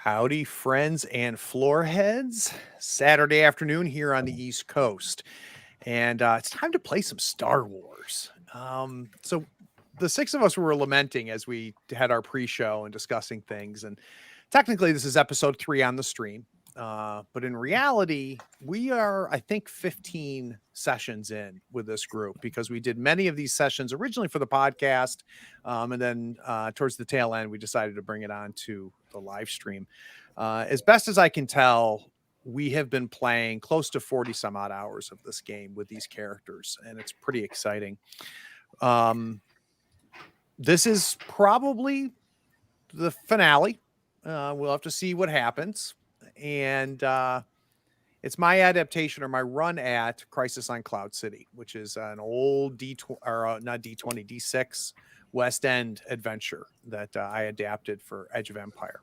Howdy, friends and floor heads. Saturday afternoon here on the East Coast. And it's time to play some Star Wars. So the six of us were lamenting as we had our pre-show and discussing things. And technically, this is episode 3 on the stream. But in reality, we are, I think, 15 sessions in with this group because we did many of these sessions originally for the podcast. And then towards the tail end, we decided to bring it on to the live stream. As best as I can tell, we have been playing close to 40 some odd hours of this game with these characters, and it's pretty exciting. This is probably the finale. We'll have to see what happens. And it's my adaptation or my run at Crisis on Cloud City, which is an old not D20, D6 West End adventure that I adapted for Edge of Empire.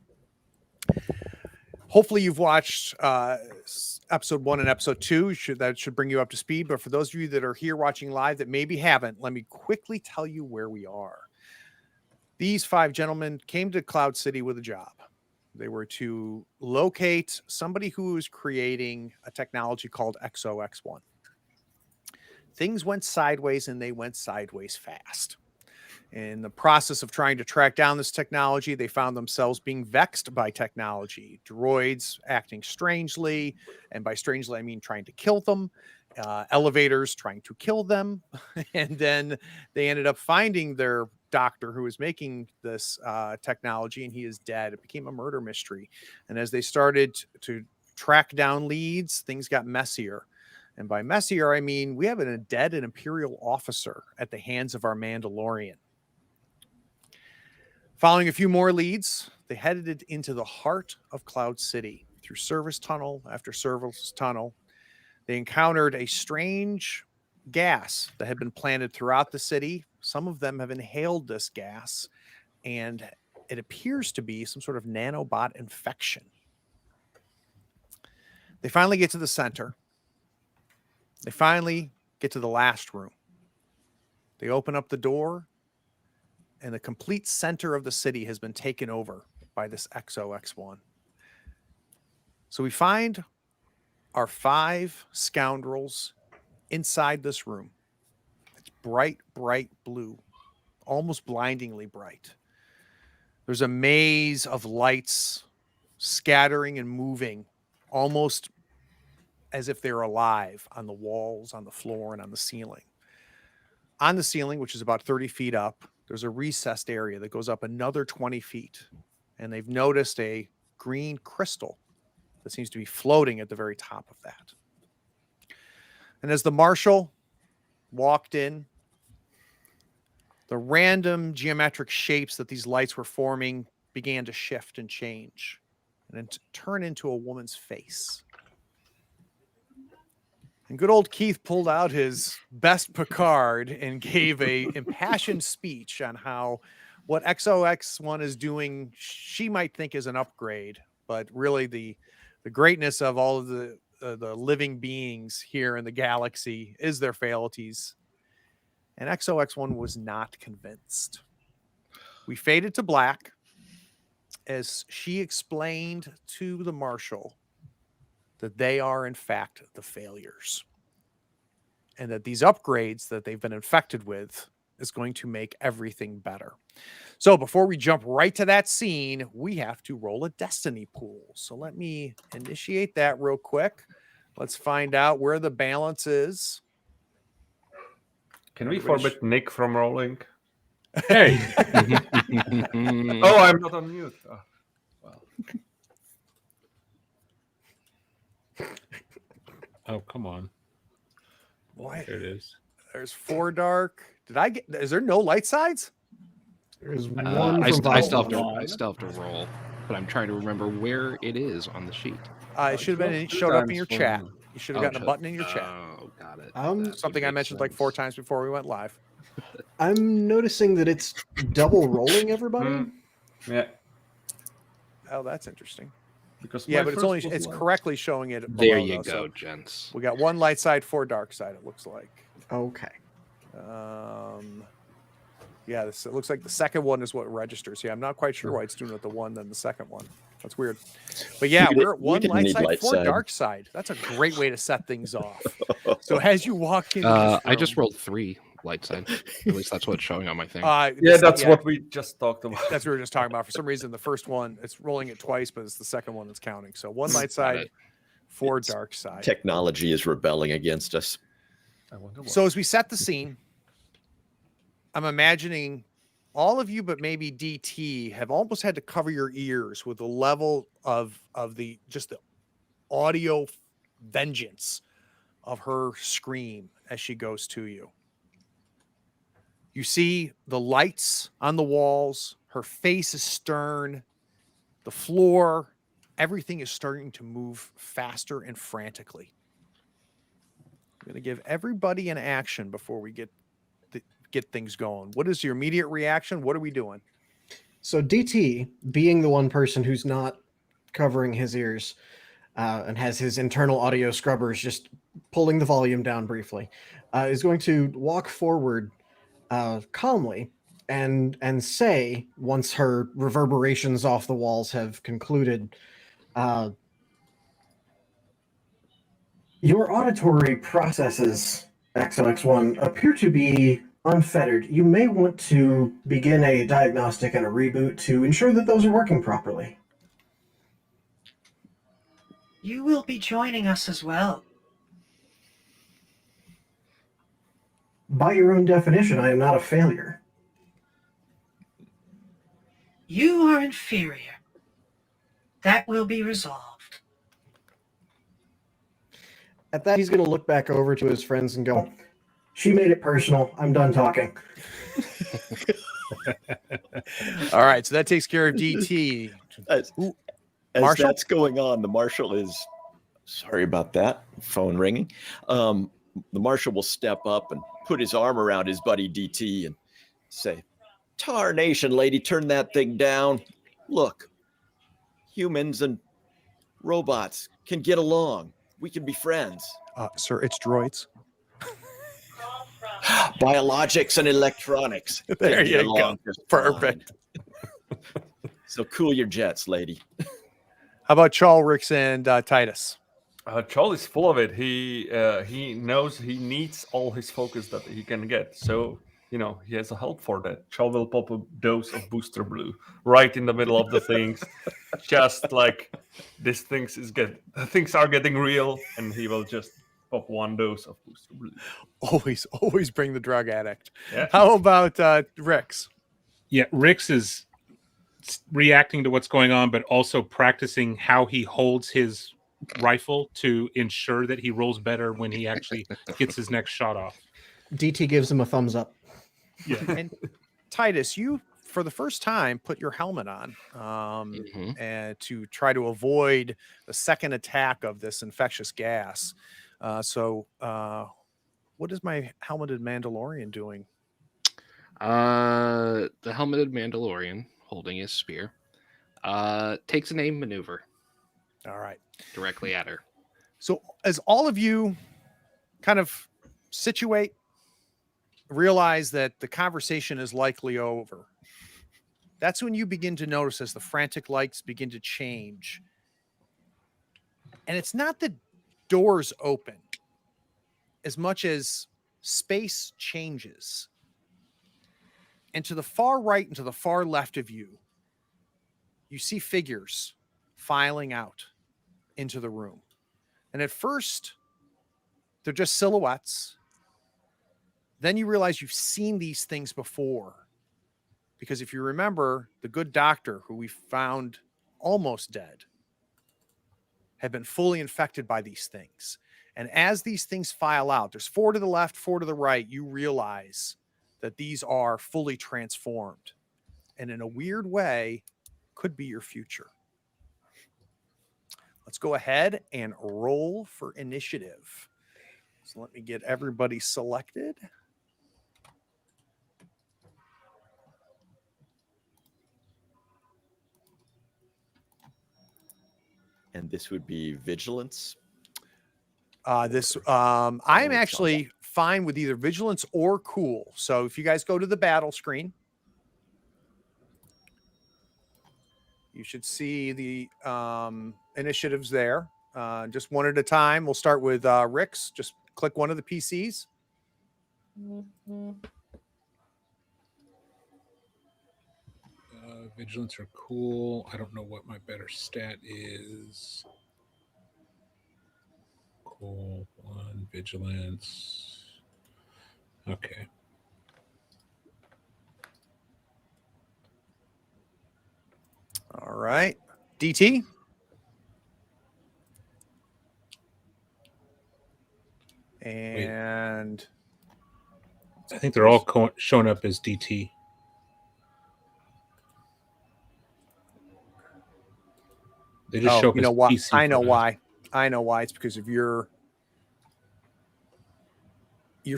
Hopefully you've watched episode 1 and episode 2. That should bring you up to speed. But for those of you that are here watching live that maybe haven't, let me quickly tell you where we are. These 5 gentlemen came to Cloud City with a job. They were to locate somebody who was creating a technology called XOX1. Things went sideways, and they went sideways fast. In the process of trying to track down this technology, they found themselves being vexed by technology. Droids acting strangely, and by strangely, I mean trying to kill them. Elevators trying to kill them. And then they ended up finding their doctor who was making this technology, and he is dead. It became a murder mystery. And as they started to track down leads, things got messier. And by messier, I mean we have a dead Imperial officer at the hands of our Mandalorian. Following a few more leads, they headed into the heart of Cloud City through service tunnel after service tunnel. They encountered a strange gas that had been planted throughout the city. Some of them have inhaled this gas, and it appears to be some sort of nanobot infection. They finally get to the center. They finally get to the last room. They open up the door, and the complete center of the city has been taken over by this XOX1. So we find our 5 scoundrels inside this room. It's bright, bright blue, almost blindingly bright. There's a maze of lights scattering and moving, almost as if they're alive on the walls, on the floor, and on the ceiling. On the ceiling, which is about 30 feet up, there's a recessed area that goes up another 20 feet. And they've noticed a green crystal that seems to be floating at the very top of that. And as the marshal walked in, the random geometric shapes that these lights were forming began to shift and change and then turn into a woman's face. And good old Keith pulled out his best Picard and gave a impassioned speech on how what XOX1 is doing, she might think is an upgrade, but really the greatness of all of the living beings here in the galaxy is their frailties. And XOX1 was not convinced. We faded to black as she explained to the marshal that they are, in fact, the failures. And that these upgrades that they've been infected with is going to make everything better. So before we jump right to that scene, we have to roll a destiny pool. So let me initiate that real quick. Let's find out where the balance is. Can we forbid Nick from rolling? Hey! Oh, I'm not on mute. Oh, well. Oh, come on. Boy, There it is. There's 4 dark. Is there no light sides? There's one I from still have Val. to roll, but I'm trying to remember where it is on the sheet. It should have been showed up in your chat. You should have gotten a button in your chat. Oh, got it. Something I mentioned like 4 times before we went live. I'm noticing that it's double rolling everybody. Yeah. Oh, that's interesting. Because yeah, but it's correctly showing it. There below, you though, go, so gents. we got 1 light side, 4 dark side. It looks like. Okay. Yeah, it looks like the second one is what registers. Yeah, I'm not quite sure why it's doing it with the 1 than the second one. That's weird. But yeah, We we're at one didn't light need side, light four side. dark side. That's a great way to set things off. So as you walk into this I just room, rolled 3 light side. At least that's what's showing on my thing. Yeah, that's what we just talked about. That's what we were just talking about. For some reason, the first one, it's rolling it twice, but it's the second one that's counting. So one light Got side, it. 4 It's dark side. Technology is rebelling against us. I wonder what. So as we set the scene, I'm imagining all of you, but maybe DT, have almost had to cover your ears with the level of the just the audio vengeance of her scream as she goes to you. You see the lights on the walls. Her face is stern. The floor, everything is starting to move faster and frantically. I'm going to give everybody an action before we get things going. What is your immediate reaction? What are we doing? So DT, being the one person who's not covering his ears and has his internal audio scrubbers just pulling the volume down briefly, is going to walk forward calmly and say, once her reverberations off the walls have concluded, your auditory processes, XOX1, appear to be unfettered. You may want to begin a diagnostic and a reboot to ensure that those are working properly. You will be joining us as well. By your own definition, I am not a failure. You are inferior. That will be resolved. At that, he's going to look back over to his friends and go, "She made it personal. I'm done talking." All right, so that takes care of DT. As Marshall? that's going on, the marshal is sorry about that. Phone ringing. The marshal will step up and put his arm around his buddy DT and say, "Tarnation, lady, turn that thing down. Look, humans and robots can get along. We can be friends. Sir, it's droids. Biologics and electronics. There can get you go. along just Perfect. fine. So cool your jets, lady." How about Chalrix and Titus? Charlie's full of it. He knows he needs all his focus that he can get. So, he has a help for that. Charles will pop a dose of Booster Blue right in the middle of the things. Just like things are getting real, and he will just pop 1 dose of Booster Blue. Always bring the drug addict. Yeah. How about Rix? Yeah, Rix is reacting to what's going on, but also practicing how he holds his rifle to ensure that he rolls better when he actually gets his next shot off. DT gives him a thumbs up. Yeah. And Titus, you for the first time put your helmet on and to try to avoid the second attack of this infectious gas. So what is my helmeted Mandalorian doing? The helmeted Mandalorian holding his spear takes an aim maneuver All right. directly at her. So as all of you kind of situate, realize that the conversation is likely over, that's when you begin to notice as the frantic lights begin to change. And it's not that doors open as much as space changes. And to the far right and to the far left of you, you see figures filing out into the room. And at first, they're just silhouettes. Then you realize you've seen these things before. Because if you remember, the good doctor who we found almost dead had been fully infected by these things. And as these things file out, there's 4 to the left, 4 to the right, you realize that these are fully transformed. And in a weird way, could be your future. Let's go ahead and roll for initiative. So let me get everybody selected. And this would be vigilance. I'm actually fine with either vigilance or cool. So if you guys go to the battle screen, You should see the initiatives there. Just one at a time. We'll start with Rick's. Just click one of the PCs. Vigilance are cool. I don't know what my better stat is. Cool. 1 vigilance. Okay. All right. DT. And I think they're all showing up as DT. They just show up you as know why? PC I know for us. why. I know why. It's because of you're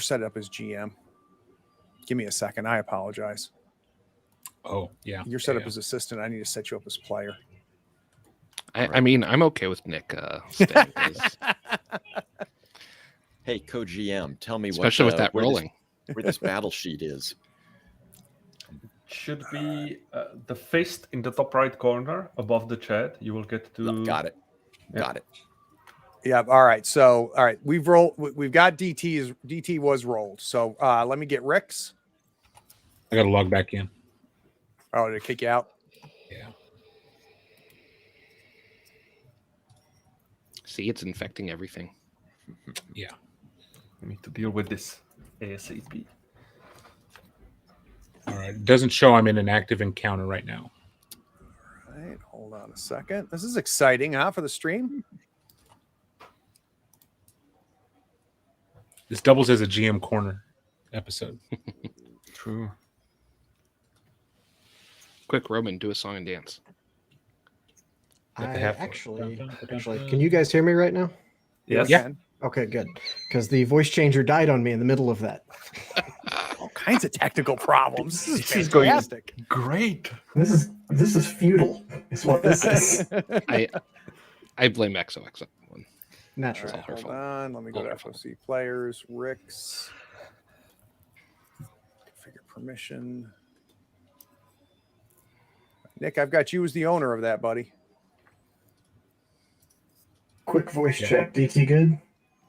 set up as GM. Give me a second. I apologize. Oh, yeah. You're set yeah, up as assistant. I need to set you up as player. I mean, I'm okay with Nick staying, 'cause- Hey, co-GM, tell me especially with that where rolling. where this battle sheet is. Should be the fist in the top right corner above the chat. You will get to. Got it. Yeah. Got it. Yeah. All right. So, all right. We've rolled. We've got DT's. DT was rolled. So let me get Rick's. I got to log back in. Oh, did it kick you out? Yeah. See, it's infecting everything. Yeah. I need to deal with this ASAP. All right. It doesn't show I'm in an active encounter right now. All right. Hold on a second. This is exciting, huh? For the stream. This doubles as a GM corner episode. True. Quick, Roman, do a song and dance. Got I the half- actually, can you guys hear me right now? Yes. Yeah. Ken. Okay, good. Because the voice changer died on me in the middle of that. All kinds of technical problems. This is going- fantastic. Great. This is futile. Is what this is. I blame XOXO one. Naturally. All right, her hold fault. on. Let me go All to her fault. FOC players. Rick's. Configure permission. Nick, I've got you as the owner of that, buddy. Quick voice check. DT good?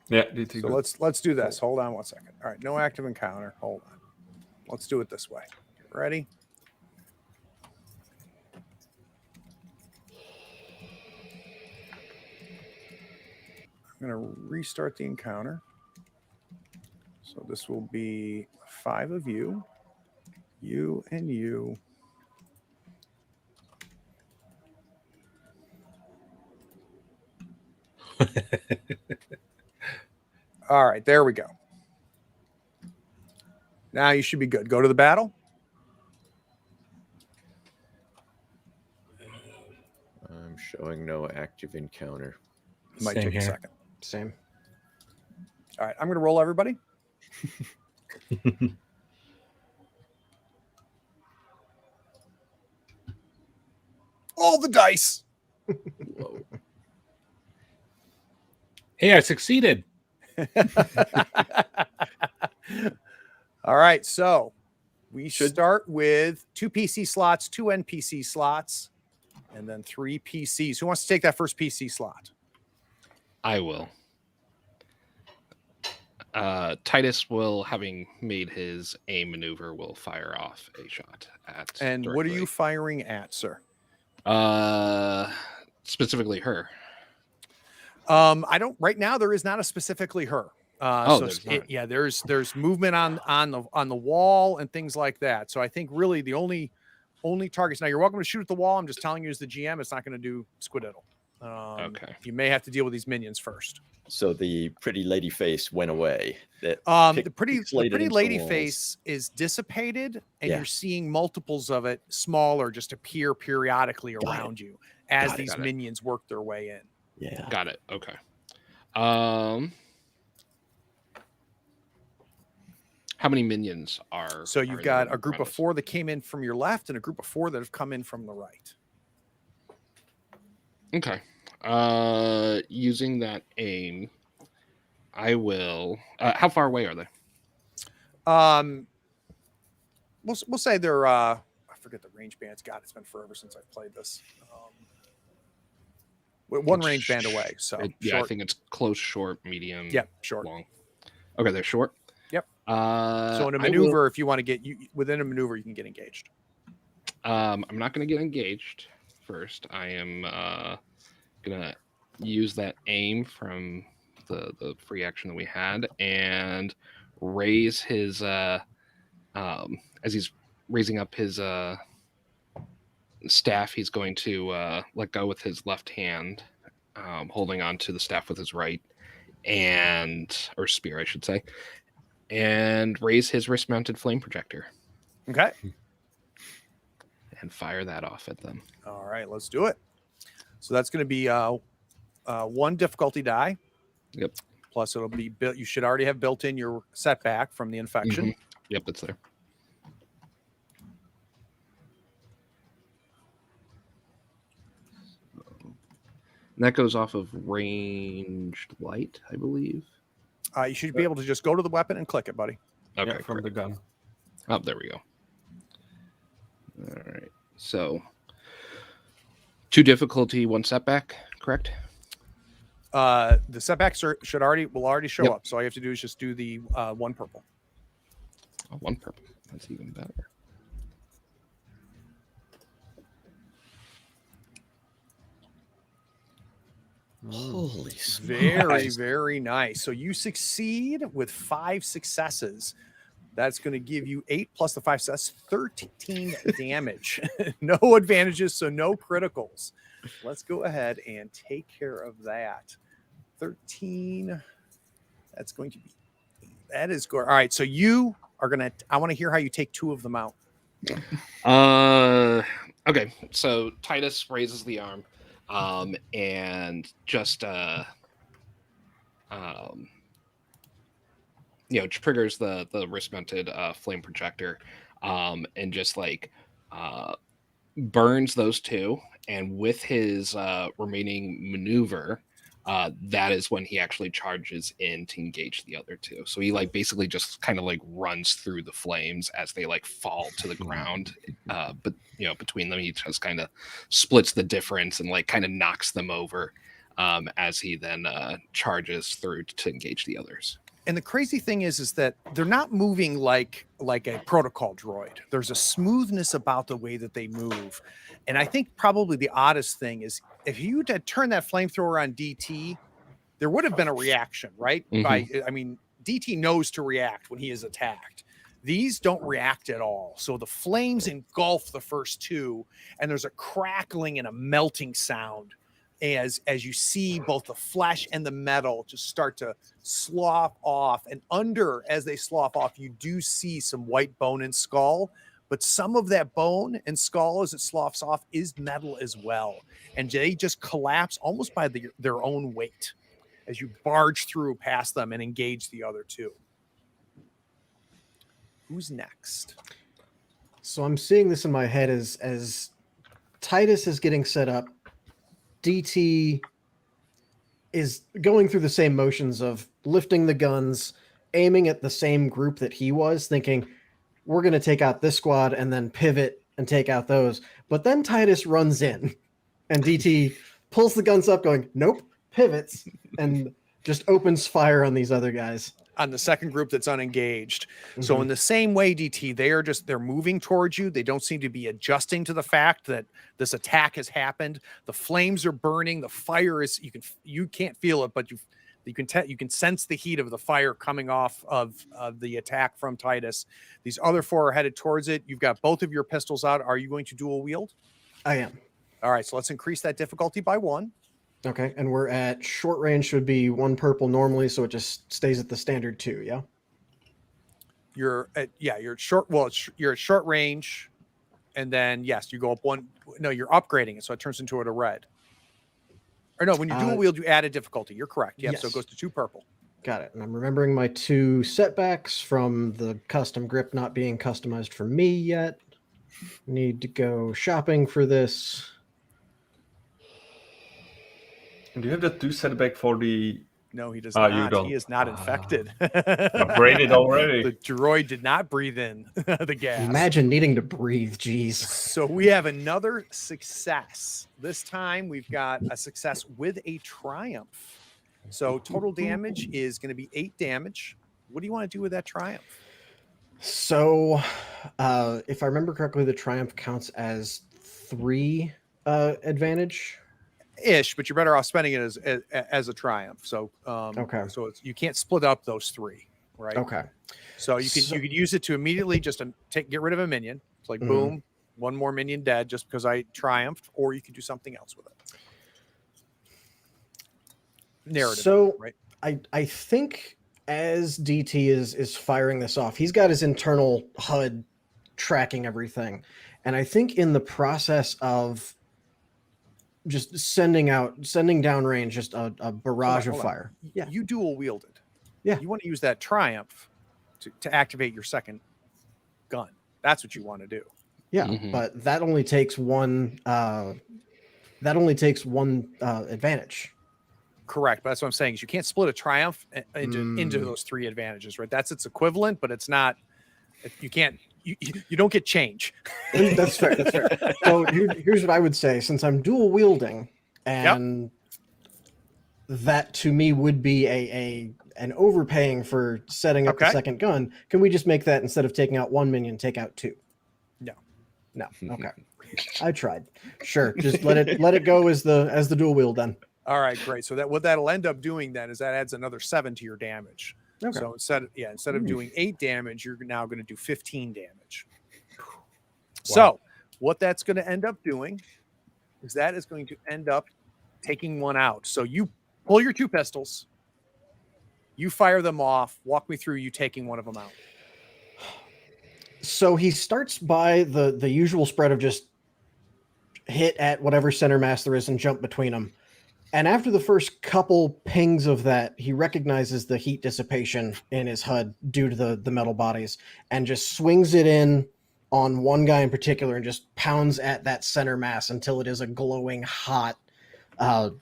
Yeah, DT So good. let's do this. Hold on one second. All right, no active encounter. Hold on. Let's do it this way. Ready? I'm going to restart the encounter. So this will be 5 of you, you and you. All right, there we go. Now you should be good. Go to the battle. I'm showing no active encounter. Might Same take here. a second. Same. All right, I'm going to roll everybody. All the dice. Whoa. Hey, I succeeded. All right, so we Should- start with 2 PC slots, 2 NPC slots, and then 3 PCs. Who wants to take that first PC slot? I will. Titus will, having made his aim maneuver, will fire off a shot at. And what are you directly. firing at, sir? Specifically her. I don't. Right now, there is not a specifically her. Oh, so there's not. yeah, there's movement on the wall and things like that. So I think really the only targets. Now you're welcome to shoot at the wall. I'm just telling you as the GM, it's not going to do squididdle. Okay. You may have to deal with these minions first. So the pretty lady face went away. That The pretty pixelated into lady walls. face is dissipated, and Yeah. you're seeing multiples of it, smaller, just appear periodically Got it. around you as Got it. these Got it. minions work their way in. Yeah. Got it. Okay. How many minions are? So are you've in got the a group of premise? 4 that came in from your left, and a group of 4 that have come in from the right. Okay. Using that aim, I will. How far away are they? We'll say they're I forget the range bands. God, it's been forever since I've played this. One It's range band away. So yeah, I short. think it's close, short, medium, Yep, short. long. Okay, they're short. Yep. So in a maneuver, if you want to get within a maneuver, you can get engaged. I'm not going to get engaged first. I am going to use that aim from the free action that we had and raise his as he's raising up his staff. He's going to let go with his left hand, holding on to the staff with his right, or spear, I should say, and raise his wrist-mounted flame projector Okay. and fire that off at them. All right, let's do it. So that's going to be 1 difficulty die. Yep. Plus, it'll be built. You should already have built in your setback from the infection. Yep, it's there. And that goes off of ranged light, I believe. You should be able to just go to the weapon and click it, buddy. Okay, Yeah, from great. the gun. Oh, there we go. All right. So 2 difficulty, 1 setback, correct? The setbacks will already show Yep. up. So all you have to do is just do the 1 purple. Oh, 1 purple. That's even better. Holy Very, smokes. very nice. So you succeed with 5 successes. That's going to give you 8 plus the 5 success, 13 damage. No advantages, so no criticals. Let's go ahead and take care of that. 13. That's going to be. That is good. All right. So you are going to. I want to hear how you take 2 of them out. Okay. So Titus raises the arm, and just triggers the wrist-mounted flame projector, and just burns those 2. And with his remaining maneuver, that is when he actually charges in to engage the other 2. So he basically just kind of runs through the flames as they fall to the ground. But between them, he just kind of splits the difference and kind of knocks them over, as he then charges through to engage the others. And the crazy thing is that they're not moving like a protocol droid. There's a smoothness about the way that they move. And I think probably the oddest thing is if you had turned that flamethrower on DT, there would have been a reaction, right? DT knows to react when he is attacked. These don't react at all. So the flames engulf the first 2, and there's a crackling and a melting sound as you see both the flesh and the metal just start to slough off. And as they slough off, you do see some white bone and skull, but some of that bone and skull as it sloughs off is metal as well. And they just collapse almost by their own weight as you barge through past them and engage the other 2. Who's next? So I'm seeing this in my head as Titus is getting set up. DT is going through the same motions of lifting the guns, aiming at the same group that he was, thinking, we're going to take out this squad and then pivot and take out those. But then Titus runs in and DT pulls the guns up going, nope, pivots, and just opens fire on these other guys. On the second group that's unengaged. So in the same way, DT, they're moving towards you. They don't seem to be adjusting to the fact that this attack has happened. The flames are burning. The fire is, you can't feel it, but you can sense the heat of the fire coming off of the attack from Titus. These other 4 are headed towards it. You've got both of your pistols out. Are you going to dual wield? I am. All right, so let's increase that difficulty by 1. Okay, and we're at short range, should be 1 purple normally, so it just stays at the standard 2, yeah? You're at short. Well, you're at short range, and then yes, you go up 1. No, you're upgrading it, so it turns into a red. Or no, when you dual wield, you add a difficulty. You're correct. Yep, so it Yes. goes to 2 purple. Got it. And I'm remembering my 2 setbacks from the custom grip not being customized for me yet. Need to go shopping for this. And do you have the 2 setback for the No, he does Ah, you not. don't. He is not Ah. infected. Upgraded already. The droid did not breathe in the gas. Imagine needing to breathe. Jeez. So we have another success. This time we've got a success with a triumph. So total damage is going to be 8 damage. What do you want to do with that triumph? So, if I remember correctly, the triumph counts as 3 advantage. Ish, but you're better off spending it as a triumph. So Okay. So it's, you can't split up those 3, right? Okay. So you could use it to immediately just to get rid of a minion. It's like Mhm. boom, one more minion dead just because I triumphed, or you could do something else with it. Narrative, So right? I think as DT is firing this off, he's got his internal HUD tracking everything, and I think in the process of just sending downrange just a barrage Hold of on. fire. Yeah. You dual wielded. Yeah. You want to use that triumph to activate your second gun. That's what you want to do. Yeah, Mhm. but that only takes one. Advantage. Correct. But that's what I'm saying is you can't split a triumph into those 3 advantages, right? That's its equivalent, but it's not. You can't. You don't get change. That's fair. That's fair. So here's what I would say: since I'm dual wielding, and that to me would be an overpaying for setting up the Okay. second gun. Can we just make that instead of taking out 1 minion, take out 2? No. Okay. I tried. Sure. Just let it go as the dual wield then. All right, great. So that what that'll end up doing then is that adds another 7 to your damage. Okay. So instead of doing 8 damage, you're now going to do 15 damage. So what that's going to end up doing is that is going to end up taking one out. So you pull your 2 pistols, you fire them off. Walk me through you taking one of them out. So he starts by the usual spread of just hit at whatever center mass there is and jump between them. And after the first couple pings of that, he recognizes the heat dissipation in his HUD due to the metal bodies and just swings it in on one guy in particular and just pounds at that center mass until it is a glowing, hot,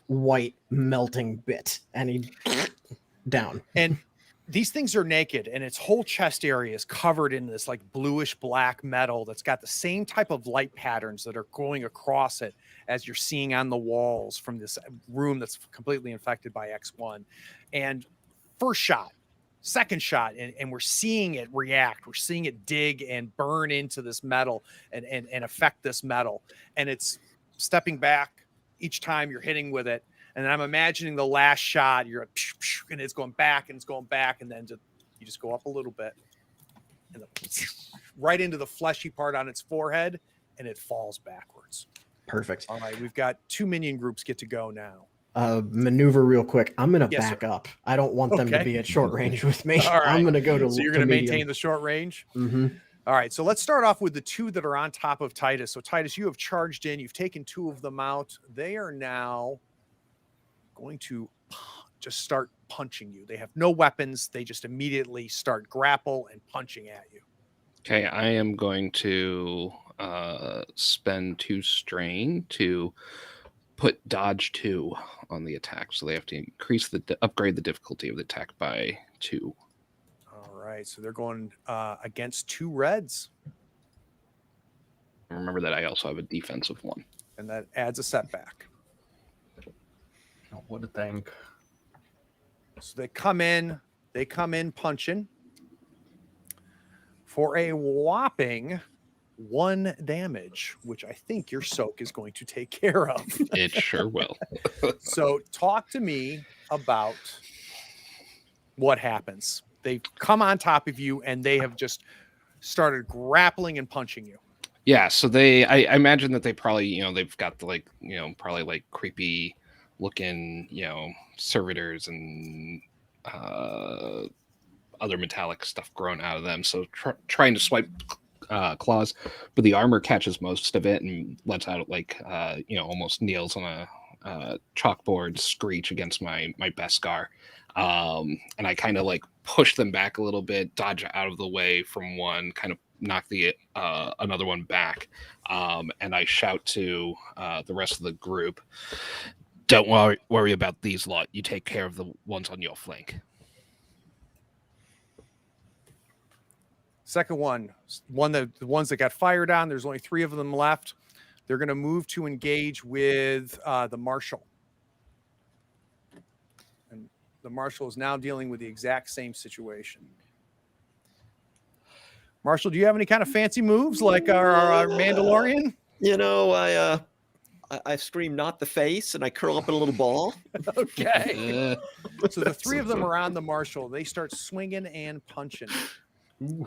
white, melting bit. And he down. And these things are naked, and its whole chest area is covered in this like bluish black metal that's got the same type of light patterns that are going across it as you're seeing on the walls from this room that's completely infected by X1. And first shot, second shot, and we're seeing it react. We're seeing it dig and burn into this metal and affect this metal. And it's stepping back each time you're hitting with it. And I'm imagining the last shot, you're like, psh, psh, and it's going back and it's going back. And then you just go up a little bit and right into the fleshy part on its forehead, and it falls backwards. Perfect. All right, we've got 2 minion groups get to go now. Maneuver real quick. I'm going to Yes, back sir. up. I don't want them to Okay. be at short range with me. All right. I'm going to go to So you're going to maintain medium. the short range? Mm-hmm. All right, so let's start off with the 2 that are on top of Titus. So Titus, you have charged in. You've taken 2 of them out. They are now going to just start punching you. They have no weapons. They just immediately start grapple and punching at you. Okay, I am going to spend 2 strain to put dodge 2 on the attack, so they have to upgrade the difficulty of the attack by 2. All right, so they're going against 2 reds, Remember that I also have a defensive 1. and that adds a setback. Oh, what a tank. So they come in punching for a whopping 1 damage, which I think your soak is going to take care of. It sure will. So talk to me about what happens. They come on top of you and they have just started grappling and punching you. Yeah, so I imagine that they probably, they've got the probably like creepy looking, servitors and other metallic stuff growing out of them. So trying to swipe claws, but the armor catches most of it and lets out almost kneels on a chalkboard screech against my Beskar. And I kind of like push them back a little bit, dodge out of the way from one, kind of knock the another one back, and I shout to the rest of the group, Don't worry about these lot. You take care of the ones on your flank. Second one, the ones that got fired on. There's only 3 of them left. They're going to move to engage with the marshal. And the marshal is now dealing with the exact same situation. Marshal, do you have any kind of fancy moves like our Mandalorian? You know, I scream not the face and I curl up in a little ball. Okay. So the 3 of them are on the marshal. They start swinging and punching. And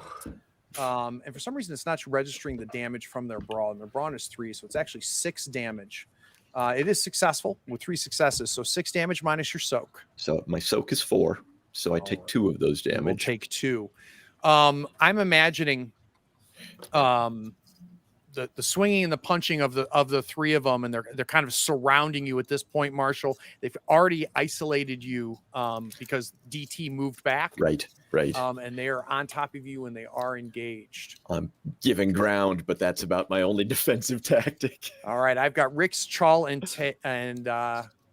for some reason, it's not registering the damage from their brawl. And their brawn is 3, so it's actually 6 damage. It is successful with 3 successes. So 6 damage minus your soak. So my soak is 4. So I take 2 of those We'll damage. take 2. I'm imagining the swinging and the punching of the 3 of them, and they're kind of surrounding you at this point, Marshall. They've already isolated you because DT moved back. Right. And they are on top of you and they are engaged. I'm giving ground, but that's about my only defensive tactic. All right, I've got Rix, Chal, and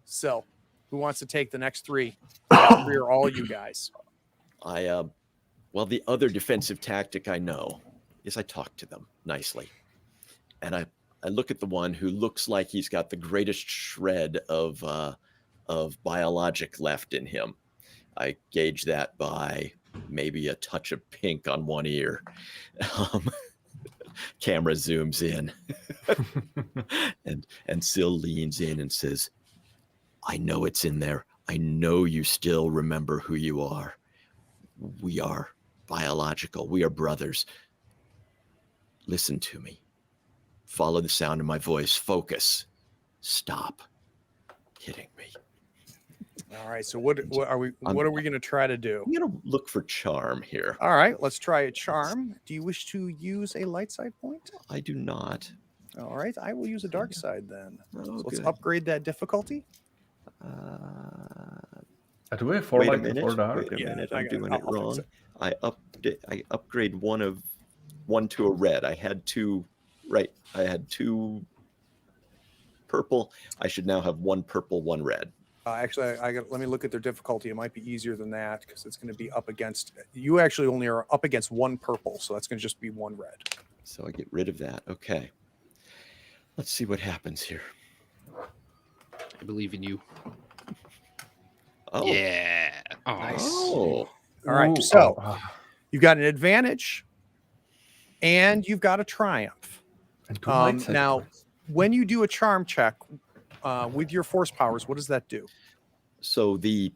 Sil. Who wants to take the next 3? 3 are all you guys. Well, the other defensive tactic I know is I talk to them nicely. And I look at the one who looks like he's got the greatest shred of biologic left in him. I gauge that by maybe a touch of pink on one ear. Camera zooms in. and Sil leans in and says, I know it's in there. I know you still remember who you are. We are biological. We are brothers. Listen to me. Follow the sound of my voice. Focus. Stop hitting me. All right. So what are we going to try to do? I'm going to look for charm here. All right. Let's try a charm. Do you wish to use a light side point? I do not. All right. I will use a dark side then. Oh, So let's good. upgrade that difficulty. Do we have 4 Wait a light minute. before dark? Wait a Yeah, minute. I I'm got it. doing it I'll fix wrong. it. I upgrade one to a red. I had 2. Right. I had 2 purple. I should now have 1 purple, 1 red. Actually, let me look at their difficulty. It might be easier than that because it's going to be up against. You actually only are up against 1 purple, so that's going to just be 1 red. So I get rid of that. Okay. Let's see what happens here. I believe in you. Oh. Yeah. Oh, nice. Oh. All right. Ooh, So oh, you've got an advantage, and you've got a triumph. and 2 light side Now, points. when you do a charm check with your force powers, what does that do? So the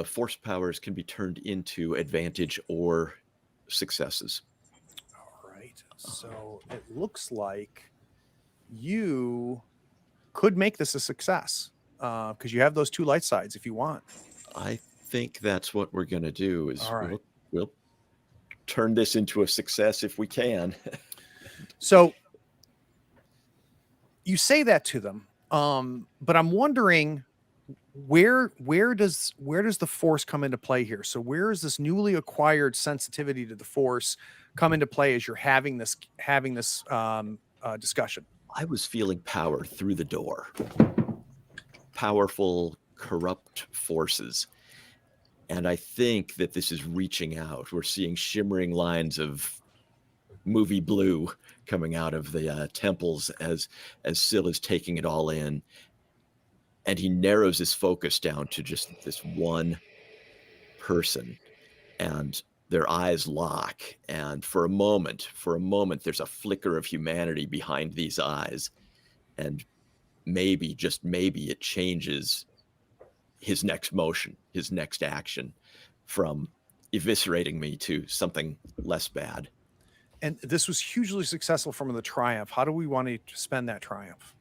force powers can be turned into advantage or successes. All right. So it looks like you could make this a success because you have those 2 light sides if you want. I think that's what we're going to do is All right. we'll turn this into a success if we can. So you say that to them, but I'm wondering where does the force come into play here? So where is this newly acquired sensitivity to the force come into play as you're having this discussion? I was feeling power through the door. Powerful, corrupt forces. And I think that this is reaching out. We're seeing shimmering lines of movie blue coming out of the temples as Sil is taking it all in. And he narrows his focus down to just this one person. And their eyes lock. And for a moment, there's a flicker of humanity behind these eyes. And maybe, just maybe, it changes his next motion, his next action from eviscerating me to something less bad. And this was hugely successful from the triumph. How do we want to spend that triumph?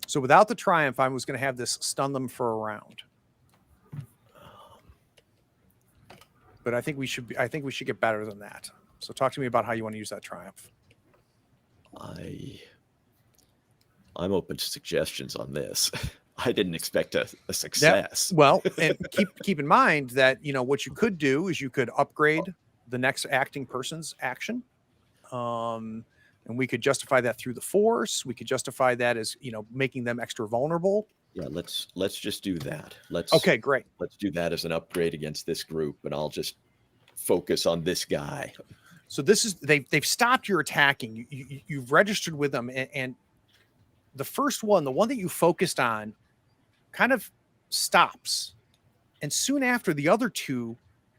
So without the triumph, I was going to have this stun them for a round. But I think we should get better than that. So talk to me about how you want to use that triumph. I'm open to suggestions on this. I didn't expect a success. Well, and keep in mind that what you could do is you could upgrade the next acting person's action. And we could justify that through the force. We could justify that as, making them extra vulnerable. Yeah, let's just do that. Okay, great. Let's do that as an upgrade against this group, and I'll just focus on this guy. So this is they've stopped your attacking. You've registered with them, and the first one, the one that you focused on, kind of stops, and soon after the other two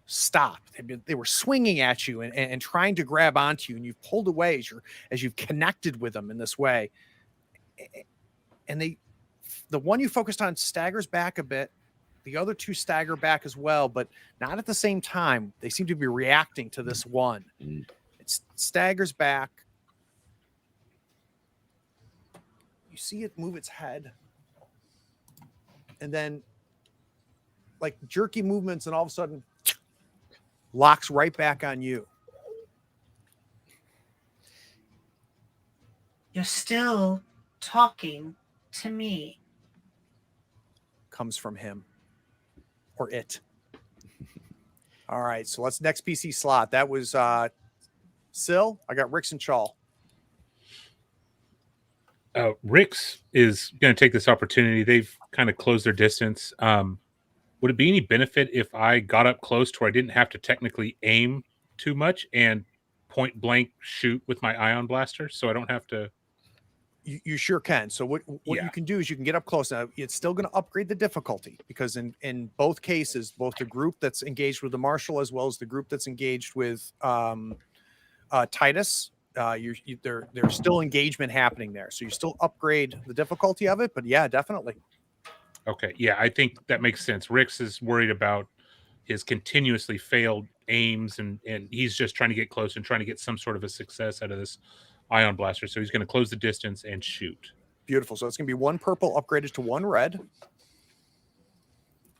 stopped. They were swinging at you and trying to grab onto you, and you've pulled away as you've connected with them in this way. And the one you focused on staggers back a bit. The other two stagger back as well, but not at the same time. They seem to be reacting to this one. It staggers back. You see it move its head. And then, like jerky movements, and all of a sudden, locks right back on you. You're still talking to me. Comes from him. Or it. All right, so let's next PC slot. That was Sil. I got Rix and Chal. Rix is going to take this opportunity. They've kind of closed their distance. Would it be any benefit if I got up close to where I didn't have to technically aim too much and point blank shoot with my ion blaster, so I don't have to? You sure can. So what you can do is you can get up close. Now it's still going to upgrade the difficulty, because in both cases, both the group that's engaged with the Marshal as well as the group that's engaged with Titus, there's still engagement happening there. So you still upgrade the difficulty of it, but yeah, definitely. Okay, yeah, I think that makes sense. Rix is worried about his continuously failed aims, and he's just trying to get close and trying to get some sort of a success out of this ion blaster. So he's going to close the distance and shoot. Beautiful. So it's going to be 1 purple upgraded to 1 red.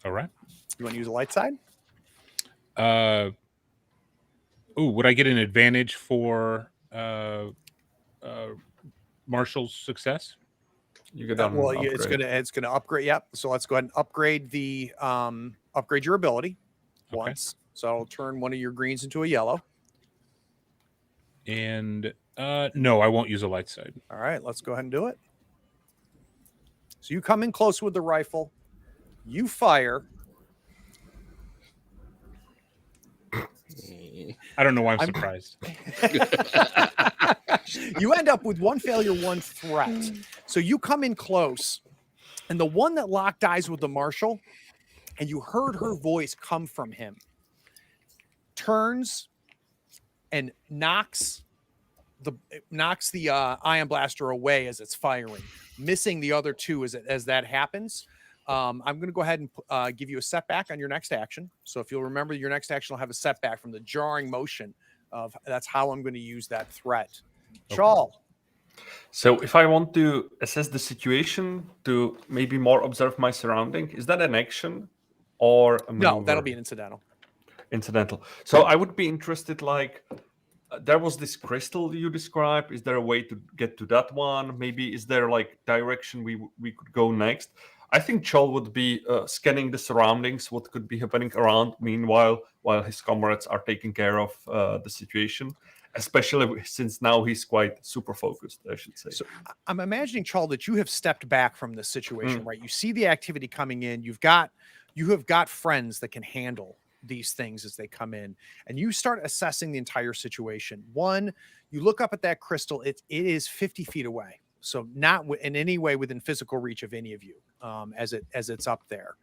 All right. You want to use a light side? Would I get an advantage for Marshall's success? You get on. It's gonna upgrade. Yep. So let's go ahead and upgrade the upgrade your ability once. So I'll turn one of your greens into a yellow. And no, I won't use a light side. All right, let's go ahead and do it. So you come in close with the rifle, you fire. I don't know why I'm surprised. You end up with 1 failure, 1 threat. So you come in close, and the one that locked eyes with the Marshal, and you heard her voice come from him, turns and knocks the ion blaster away as it's firing, missing the other two as that happens. I'm going to go ahead and give you a setback on your next action. So if you'll remember, your next action will have a setback from the jarring motion of that's how I'm going to use that threat. Okay. Chal. So if I want to assess the situation to maybe more observe my surrounding, is that an action or a maneuver? No, that'll be an incidental. Incidental. So I would be interested, there was this crystal you described. Is there a way to get to that one? Maybe is there direction we could go next? I think Chal would be scanning the surroundings, what could be happening around, meanwhile, while his comrades are taking care of the situation, especially since now he's quite super focused, I should say. So I'm imagining, Chal, that you have stepped back from this situation, right? You see the activity coming in. You have got friends that can handle these things as they come in, and you start assessing the entire situation. One, you look up at that crystal. It is 50 feet away. So not in any way within physical reach of any of you as it's up there.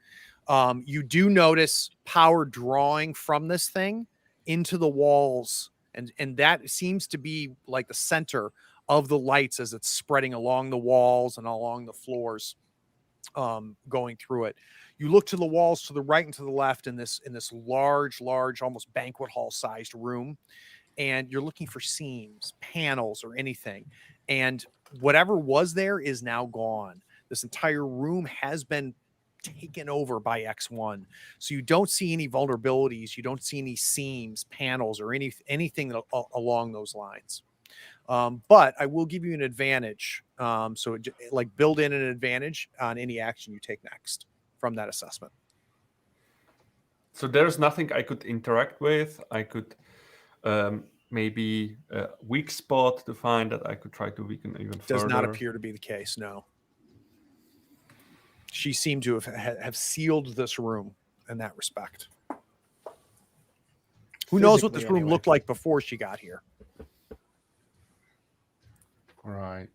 You do notice power drawing from this thing into the walls, and that seems to be like the center of the lights as it's spreading along the walls and along the floors, going through it. You look to the walls to the right and to the left in this large, almost banquet hall sized room, and you're looking for seams, panels, or anything. And whatever was there is now gone. This entire room has been taken over by X1. So you don't see any vulnerabilities. You don't see any seams, panels, or anything along those lines. But I will give you an advantage. So build in an advantage on any action you take next from that assessment. So there's nothing I could interact with. I could maybe a weak spot to find that I could try to weaken even further? Does not appear to be the case. No. She seemed to have sealed this room in that respect. Who knows what this Physically, room anyway. looked like before she got here? Right.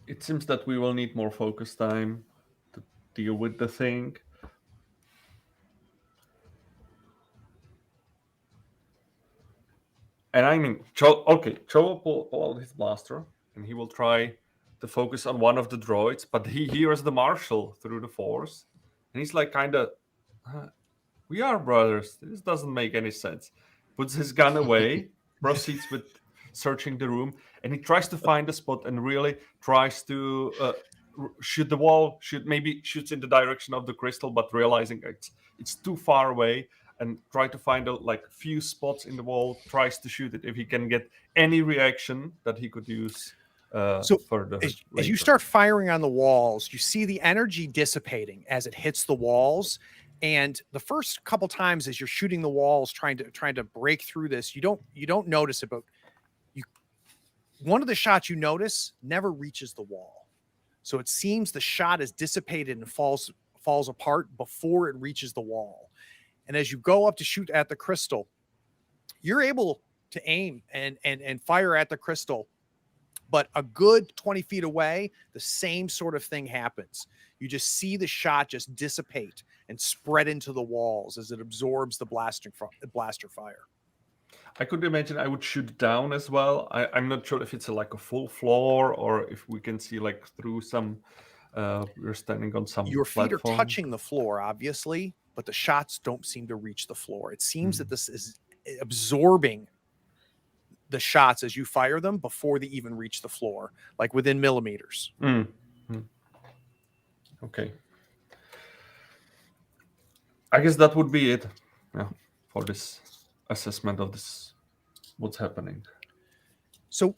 It seems that we will need more focus time to deal with the thing. And I mean, Cho will pull out his blaster, and he will try to focus on one of the droids, but he hears the Marshal through the Force, and he's like, kind of, we are brothers. This doesn't make any sense. Puts his gun away, proceeds with searching the room, and he tries to find a spot and really tries to shoot the wall. Shoots in the direction of the crystal, but realizing it's too far away, and try to find out like few spots in the wall. Tries to shoot it if he can get any reaction that he could use. For the As you later. start firing on the walls, you see the energy dissipating as it hits the walls. And the first couple times as you're shooting the walls, trying to break through this, you don't notice it, but one of the shots you notice never reaches the wall. So it seems the shot is dissipated and falls apart before it reaches the wall. And as you go up to shoot at the crystal, you're able to aim and fire at the crystal. But a good 20 feet away, the same sort of thing happens. You just see the shot just dissipate and spread into the walls as it absorbs the blaster fire. I could imagine I would shoot down as well. I'm not sure if it's like a full floor or if we can see like through some. We're standing on some. Your feet platform. are touching the floor, obviously, but the shots don't seem to reach the floor. It seems that this is absorbing the shots as you fire them before they even reach the floor, like within millimeters. Okay. I guess that would be it for this assessment of this, what's happening. So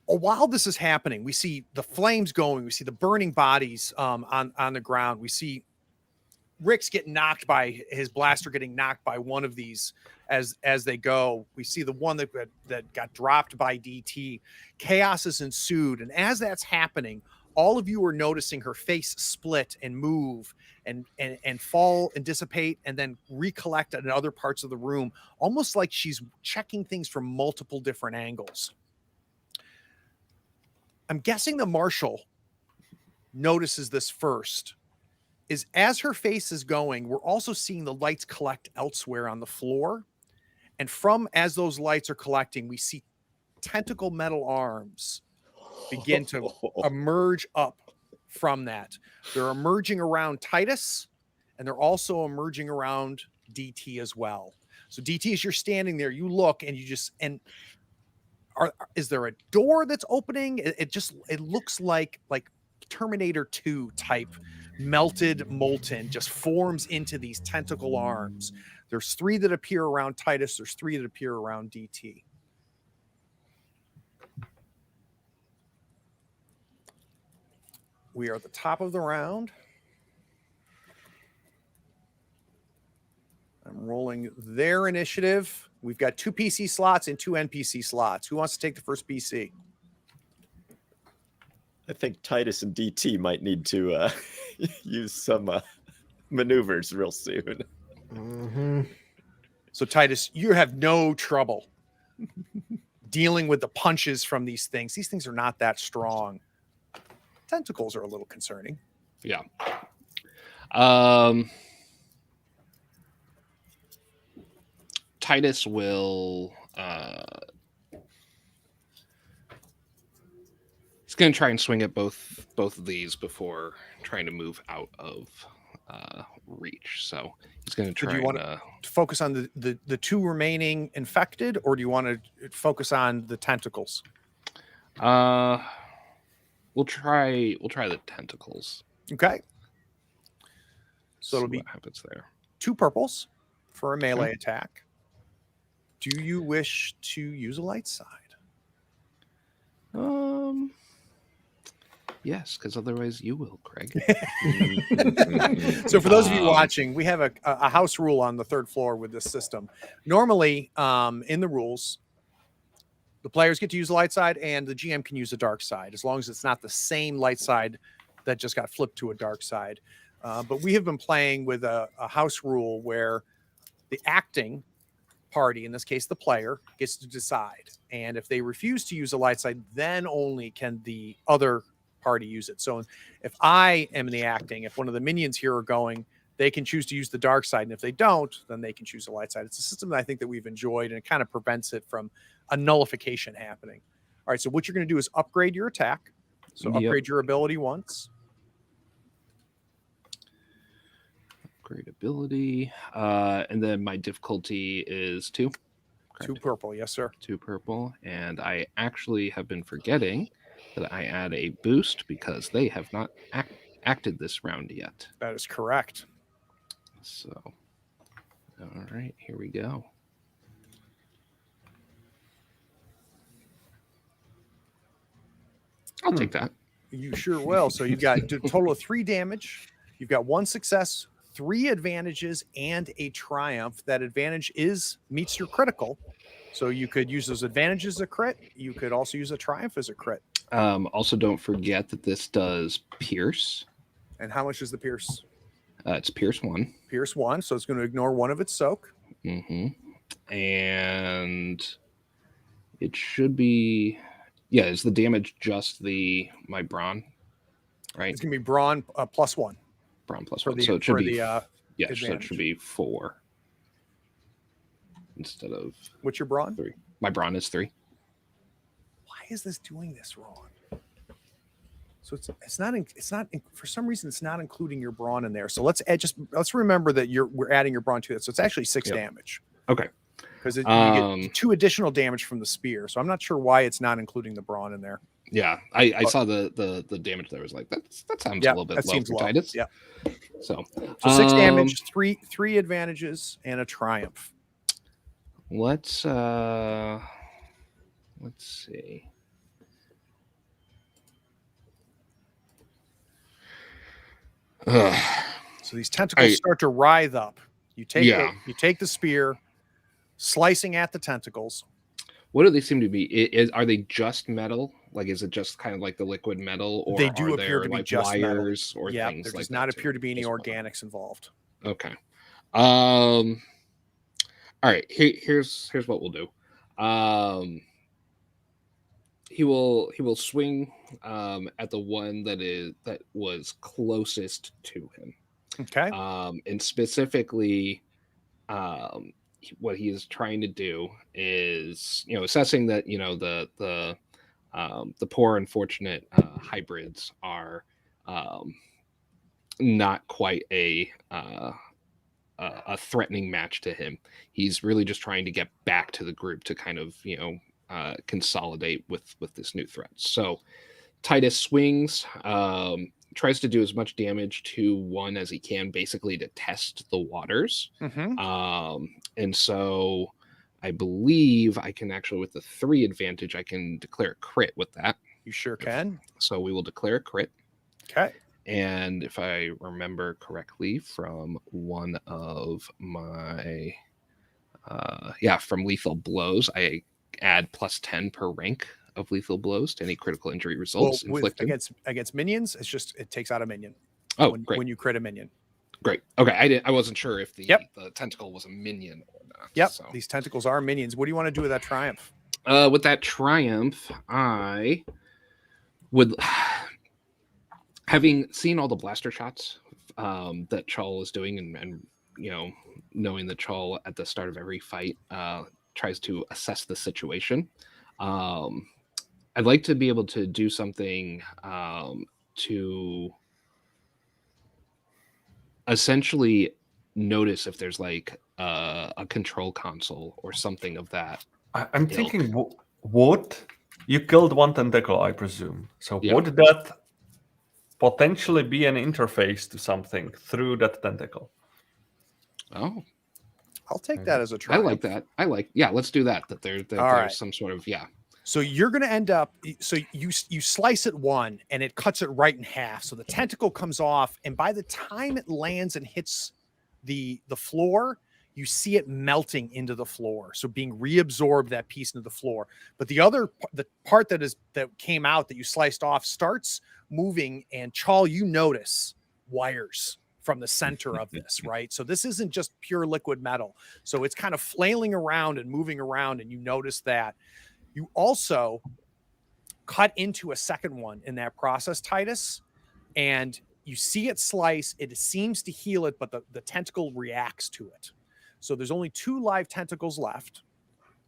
while this is happening, we see the flames going, we see the burning bodies on the ground. We see Rick's getting knocked by his blaster, getting knocked by one of these as they go. We see the one that got dropped by DT. Chaos has ensued, and as that's happening, all of you are noticing her face split and move and fall and dissipate and then recollect in other parts of the room, almost like she's checking things from multiple different angles. I'm guessing the Marshal notices this first. Is as her face is going, we're also seeing the lights collect elsewhere on the floor. And as those lights are collecting, we see tentacle metal arms begin to emerge up from that. They're emerging around Titus, and they're also emerging around DT as well. So DT, as you're standing there, you look and is there a door that's opening? It looks like Terminator 2 type melted molten just forms into these tentacle arms. There's 3 that appear around Titus. There's 3 that appear around DT. We are at the top of the round. I'm rolling their initiative. We've got 2 PC slots and 2 NPC slots. Who wants to take the first PC? I think Titus and DT might need to use some maneuvers real soon. Mm-hmm. So Titus, you have no trouble dealing with the punches from these things. These things are not that strong. Tentacles are a little concerning. Yeah. Titus will he's going to try and swing at both of these before trying to move out of reach. So he's going to try. Do you want to focus on the 2 remaining infected, or do you want to focus on the tentacles? We'll try the tentacles. Okay. So it'll See be what happens there. 2 purples for a melee attack. Do you wish to use a light side? Yes, because otherwise you will, Craig. So for those of you Um, watching, we have a house rule on the third floor with this system. Normally, in the rules, the players get to use the light side and the GM can use the dark side, as long as it's not the same light side that just got flipped to a dark side. But we have been playing with a house rule where the acting party, in this case the player, gets to decide. And if they refuse to use the light side, then only can the other party use it. So if I am the acting, if one of the minions here are going, they can choose to use the dark side. And if they don't, then they can choose the light side. It's a system that I think that we've enjoyed, and it kind of prevents it from a nullification happening. All right, so what you're going to do is upgrade your attack. So Yep. upgrade your ability once. Great ability. And then my difficulty is 2. Correct. 2 purple, yes, sir. 2 purple. And I actually have been forgetting that I add a boost because they have not acted this round yet. That is correct. So, all right, here we go. I'll take that. You sure will. So you've got a total of 3 damage. You've got 1 success, 3 advantages, and a triumph. That advantage meets your critical. So you could use those advantages as a crit. You could also use a triumph as a crit. Also, don't forget that this does pierce. And how much is the pierce? It's pierce 1. Pierce 1. So it's going to ignore 1 of its soak. And it should be, yeah, is the damage just my brawn, right? It's going to be brawn plus 1. Brawn plus For 1. the, So it should for be, the, yeah, so it advantage. should be 4 instead of What's your brawn? 3. My brawn is 3. Why is this doing this wrong? So it's not for some reason it's not including your brawn in there. So let's remember that we're adding your brawn to it. So it's actually 6 Yep. damage. Okay. Because you get 2 additional damage from the spear. So I'm not sure why it's not including the brawn in there. Yeah, I saw the damage there. Was like that sounds a little bit that low seems for low. Titus. Yeah. So 6 damage, three advantages, and a triumph. Let's see. Ugh. So these tentacles start to writhe up. You take Yeah. you take the spear, slicing at the tentacles. What do they seem to be? Are they just metal? Like, is it just kind of like the liquid metal, or They do are appear there to be like just metal. wires or Yeah, things there like does that not too? appear to be any Just metal. organics involved. Okay. All right. Here's what we'll do. He will swing at the one that was closest to him. Okay. And specifically, what he is trying to do is, assessing that, the poor unfortunate hybrids are not quite a threatening match to him. He's really just trying to get back to the group to kind of, consolidate with this new threat. So Titus swings, tries to do as much damage to one as he can, basically to test the waters. Mm-hmm. And so I believe I can actually, with the 3 advantage, I can declare a crit with that. You sure can. So we will declare a crit. Okay. And if I remember correctly from one of my, from lethal blows, I add +10 per rank of lethal blows to any critical injury results inflicted. Against minions, it takes out a minion. Oh, when, great. When you crit a minion. Great. Okay, I wasn't sure if the Yep. the tentacle was a minion or not. Yep. So. These tentacles are minions. What do you want to do with that triumph? With that triumph, I would, having seen all the blaster shots that Chal is doing, and knowing that Chal at the start of every fight tries to assess the situation, I'd like to be able to do something to essentially notice if there's like a control console or something of that. I'm thinking, would you killed one tentacle, I presume? So Yeah. would that potentially be an interface to something through that tentacle? Oh, I'll take that as a I triumph. like that. Let's do that. That there's All right. some sort of So you're going to end up. So you slice it one, and it cuts it right in half. So the tentacle comes off, and by the time it lands and hits the floor, you see it melting into the floor. So being reabsorbed that piece into the floor. But the part that came out that you sliced off starts moving, and Chal, you notice wires from the center of this, right? So this isn't just pure liquid metal. So it's kind of flailing around and moving around, and you notice that. You also cut into a second one in that process, Titus, and you see it slice. It seems to heal it, but the tentacle reacts to it. So there's only 2 live tentacles left.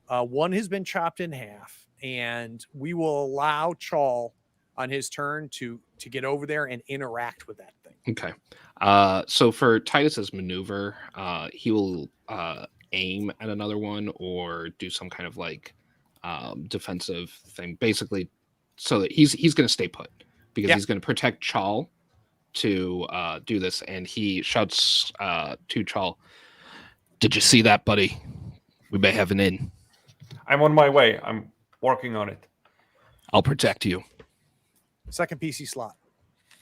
One has been chopped in half, and we will allow Chal on his turn to get over there and interact with that thing. Okay. So for Titus's maneuver, he will aim at another one or do some kind of like defensive thing, basically, so that he's going to stay put because he's going to protect Chal to do this. And he shouts to Chal, "Did you see that, buddy? We may have an in. I'm on my way. I'm working on it. I'll protect you." Second PC slot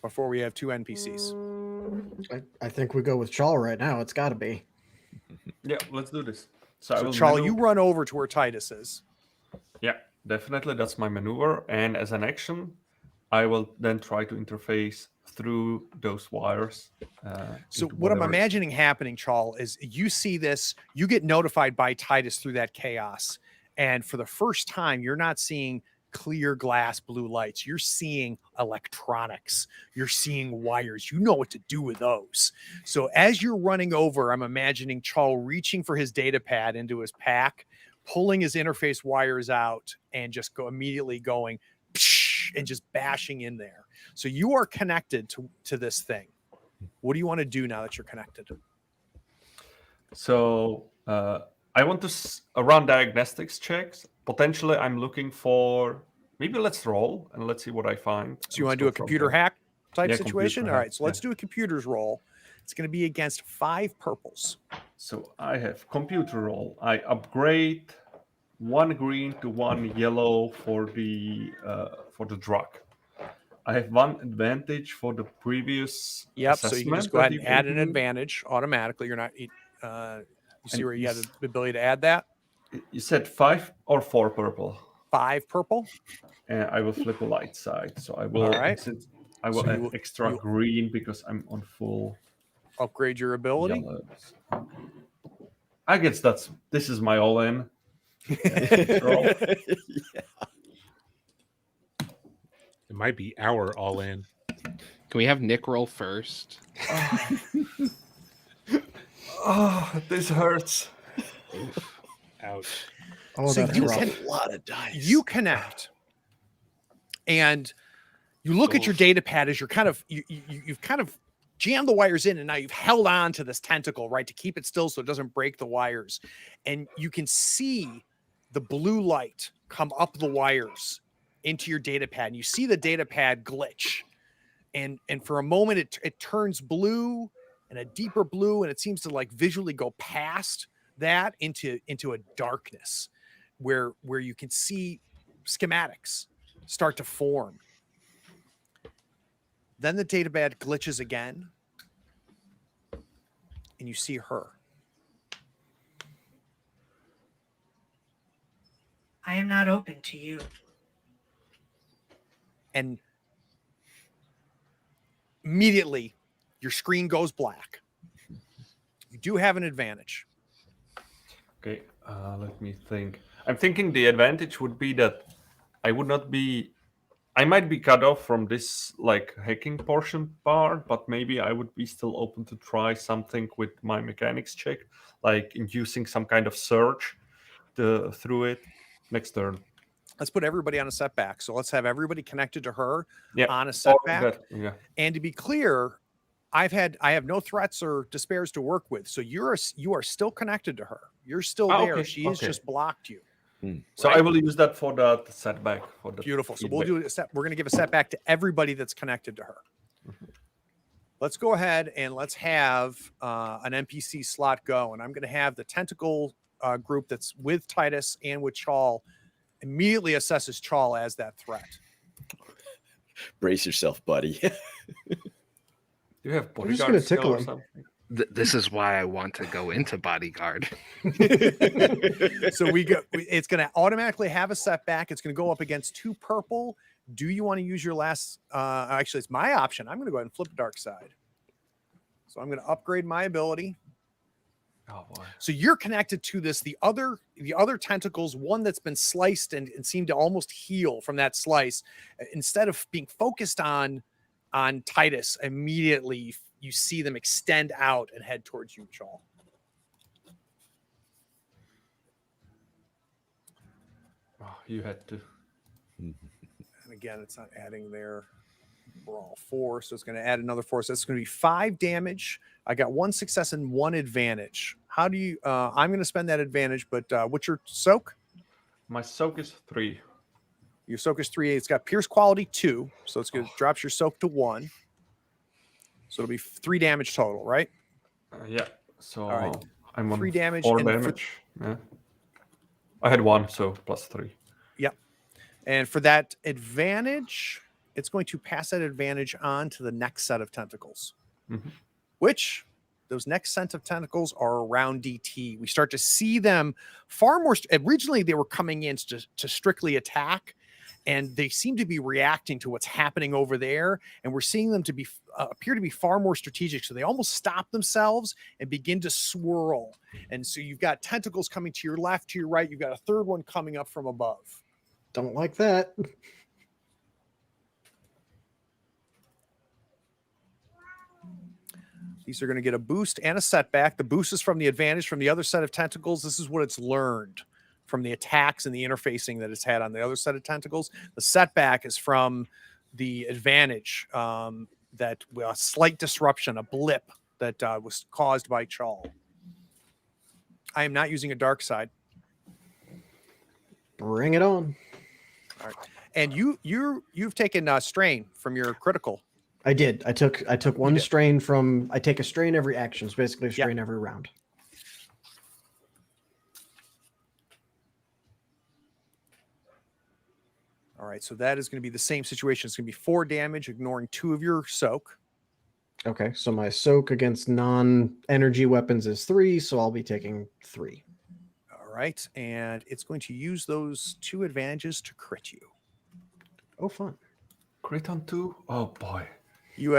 before we have 2 NPCs. I think we go with Chal right now. It's got to be. Yeah, let's do this. I So will Chal, maneuver- you run over to where Titus is. Yeah, definitely. That's my maneuver. And as an action, I will then try to interface through those wires. So into what I'm whatever- imagining happening, Chal, is you see this, you get notified by Titus through that chaos. And for the first time, you're not seeing clear glass blue lights. You're seeing electronics. You're seeing wires. You know what to do with those. So as you're running over, I'm imagining Chal reaching for his data pad into his pack, pulling his interface wires out, and just immediately going and just bashing in there. So you are connected to this thing. What do you want to do now that you're connected? So I want to run diagnostics checks. Potentially, I'm looking for. Maybe let's roll and let's see what I find. So you want to do a computer hack type Yeah, situation? computer All hack, right. So let's do a computer's roll. It's going to be against 5 purples. So I have computer roll. I upgrade 1 green to 1 yellow for the drug. I have 1 advantage for the previous. Yep. So you can just assessment go that ahead you and add gave an me. advantage automatically. You're not. You see And where you you have the ability to add that? You said 5 or 4 purple. 5 purple. And I will flip a light side. So I will. All right. Since I will So add you- extra you- green because I'm on full Upgrade your ability. yellows. I guess this is my all in. Roll. It might be our all in. Can we have Nick roll first? Oh, this hurts. Ouch. Oh, So that's you rough. can- A lot of dice. You connect, and you look at your data pad as you're kind of you've kind of jammed the wires in, and now you've held on to this tentacle, right, to keep it still so it doesn't break the wires. And you can see the blue light come up the wires into your data pad, and you see the data pad glitch, and for a moment it turns blue and a deeper blue, and it seems to like visually go past that into a darkness where you can see schematics start to form. Then the data pad glitches again, and you see her. I am not open to you. And immediately your screen goes black. You do have an advantage. Okay, let me think. I'm thinking the advantage would be that I might be cut off from this like hacking portion part, but maybe I would be still open to try something with my mechanics check, like inducing some kind of surge through it next turn. Let's put everybody on a setback. So let's have everybody connected to her Yeah, on a Or setback. yeah. And to be clear, I have no threats or despairs to work with. So you are still connected to her. You're still there. Okay, She has okay. just blocked you. So Right. I will use that for that setback. For the Beautiful. So we'll feedback. do a set. We're going to give a setback to everybody that's connected to her. Let's go ahead and let's have an NPC slot go. And I'm going to have the tentacle group that's with Titus and with Chal immediately assesses Chawl as that threat. Brace yourself, buddy. Do you have I'm just gonna bodyguard skill tickle or him. something? This is why I want to go into bodyguard. So it's going to automatically have a setback. It's going to go up against 2 purple. Do you want to use your last? Actually, it's my option. I'm going to go ahead and flip dark side. So I'm going to upgrade my ability. Oh boy. So you're connected to this. The other tentacles, one that's been sliced and seemed to almost heal from that slice. Instead of being focused on Titus, immediately you see them extend out and head towards you, Chawl. Oh, you had to. And again, it's not adding their brawl 4, so it's going to add another 4. So it's going to be 5 damage. I got 1 success and 1 advantage. How do you? I'm going to spend that advantage, but what's your soak? My soak is 3. Your soak is 3. It's got pierce quality 2, so it's going to drops your soak to 1. So it'll be 3 damage total, right? Yeah. So All right. I'm on 3 damage. 4 and for- damage. Yeah. I had 1, so plus 3. And for that advantage, it's going to pass that advantage on to the next set of tentacles, which those next set of tentacles are around DT. We start to see them far more. Originally, they were coming in to strictly attack, and they seem to be reacting to what's happening over there. And we're seeing them to be appear to be far more strategic. So they almost stop themselves and begin to swirl. And so you've got tentacles coming to your left, to your right. You've got a third one coming up from above. Don't like that. These are going to get a boost and a setback. The boost is from the advantage from the other set of tentacles. This is what it's learned from the attacks and the interfacing that it's had on the other set of tentacles. The setback is from the advantage, that a slight disruption, a blip that was caused by Chawl. I am not using a dark side. Bring it on. All right. And you've taken strain from your critical. I did. I took one did. strain from. I take a strain every action. It's basically a Yeah. strain every round. All right. So that is going to be the same situation. It's going to be 4 damage, ignoring 2 of your soak. Okay, so my soak against non-energy weapons is 3, so I'll be taking 3. All right. And it's going to use those 2 advantages to crit you. Oh, fun. Crit on 2? Oh boy. You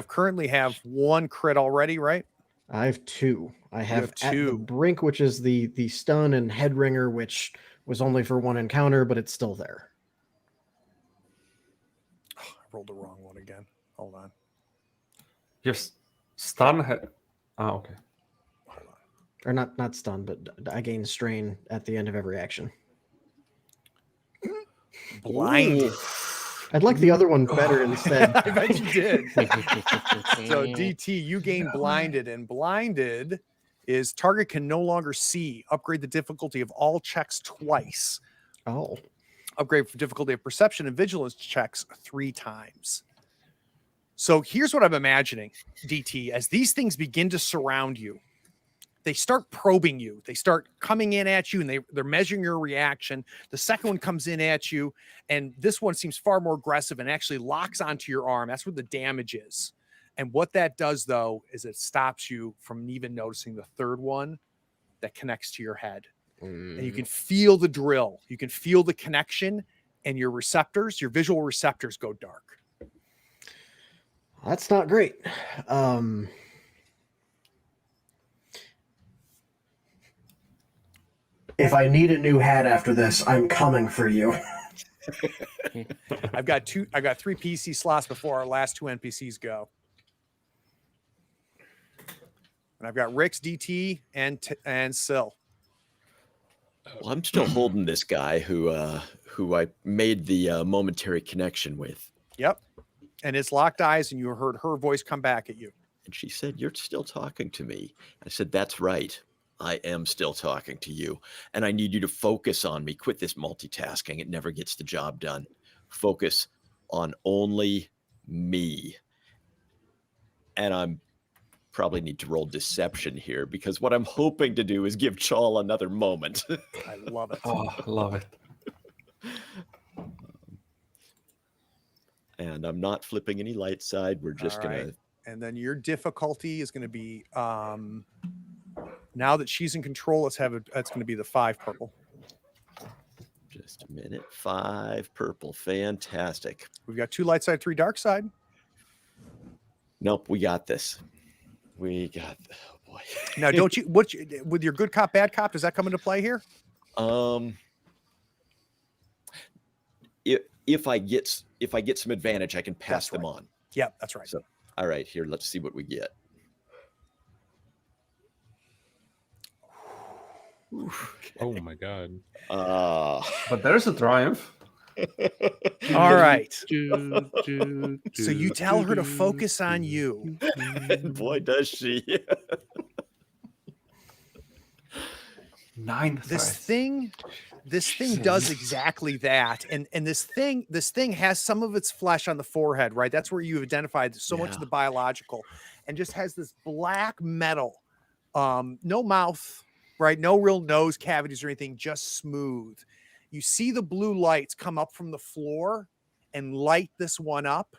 currently have 1 crit already, right? I have 2. I have, have at the 2. brink, which is the stun, and head ringer, which was only for 1 encounter, but it's still there. I rolled the wrong one again. Hold on. Your stun had. Oh, okay. Or not stun, but I gain strain at the end of every action. Blinded. I'd like the other one better instead. I bet you did. So DT, you gain blinded, and blinded is target can no longer see. Upgrade the difficulty of all checks twice. Oh, Upgrade for difficulty of perception and vigilance checks 3 times. So here's what I'm imagining, DT, as these things begin to surround you, they start probing you. They start coming in at you, and they're measuring your reaction. The second one comes in at you, and this one seems far more aggressive and actually locks onto your arm. That's where the damage is. And what that does, though, is it stops you from even noticing the third one that connects to your head. And you can feel the drill. You can feel the connection, and your receptors, your visual receptors go dark. that's not great. If I need a new hat after this, I'm coming for you. I've got 3 PC slots before our last 2 NPCs go. And I've got Rix, DT, and Syl. Well, I'm still holding this guy who I made the momentary connection with. Yep. And it's locked eyes, and you heard her voice come back at you. And she said, "You're still talking to me." I said, "That's right. I am still talking to you. And I need you to focus on me. Quit this multitasking. It never gets the job done. Focus on only me." And I'm probably need to roll deception here, because what I'm hoping to do is give Chawl another moment. I love it. Oh, I love it. And I'm not flipping any light side. We're just All gonna. right. And then your difficulty is going to be now that she's in control. Let's have it. That's going to be the 5 purple. Just a minute. 5 purple. Fantastic. We've got 2 light side, 3 dark side. Nope, we got this. We got. Oh boy. Now, don't you? With your good cop, bad cop? Does that come into play here? If I get some advantage, I can pass That's them right. on. Yeah, that's right. So, all right, here, let's see what we get. Oh my god. But there's a triumph. All right. So you tell her to focus on you. Boy, does she. 9 This threats. thing does exactly that. And this thing has some of its flesh on the forehead, right? That's where you've identified so much of the biological, and just has this black metal. No mouth, right? No real nose cavities or anything, just smooth. You see the blue lights come up from the floor and light this one up,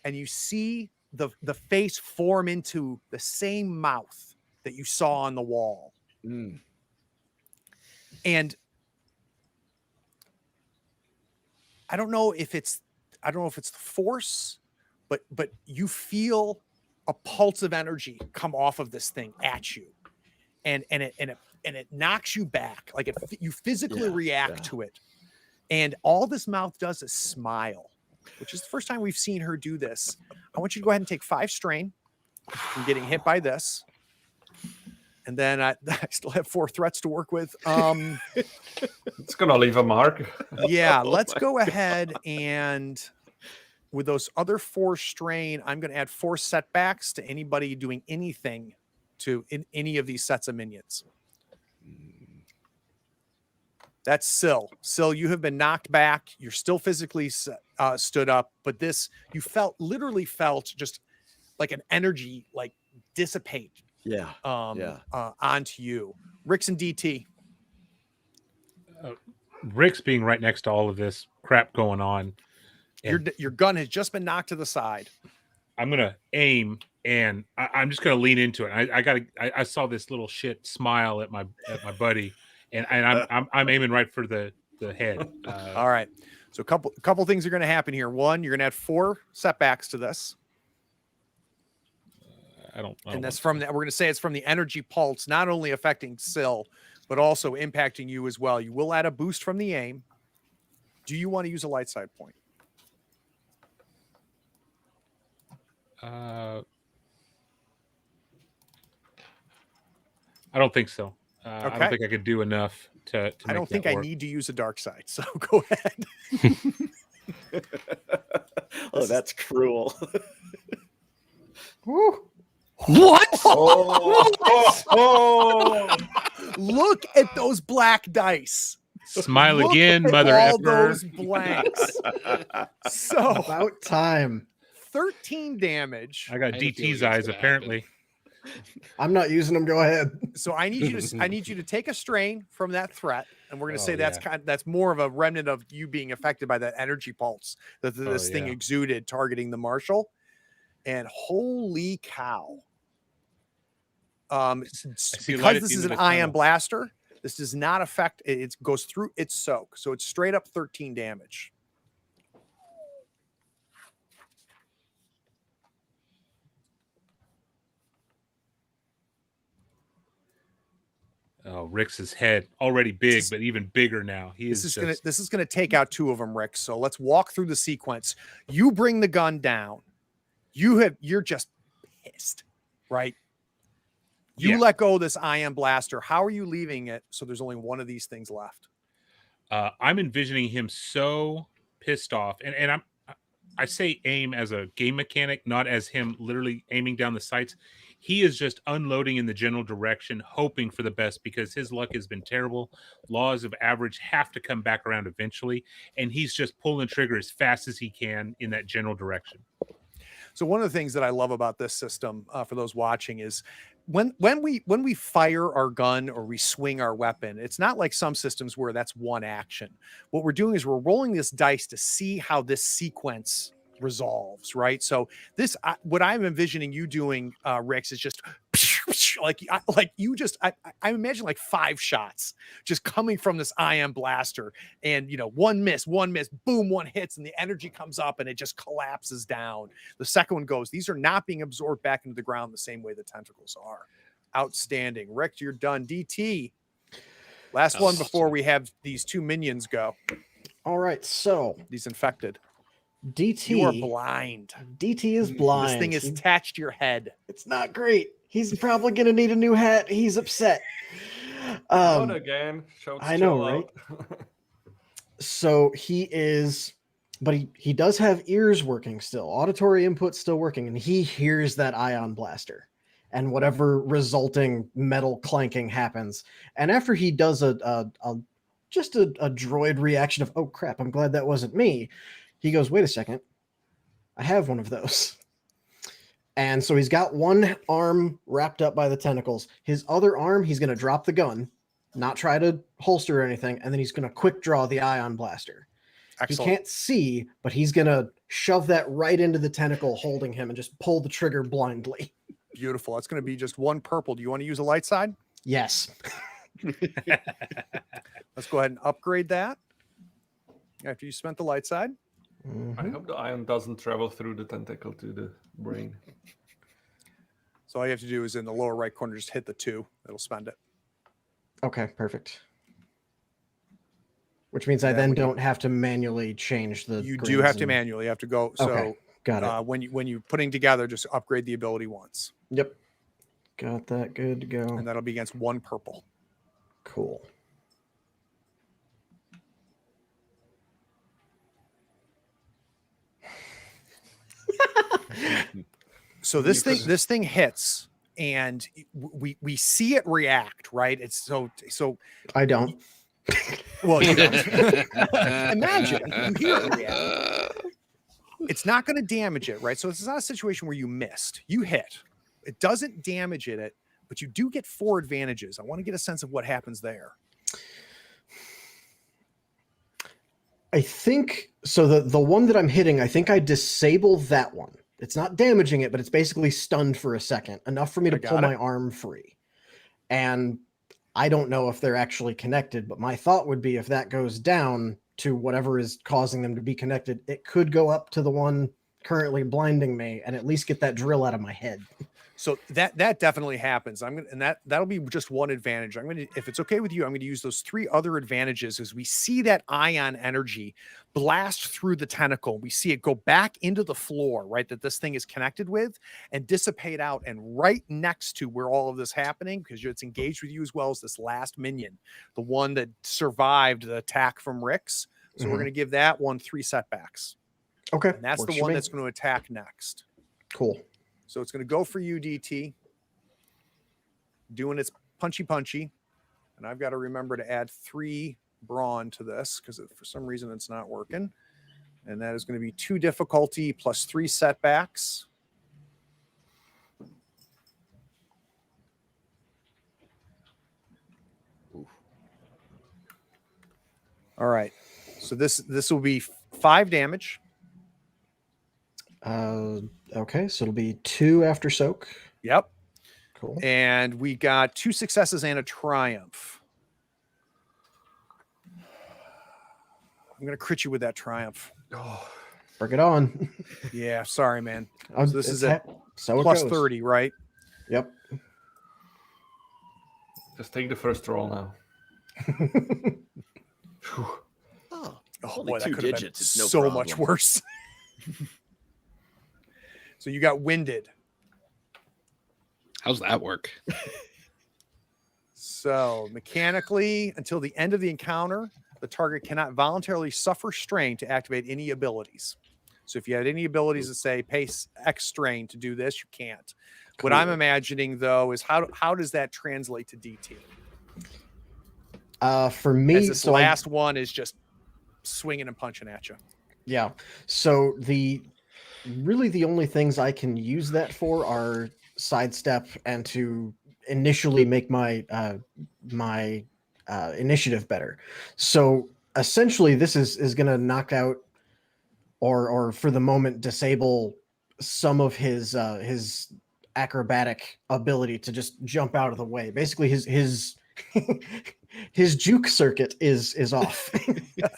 and you see the face form into the same mouth that you saw on the wall. Mm. And I don't know if it's the force, but you feel a pulse of energy come off of this thing at you, and it knocks you back. Like you physically react to it, and all this mouth does is smile, which is the first time we've seen her do this. I want you to go ahead and take 5 strain from getting hit by this. And then I still have 4 threats to work with. It's gonna leave a mark. Yeah, let's go ahead and with those other 4 strain, I'm going to add 4 setbacks to anybody doing anything to in any of these sets of minions. That's Syl. Syl, you have been knocked back. You're still physically stood up, but this you literally felt just like an energy like dissipate. Yeah. Onto you. Rix and DT. Rick's being right next to all of this crap going on. Your gun has just been knocked to the side. I'm gonna aim, and I'm just gonna lean into it. I saw this little shit smile at my buddy, and I'm aiming right for the head. All right. So a couple things are going to happen here. One, you're going to add 4 setbacks to this. I don't And that's from that. We're going to say it's from the energy pulse, not only affecting Syl, but also impacting you as well. You will add a boost from the aim. Do you want to use a light side point? I don't think so. I Okay. don't think I could do enough to I don't make think that I work. need to use a dark side. So go ahead. Oh, that's cruel. Woo. What? Oh. Look at those black dice. Smile Look again, at mother all effer. those blanks. So About time. 13 damage. I got I had a feeling DT's it's eyes gonna apparently. I'm not using them. Go ahead. So I need you to take a strain from that threat, and we're going to say that's yeah. that's more of a remnant of you being affected by that energy pulse that this thing yeah. exuded, targeting the marshal. And holy cow! see Because light at this the is end an of the ion tunnel. blaster, this does not affect. It goes through its soak, so it's straight up 13 damage. Oh, Rick's head already big, but even bigger now. This is gonna take out 2 of them, Rick. So let's walk through the sequence. You bring the gun down. You're just pissed, right? You Yeah. let go of this ion blaster. How are you leaving it? So there's only one of these things left. I'm envisioning him so pissed off, and I say aim as a game mechanic, not as him literally aiming down the sights. He is just unloading in the general direction, hoping for the best because his luck has been terrible. Laws of average have to come back around eventually, and he's just pulling trigger as fast as he can in that general direction. So one of the things that I love about this system for those watching is when we fire our gun or we swing our weapon, it's not like some systems where that's one action. What we're doing is we're rolling this dice to see how this sequence resolves, right? So this, what I'm envisioning you doing, Rix, is just like I imagine like 5 shots just coming from this ion blaster, and one miss, boom, one hits, and the energy comes up and it just collapses down. The second one goes. These are not being absorbed back into the ground the same way the tentacles are. Outstanding. Rick, you're done. DT, last one before we have these 2 minions go. All right, so These infected. DT. You are blind. DT is blind. This thing is attached to your head. It's not great. He's probably gonna need a new hat. He's upset. Not again. I know, right? So he is, but he does have ears working still. Auditory input still working, and he hears that ion blaster and whatever resulting metal clanking happens. And after he does a droid reaction of, oh crap, I'm glad that wasn't me. He goes, wait a second, I have one of those. And so he's got one arm wrapped up by the tentacles. His other arm, he's going to drop the gun, not try to holster or anything, and then he's going to quick draw the ion blaster. Excellent. He can't see, but he's going to shove that right into the tentacle holding him and just pull the trigger blindly. Beautiful. That's going to be just 1 purple. Do you want to use a light side? Yes. Let's go ahead and upgrade that after you spent the light side. I hope the ion doesn't travel through the tentacle to the brain. So all you have to do is in the lower right corner, just hit the 2. It'll spend it. Okay, perfect. Which means I then don't have to manually change the. You do have to manually. You have to go. So Okay, got it. when you're putting together, just upgrade the ability once, Yep. Got that good to go. and that'll be against 1 purple. Cool. So this thing hits, and we see it react, right? It's so I don't. well. You don't. Imagine you hear it react. It's not going to damage it, right? So it's not a situation where you missed. You hit. It doesn't damage it, but you do get 4 advantages. I want to get a sense of what happens there. I think so. The one that I'm hitting, I think I disable that one. It's not damaging it, but it's basically stunned for a second, enough for me to pull my arm free. And I don't know if they're actually connected, but my thought would be if that goes down to whatever is causing them to be connected, it could go up to the one currently blinding me and at least get that drill out of my head. So that definitely happens. That'll be just 1 advantage. If it's okay with you, I'm going to use those 3 other advantages as we see that ion energy blast through the tentacle. We see it go back into the floor, right, that this thing is connected with, and dissipate out. And right next to where all of this happening, because it's engaged with you as well as this last minion, the one that survived the attack from Rix. So we're going to give that one 3 setbacks. Okay. And that's works the for one me. that's going to attack next. Cool. So it's going to go for you, DT. Doing its punchy. And I've got to remember to add 3 brawn to this because for some reason it's not working. And that is going to be 2 difficulty plus 3 setbacks. All right. So this will be 5 damage. Okay, so it'll be 2 after soak. Yep. Cool. And we got 2 successes and a triumph. I'm going to crit you with that triumph. Oh, Bring it on. Yeah, sorry, man. So this is it. So Plus it goes. 30, right? Yep. just take the first roll now. Phew. Oh, Oh, only boy, that 2 could have been digits. It's no so problem. much worse. So you got winded. How's that work? So mechanically, until the end of the encounter, the target cannot voluntarily suffer strain to activate any abilities. So if you had any abilities that say pay X strain to do this, you can't. What I'm imagining though is how does that translate to DT? For me, As this so last one is just swinging and punching at you. yeah. So the only things I can use that for are sidestep and to initially make my initiative better. So essentially, this is going to knock out or for the moment disable some of his acrobatic ability to just jump out of the way. Basically, his his juke circuit is off.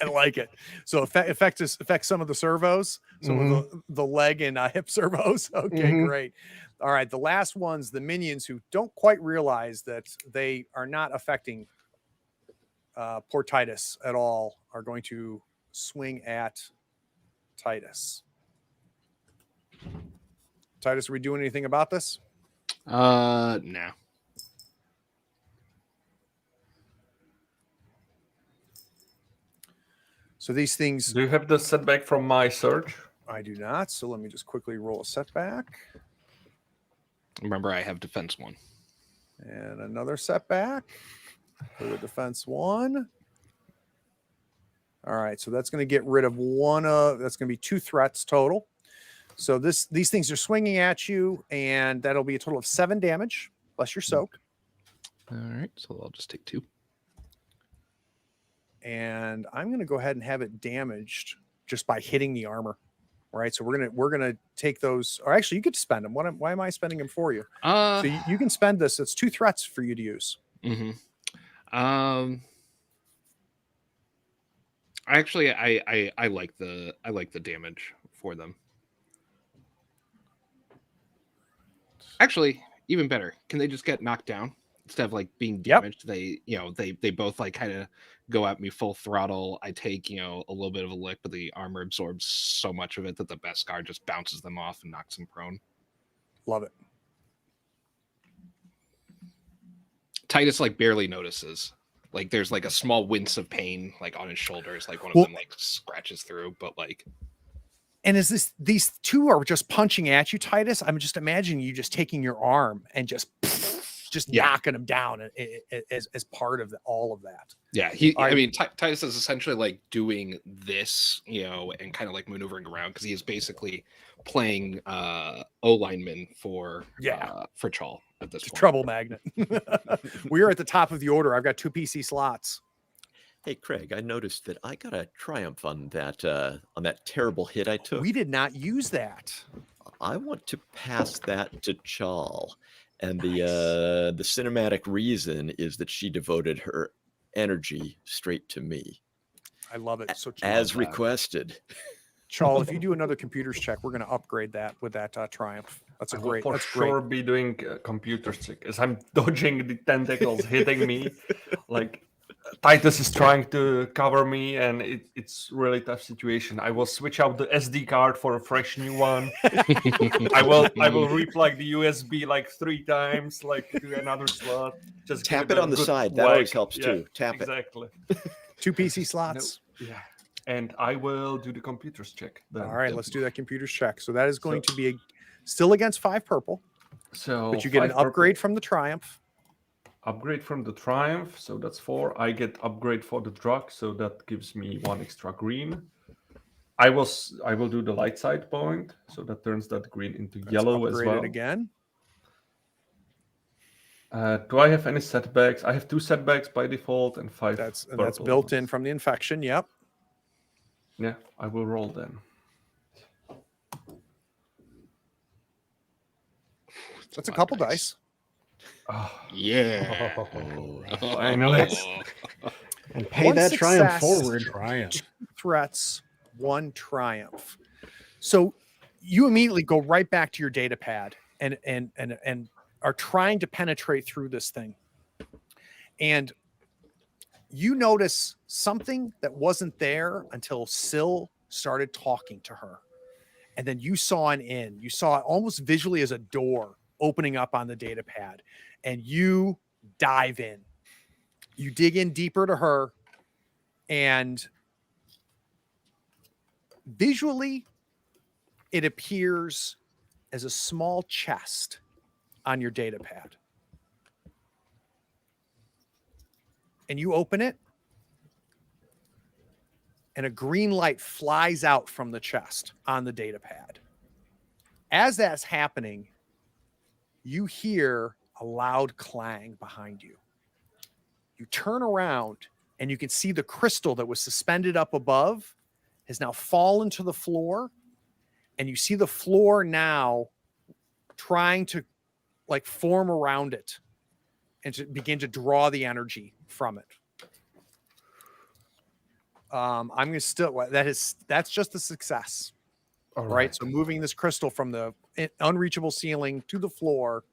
I like it. So affects some of the servos, some of the leg and hip servos. Okay, Mhm. great. All right, the last ones, the minions who don't quite realize that they are not affecting poor Titus at all, are going to swing at Titus. Titus, are we doing anything about this? Nah. So these things Do you have the setback from my search? I do not. So let me just quickly roll a setback Remember, I have defense 1. and another setback for the defense 1. All right, so that's going to get rid of one. That's going to be 2 threats total. So these things are swinging at you, and that'll be a total of 7 damage plus your soak. All right, so I'll just take 2. And I'm going to go ahead and have it damaged just by hitting the armor. All right, so we're gonna take those. Or actually, you could spend them. Why am I spending them for you? So you can spend this. It's 2 threats for you to use. Actually, I like the damage for them. Actually, even better. Can they just get knocked down instead of like being damaged? They they both like kind of go at me full throttle. I take a little bit of a lick, but the armor absorbs so much of it that the Beskar just bounces them off and knocks them prone. Love it. Titus like barely notices. Like there's like a small wince of pain like on his shoulders, like one of them like scratches through, but like. And is these 2 are just punching at you, Titus? I'm just imagining you just taking your arm and just knocking them down as part of all of that. Yeah, I mean, Titus is essentially like doing this, and kind of like maneuvering around because he is basically playing O lineman for Chal at this point. Trouble magnet. We are at the top of the order. I've got 2 PC slots. Hey, Craig, I noticed that I got a triumph on that terrible hit I took. We did not use that. I want to pass that to Chal. And the cinematic reason is that she devoted her energy straight to me. I love it. So as requested. Chal, if you do another computers check, we're going to upgrade that with that triumph. That's a great. For that's sure great. be doing computers check as I'm dodging the tentacles hitting me. Like Titus is trying to cover me, and it's really tough situation. I will switch out the SD card for a fresh new one. I will replug the USB like 3 times, like to another slot. Just tap it on the side. That always helps too. Tap exactly. it. 2 PC slots. Yeah. And I will do the computers check. Then. All right, let's do that computers check. So that is going to be still against 5 purple. So, but you get an upgrade from the Triumph. Upgrade from the Triumph, so that's 4. I get upgrade for the drug, so that gives me 1 extra green. I will do the light side point, so that turns that green into yellow as well. Again. Do I have any setbacks? I have 2 setbacks by default and 5. That's built in from the infection. Yep. Yeah, I will roll then. That's a couple dice. Oh, yeah. Finally. And pay that triumph forward. Triumph. 2 threats, 1 triumph. So you immediately go right back to your data pad and are trying to penetrate through this thing. And you notice something that wasn't there until Syl started talking to her. And then you saw an in. You saw it almost visually as a door opening up on the data pad. And you dive in. You dig in deeper to her. And visually, it appears as a small chest on your data pad. And you open it, and a green light flies out from the chest on the data pad. As that's happening, you hear a loud clang behind you. You turn around and you can see the crystal that was suspended up above has now fallen to the floor. And you see the floor now trying to like form around it and to begin to draw the energy from it. I'm going to still, that's just a success. All Right. So moving this crystal from the unreachable ceiling to the floor,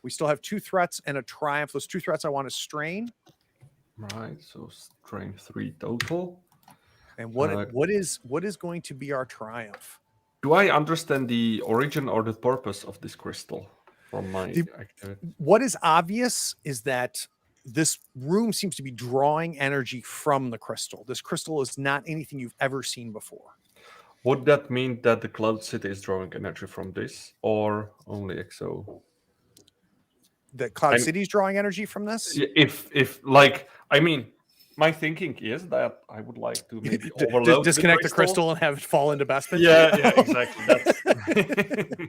we still have 2 threats and a triumph. Those 2 threats I want to strain. Right. So strain 3 total. And what is going to be our triumph? Do I understand the origin or the purpose of this crystal from my activity? What is obvious is that this room seems to be drawing energy from the crystal. This crystal is not anything you've ever seen before. Would that mean that the Cloud City is drawing energy from this, or only EXO? The Cloud City is drawing energy from this? If like, I mean, my thinking is that I would like to maybe overload disconnect the crystal and have it fall into Bespin. Yeah, exactly.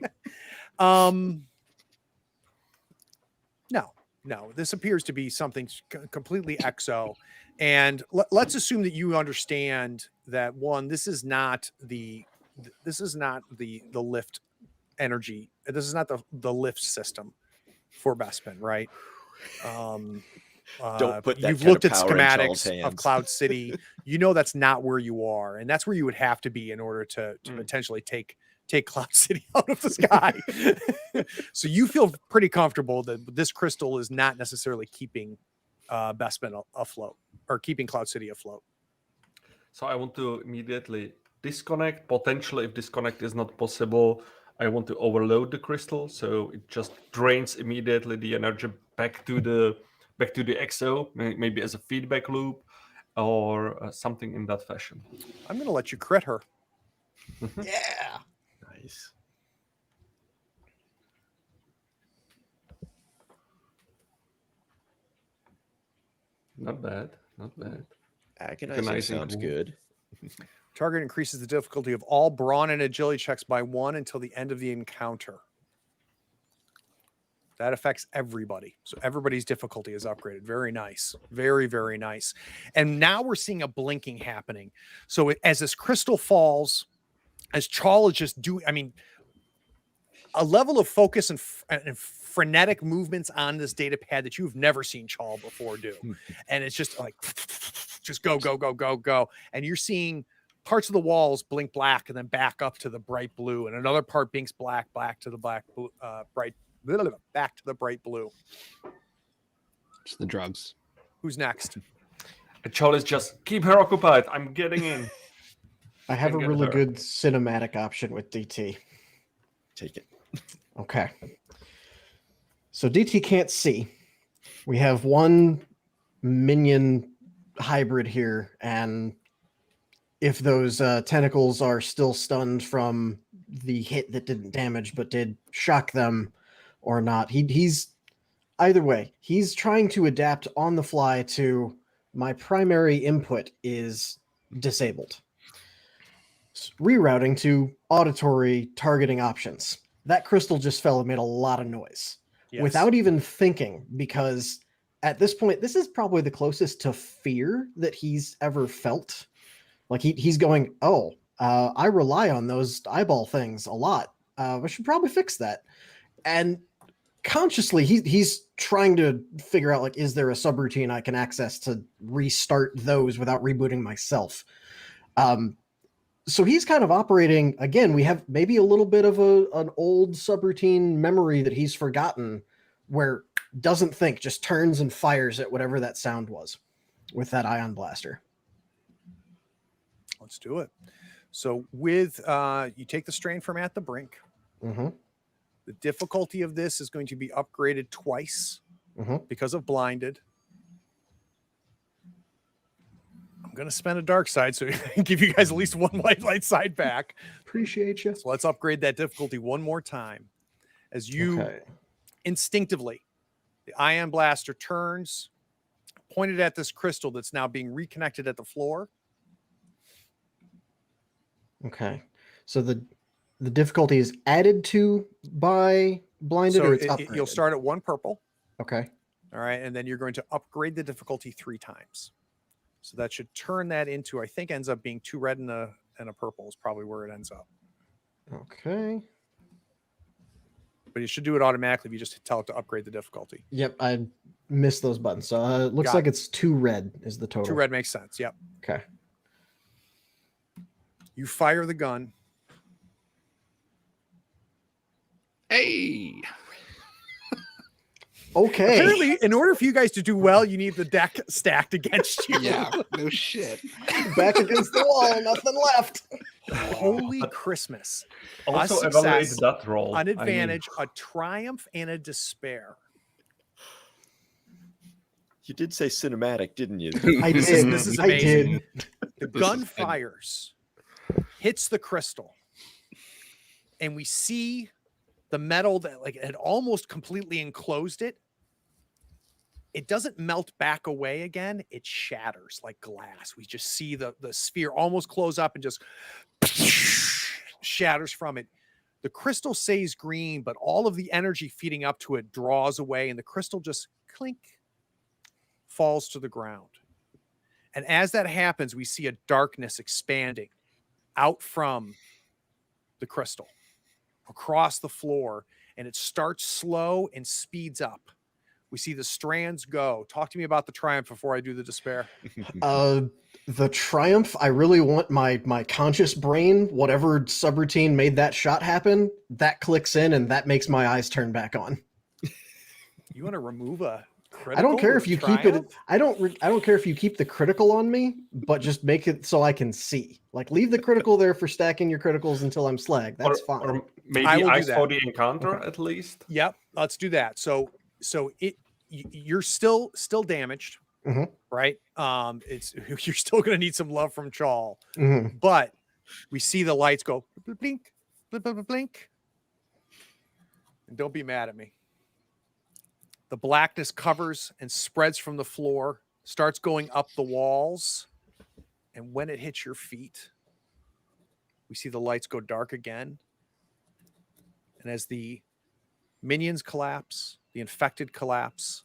No. This appears to be something completely EXO, and let's assume that you understand that one. This is not the lift energy. This is not the lift system for Bespin, right? Don't put that you've kind looked of at power in Charles' schematics of hands. Cloud City. You know that's not where you are, and that's where you would have to be in order to potentially take Cloud City out of the sky. So you feel pretty comfortable that this crystal is not necessarily keeping Bespin afloat or keeping Cloud City afloat. So I want to immediately disconnect. Potentially, if disconnect is not possible, I want to overload the crystal, so it just drains immediately the energy back to the EXO, maybe as a feedback loop or something in that fashion. I'm going to let you crit her. Yeah. Nice. Not bad. Agonizing Agonizing sounds wound. good. Target increases the difficulty of all brawn and agility checks by 1 until the end of the encounter. That affects everybody. So everybody's difficulty is upgraded. Very nice. Very, very nice. And now we're seeing a blinking happening. So as this crystal falls, as Charles is just doing, I mean, a level of focus and frenetic movements on this data pad that you've never seen Charles before do. And it's just like, just go. And you're seeing parts of the walls blink black and then back up to the bright blue. And another part blinks black to the black, back to the bright blue. It's the drugs. Who's next? And Charles, just keep her occupied. I'm getting in. I have a Can get really her. good cinematic option with DT. Take it. Okay. So DT can't see. We have one minion hybrid here, and if those tentacles are still stunned from the hit that didn't damage but did shock them or not, he's either way, he's trying to adapt on the fly to my primary input is disabled. Rerouting to auditory targeting options. That crystal just fell and made a lot of noise without even thinking, because at this point, this is probably the closest to fear that he's ever felt. Like he's going, I rely on those eyeball things a lot. I should probably fix that. And consciously, he's trying to figure out, like, is there a subroutine I can access to restart those without rebooting myself? So he's kind of operating, again, we have maybe a little bit of an old subroutine memory that he's forgotten, where doesn't think, just turns and fires at whatever that sound was with that ion blaster. Let's do it. So with you take the strain from At the Brink. Mm-hmm. The difficulty of this is going to be upgraded twice because of blinded. I'm going to spend a dark side so I can give you guys at least one light side back. Appreciate you. So let's upgrade that difficulty one more time. As you instinctively, the ion blaster turns, pointed at this crystal that's now being reconnected at the floor. Okay. So the difficulty is added to by blinded, So or it's you'll upgraded? start at 1 purple. Okay. All right. And then you're going to upgrade the difficulty 3 times. So that should turn that into, I think, ends up being 2 red and a purple is probably where it ends up. Okay. But you should do it automatically if you just tell it to upgrade the difficulty. Yep, I missed those buttons. So it looks Got like it. it's 2 red is the total. 2 red makes sense. Yep. Okay. You fire the gun. Hey, Okay. Apparently, in order for you guys to do well, you need the deck stacked against you. yeah, no shit. Back against the wall, nothing left. Holy Christmas. Also, A evaluate success, that roll. An I mean, advantage, a triumph, and a despair. You did say cinematic, didn't you? I This did. is I amazing. did. The This gun is good. fires, hits the crystal, and we see the metal that like had almost completely enclosed it. It doesn't melt back away again. It shatters like glass. We just see the sphere almost close up and just shatters from it. The crystal stays green, but all of the energy feeding up to it draws away, and the crystal just clink falls to the ground. And as that happens, we see a darkness expanding out from the crystal across the floor, and it starts slow and speeds up. We see the strands go. Talk to me about the triumph before I do the despair. The triumph, I really want my conscious brain, whatever subroutine made that shot happen, that clicks in and that makes my eyes turn back on. You want to remove a critical? I don't care with if you keep it. triumph? I don't care if you keep the critical on me, but just make it so I can see. Like leave the critical there for stacking your criticals until I'm slag. That's fine. Or maybe I will do eyes that. for the encounter at least. Yep, let's do that. So you're still damaged, Mhm. right? It's you're still going to need some love from Chawl, Mhm. but we see the lights go blink, blink, blink, blink, and don't be mad at me. The blackness covers and spreads from the floor, starts going up the walls, and when it hits your feet, we see the lights go dark again. And as the minions collapse, the infected collapse,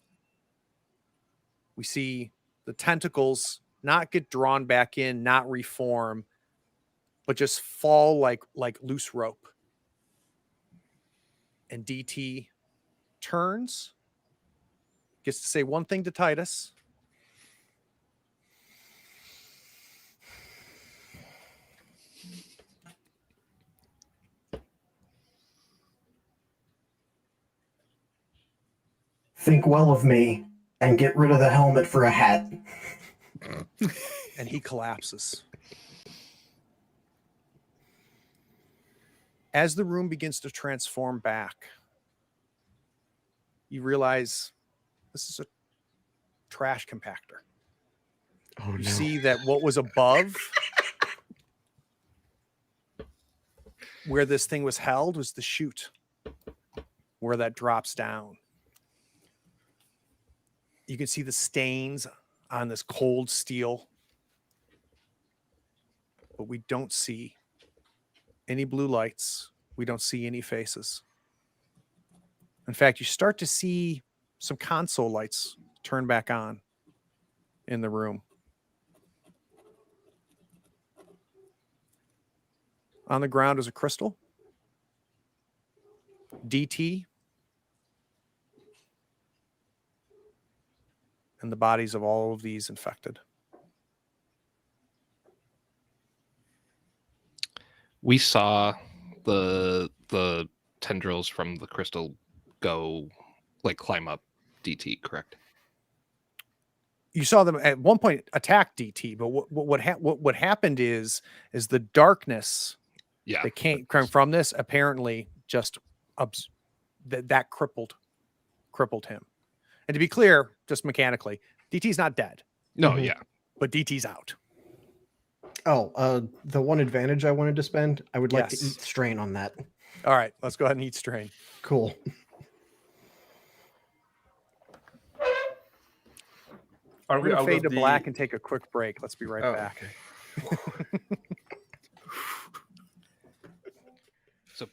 we see the tentacles not get drawn back in, not reform, but just fall like loose rope. And DT turns, gets to say one thing to Titus. Think well of me and get rid of the helmet for a hat. And he collapses. As the room begins to transform back, you realize this is a trash compactor. Oh You see that what was above where this thing was held was the chute where that drops down. You can see the stains on this cold steel, but we don't see any blue lights. We don't see any faces. In fact, you start to see some console lights turn back on in the room. On the ground is a crystal, DT, and the bodies of all of these infected. We saw the tendrils from the crystal go like climb up DT, correct? You saw them at one point attack DT, but what happened is the darkness Yeah. that came from this apparently just that crippled him. And to be clear, just mechanically, DT's not dead, No, Mhm. yeah. but DT's out. Oh, the one advantage I wanted to spend, I would like to Yes. eat strain on that. All right, let's go ahead and eat strain. Cool. Are We're we gonna out fade of to the... black and take a quick break. Let's be right Oh, back. okay. So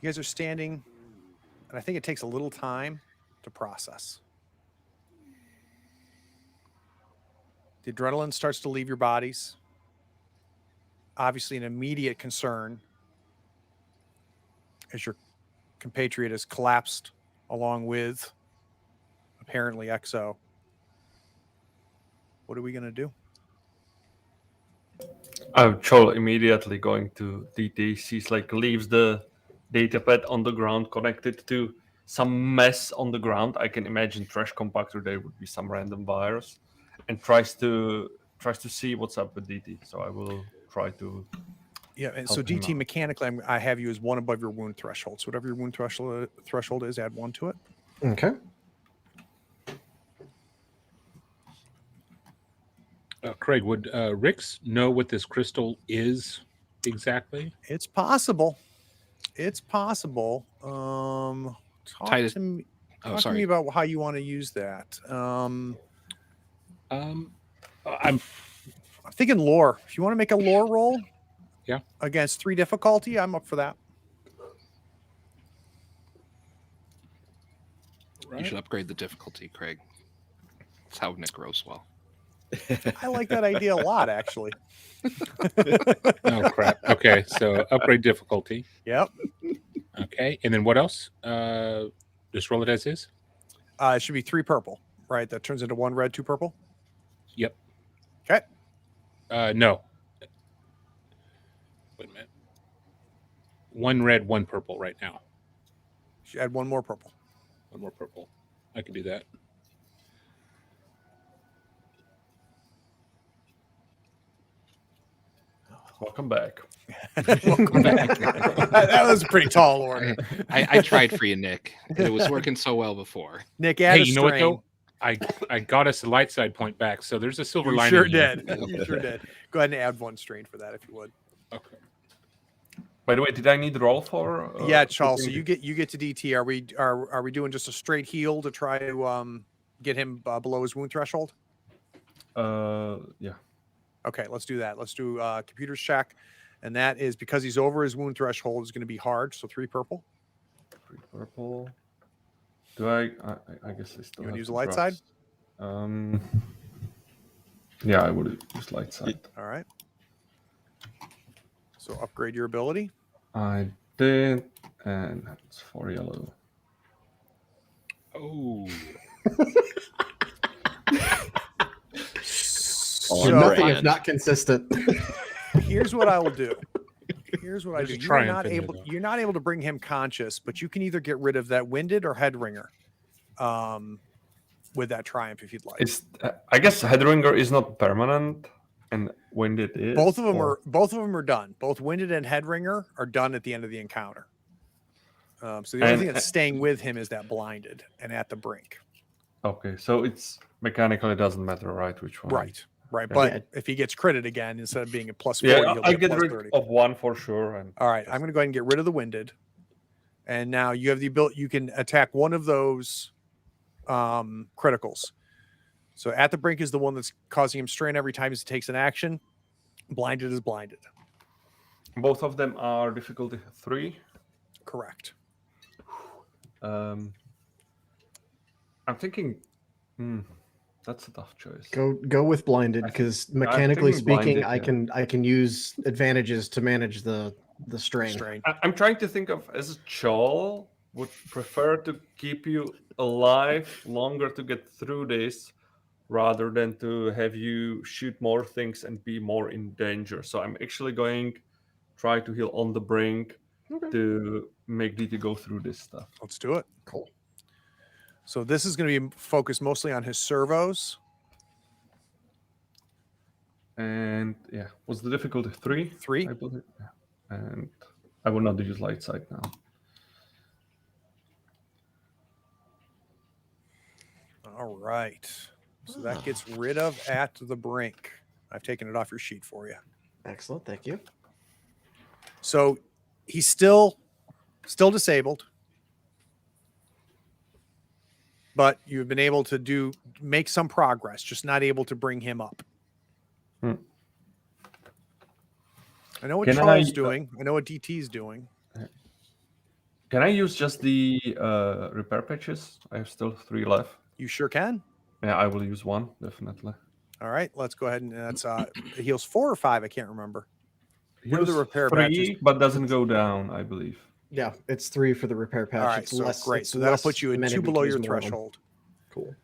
You guys are standing, and I think it takes a little time to process. The adrenaline starts to leave your bodies. Obviously, an immediate concern as your compatriot has collapsed along with apparently XO. What are we going to do? Chol immediately going to DT. She's like leaves the data pad on the ground, connected to some mess on the ground. I can imagine trash compactor. There would be some random virus, and tries to see what's up with DT. So I will try to. Yeah, and so Help him DT out. mechanically, I have you as one above your wound threshold. So whatever your wound threshold is, add one to it. Okay. Craig, would Rix know what this crystal is exactly? It's possible. It's possible. Talk Titus- to me. Oh, Talk to sorry. me about how you want to use that. I'm I'm thinking lore. If you want to make a lore roll, Yeah. against 3 difficulty, I'm up for that. You should upgrade the difficulty, Craig. That's how Nick rolls well. I like that idea a lot, actually. Oh crap. Okay, so upgrade difficulty. Yep. Okay, and then what else? Just roll it as is. It should be 3 purple, right? That turns into 1 red, 2 purple. Yep. Okay. No. Wait a minute. 1 red, 1 purple right now. Should add 1 more purple. 1 more purple. I can do that. Welcome back. Welcome back. that was a pretty tall order. I tried for you, Nick. It was working so well before. Nick, add Hey, a you know what strain. though? I got us a light side point back, so there's a silver You lining. sure here. did. You sure did. Go ahead and add 1 strain for that if you would. Okay. By the way, did I need roll for? Yeah, Charles. So you get to DT. Are we doing just a straight heal to try to get him below his wound threshold? Yeah. Okay, let's do that. Let's do computers check, and that is because he's over his wound threshold is going to be hard. So 3 purple. 3 purple. Do I guess I still You wanna have use the a light side? Yeah, I would use light side. All right. So upgrade your ability. I did, and it's 4 yellow. Oh. On Nothing brand. if not consistent. Here's what I will do. Here's what I There's do. a You are triumph not in there, able. though. You're not able to bring him conscious, but you can either get rid of that winded or head ringer, with that triumph if you'd like. It's I guess Headringer is not permanent, and Winded is. Both of them or- are done. Both winded and head ringer are done at the end of the encounter. So the only And- thing that's staying with him is that blinded and at the brink. Okay, so it's mechanically doesn't matter, right? Which one? Right. Okay. But Yeah. if he gets critted again, instead of being a plus 40, Yeah, he'll I be a get plus rid 30. of 1 for sure, and All right, I'm going to go ahead and get rid of the winded, and now you have the ability. You can attack one of those criticals. So at the brink is the one that's causing him strain every time he takes an action. Blinded is blinded. both of them are difficulty 3. Correct. I'm thinking. That's a tough choice. Go with blinded I think- because I'm mechanically thinking speaking, blinded, I can use advantages to manage the strain. Strain. I'm trying to think of as a Chol would prefer to keep you alive longer to get through this rather than to have you shoot more things and be more in danger. So I'm actually going try to heal on the brink Okay. to make DT go through this stuff. Let's do it. Cool. So this is going to be focused mostly on his servos. And yeah, what's the difficulty? 3? 3. I believe. Yeah. And I will not use light side now. All right. So that gets rid of at the brink. I've taken it off your sheet for you. Excellent. Thank you. So he's still disabled, but you've been able to make some progress, just not able to bring him up. Hmm. I know what Can Charles I- doing. I know what DT's doing. Can I use just the repair patches? I have still 3 left. You sure can. Yeah, I will use 1 definitely. All right, let's go ahead and that's it heals 4 or 5. I can't remember. What are the Heals repair 3, patches? but doesn't go down, I believe. Yeah, it's 3 for the repair patch. All right, it's so less, great. it's So that'll less put you in 2 many below BTs, your more of them. threshold. Cool.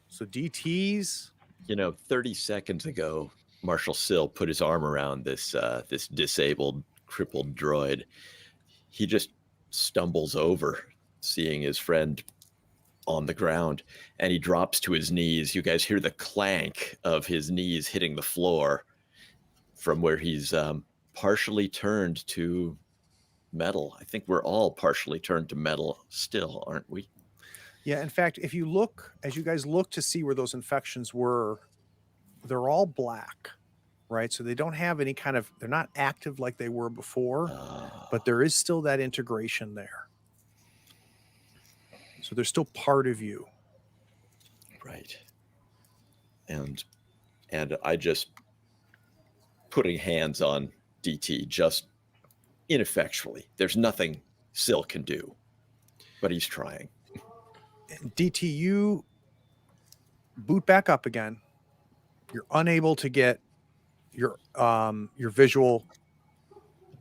So DTs. 30 seconds ago, Marshal Sill put his arm around this this disabled, crippled droid. He just stumbles over, seeing his friend on the ground, and he drops to his knees. You guys hear the clank of his knees hitting the floor from where he's partially turned to metal. I think we're all partially turned to metal still, aren't we? Yeah, in fact, if you look, as you guys look to see where those infections were, they're all black, right? So they don't have any kind of, they're not active like they were before, but there is still that integration there. So they're still part of you. Right. And I just putting hands on DT just ineffectually. There's nothing Sill can do, but he's trying. DT, you boot back up again. You're unable to get your visual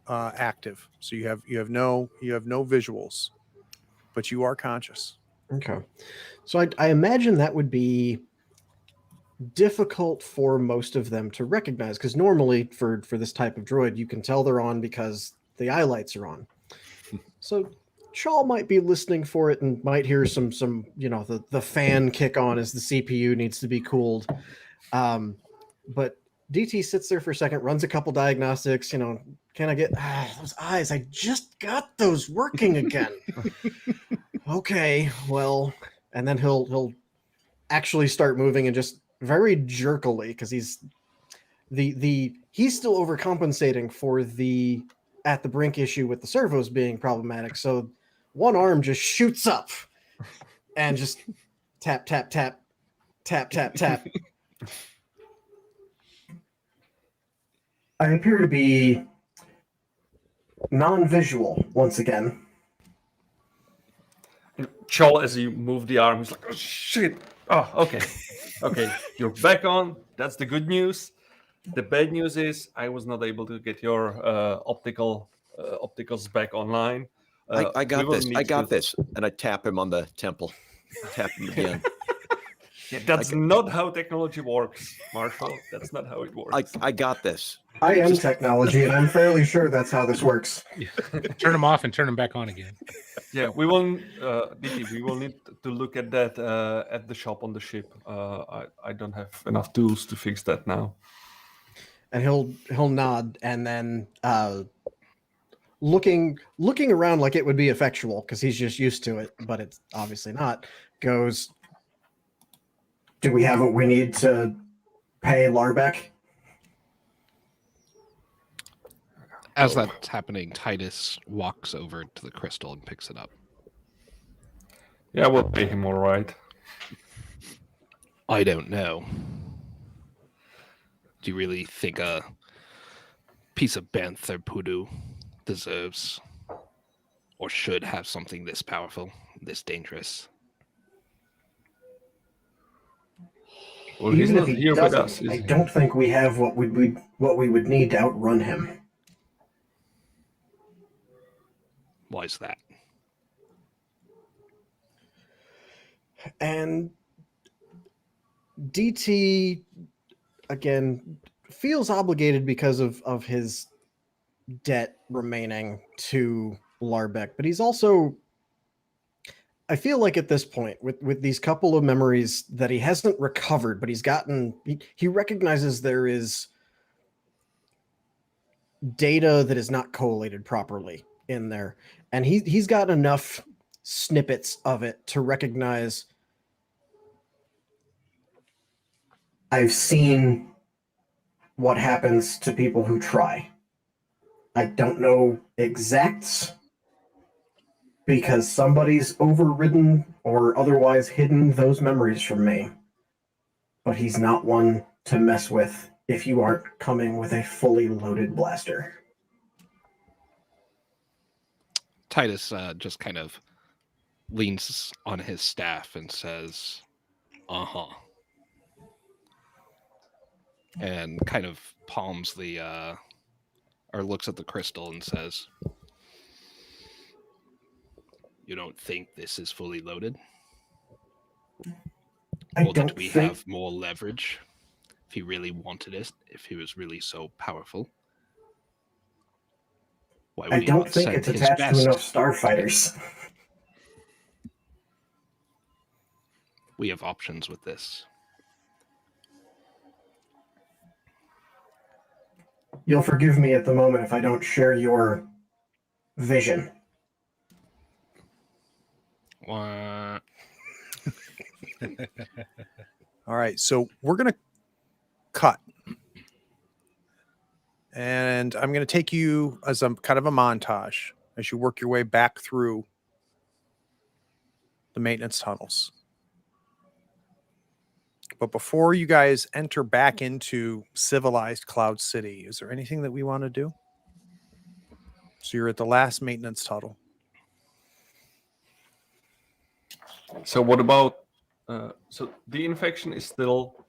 active, so you have no visuals, but you are conscious. Okay. So I imagine that would be difficult for most of them to recognize, because normally for this type of droid, you can tell they're on because the eye lights are on. So Shaw might be listening for it and might hear some the fan kick on as the CPU needs to be cooled. But DT sits there for a second, runs a couple diagnostics. Can I get those eyes? I just got those working again. Okay, well, and then he'll actually start moving and just very jerkily, because he's still overcompensating for the at the brink issue with the servos being problematic. So one arm just shoots up and just tap, tap, tap, tap, tap, tap. I appear to be non-visual once again. Chol, as you move the arm, he's like, oh shit. Oh, okay. Okay, you're back on. That's the good news. The bad news is I was not able to get your opticals back online. I got we will this. need I got to- this. And I tap him on the temple. Tap him again. Yeah, that's not how technology works, Marshall. That's not how it works. I got this. I am technology, and I'm fairly sure that's how this works. Turn them off and turn them back on again. Yeah, we will. DT, we will need to look at that at the shop on the ship. I don't have enough tools to fix that now. And he'll nod, and then looking around like it would be effectual, because he's just used to it, but it's obviously not, goes, do we have what we need to pay Larbeck? As that's happening, Titus walks over to the crystal and picks it up. Yeah, we'll pay him all right. I don't know. Do you really think a piece of Banther Pudu deserves or should have something this powerful, this dangerous? Well, he's Even not if he here with doesn't, us. Is I he? don't think we have what we would need to outrun him. Why is that? And DT, again, feels obligated because of his debt remaining to Larbeck, but he's also, I feel like at this point, with these couple of memories that he hasn't recovered, but he recognizes there is data that is not collated properly in there, and he's got enough snippets of it to recognize, I've seen what happens to people who try. I don't know exacts, because somebody's overridden or otherwise hidden those memories from me. But he's not one to mess with if you aren't coming with a fully loaded blaster. Titus just kind of leans on his staff and says, "Uh-huh." And kind of palms the or looks at the crystal and says, "You don't think this is fully loaded? Or that we have more leverage if he really wanted it, if he was really so powerful? Why would I he don't not think send it's his attached to best? enough starfighters. We have options with this. You'll forgive me at the moment if I don't share your vision. Wah. All right, so we're going to cut. And I'm going to take you as a kind of a montage as you work your way back through the maintenance tunnels. But before you guys enter back into civilized Cloud City, is there anything that we want to do? So you're at the last maintenance tunnel. So what about? So the infection is still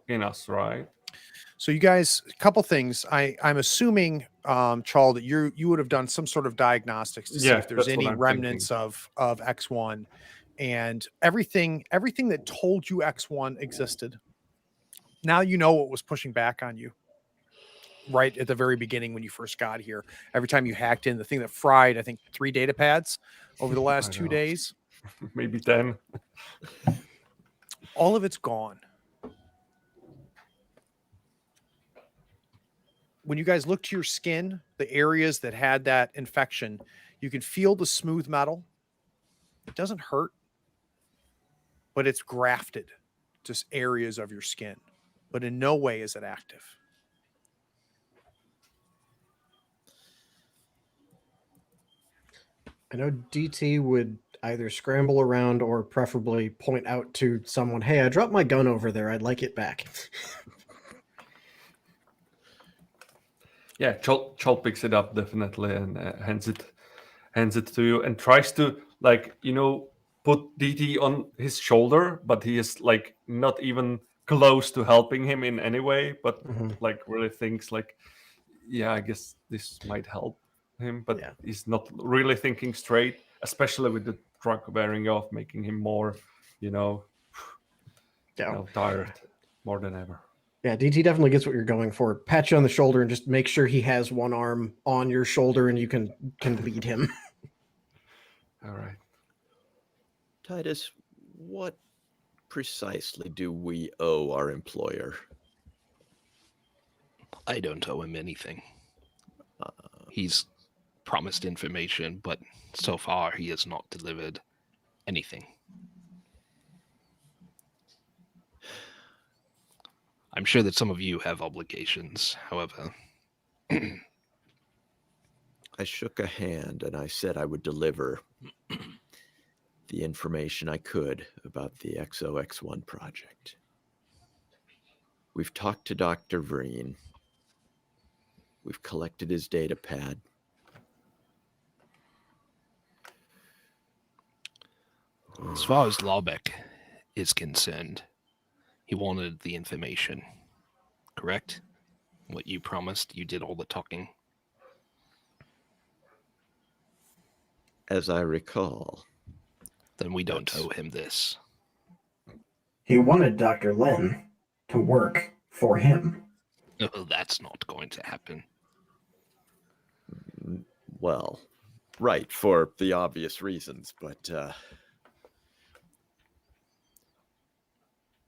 in us, right? So you guys, a couple things. I'm assuming, Charles, that you would have done some sort of diagnostics to see Yeah, if there's that's what any I'm remnants of X1, and everything that told you X1 existed. Now you know what was pushing back on you. Right at the very beginning when you first got here, every time you hacked in, the thing that fried, I think, 3 data pads over the last I 2 know. days. Maybe 10. All of it's gone. When you guys look to your skin, the areas that had that infection, you can feel the smooth metal. It doesn't hurt, but it's grafted to areas of your skin. But in no way is it active. I know DT would either scramble around or preferably point out to someone, "Hey, I dropped my gun over there. I'd like it back." Yeah, Chol picks it up definitely and hands it to you and tries to put DT on his shoulder, but he is like not even close to helping him in any way, but like really thinks like, yeah, I guess this might help him, but Yeah. he's not really thinking straight, especially with the drug wearing off, making him more, tired more than ever. Yeah, DT definitely gets what you're going for. Pat you on the shoulder and just make sure he has one arm on your shoulder and you can lead him. All right. Titus, what precisely do we owe our employer? I don't owe him anything. He's promised information, but so far he has not delivered anything. I'm sure that some of you have obligations, however. I shook a hand and I said I would deliver the information I could about the XOX1 project. We've talked to Dr. Vreen. We've collected his data pad. As far as Laubeck is concerned, he wanted the information, correct? What you promised, you did all the talking. As I recall. Then we don't owe him this. He wanted Dr. Lin to work for him. Oh, that's not going to happen. Well, right, for the obvious reasons, but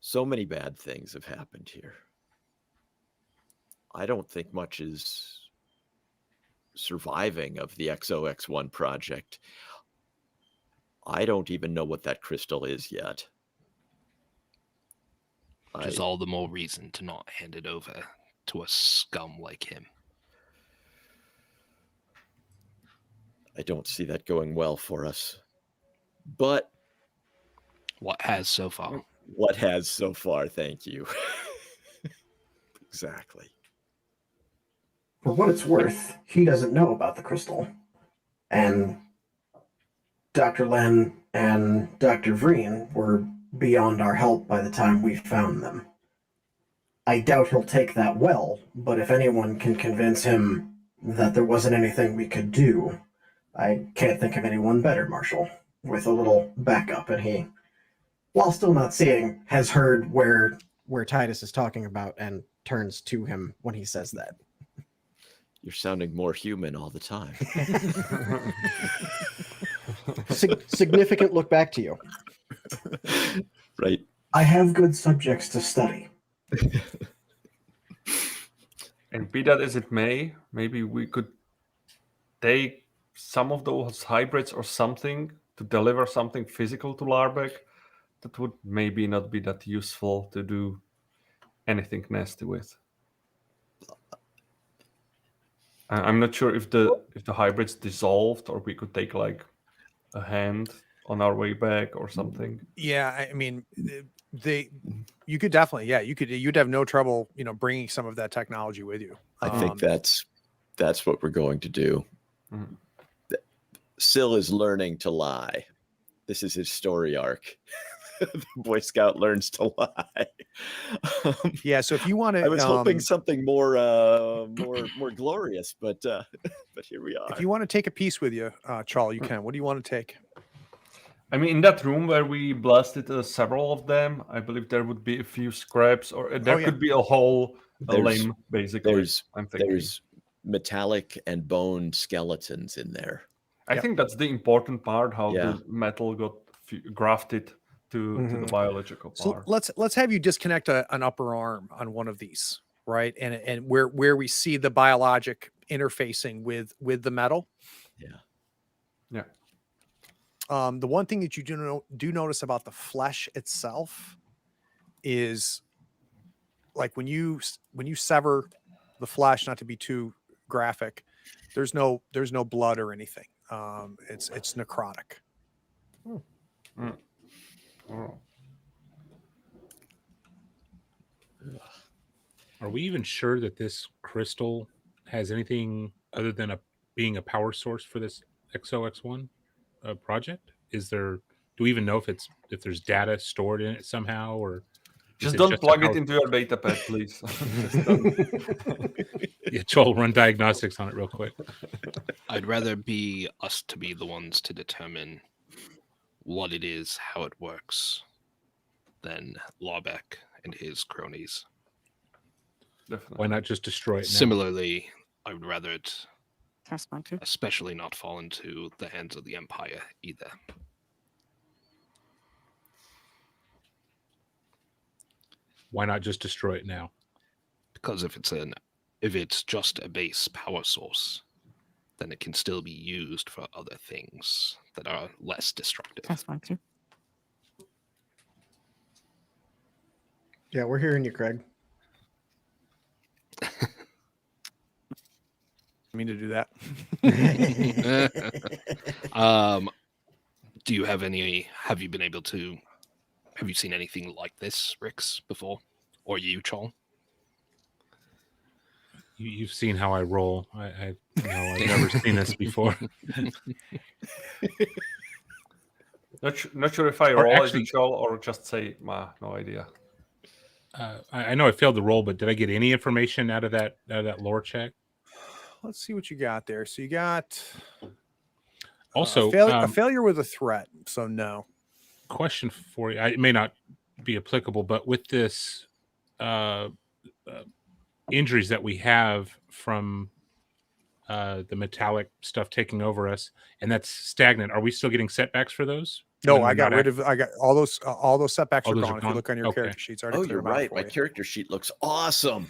so many bad things have happened here. I don't think much is surviving of the XOX1 project. I don't even know what that crystal is yet. Which is all the more reason to not hand it over to a scum like him. I don't see that going well for us. But what has so far? What has so far, thank you. Exactly. For what it's worth, he doesn't know about the crystal. And Dr. Len and Dr. Vreen were beyond our help by the time we found them. I doubt he'll take that well, but if anyone can convince him that there wasn't anything we could do, I can't think of anyone better, Marshal, with a little backup. And he, while still not seeing, has heard where Titus is talking about and turns to him when he says that. You're sounding more human all the time. Significant look back to you. Right. I have good subjects to study. And be that as it may, maybe we could take some of those hybrids or something to deliver something physical to Larbeck that would maybe not be that useful to do anything nasty with. I'm not sure if the hybrids dissolved, or we could take like a hand on our way back or something. Yeah, I mean, you could definitely, you'd have no trouble, bringing some of that technology with you. I think that's what we're going to do. Mhm. Syl is learning to lie. This is his story arc. The Boy Scout learns to lie. Yeah, so if you want to, I was hoping something more glorious, but here we are. if you want to take a piece with you, Charles, you can. What do you want to take? I mean, in that room where we blasted several of them, I believe there would be a few scraps, or there yeah. could be a whole There's- limb, basically. I'm thinking. There's metallic and bone skeletons in there. I Yep. think that's the important part, how Yeah. the metal got grafted to the Mhm. biological So part. let's have you disconnect an upper arm on one of these, right? And where we see the biologic interfacing with the metal. Yeah. Yeah. The one thing that you do notice about the flesh itself is, like when you sever the flesh, not to be too graphic, there's no blood or anything. It's necrotic. Oh. Are we even sure that this crystal has anything other than being a power source for this XOX1 project? Do we even know if there's data stored in it somehow, or is Just it don't a plug it power- into your data pad, please. Just don't. Yeah, Joel, run diagnostics on it real quick. I'd rather be us to be the ones to determine what it is, how it works, than Larbeck and his cronies. Definitely. Why not just destroy it now? Similarly, I would rather it That's fine too. especially not fall into the hands of the Empire either. Why not just destroy it now? Because if it's just a base power source, then it can still be used for other things that are less destructive. That's fine too. Yeah, we're hearing you, Craig. I mean to do that. Do you have have you been able to, have you seen anything like this, Rix, before? Or you, Chol? You've seen how I roll. I've never seen this before. Not sure if I Or roll actually- as a troll or just say, no idea. I know I failed to roll, but did I get any information out of that lore check? Let's see what you got there. So you got Also, a failure with a threat. So no. question for you. It may not be applicable, but with this injuries that we have from the metallic stuff taking over us, and that's stagnant, are we still getting setbacks for those? No, When I we're got not rid of. I got all those setbacks All are those gone. are If you gone? look on your Okay. character sheets, I already Oh, cleared you're them out right. for My you. character sheet looks awesome.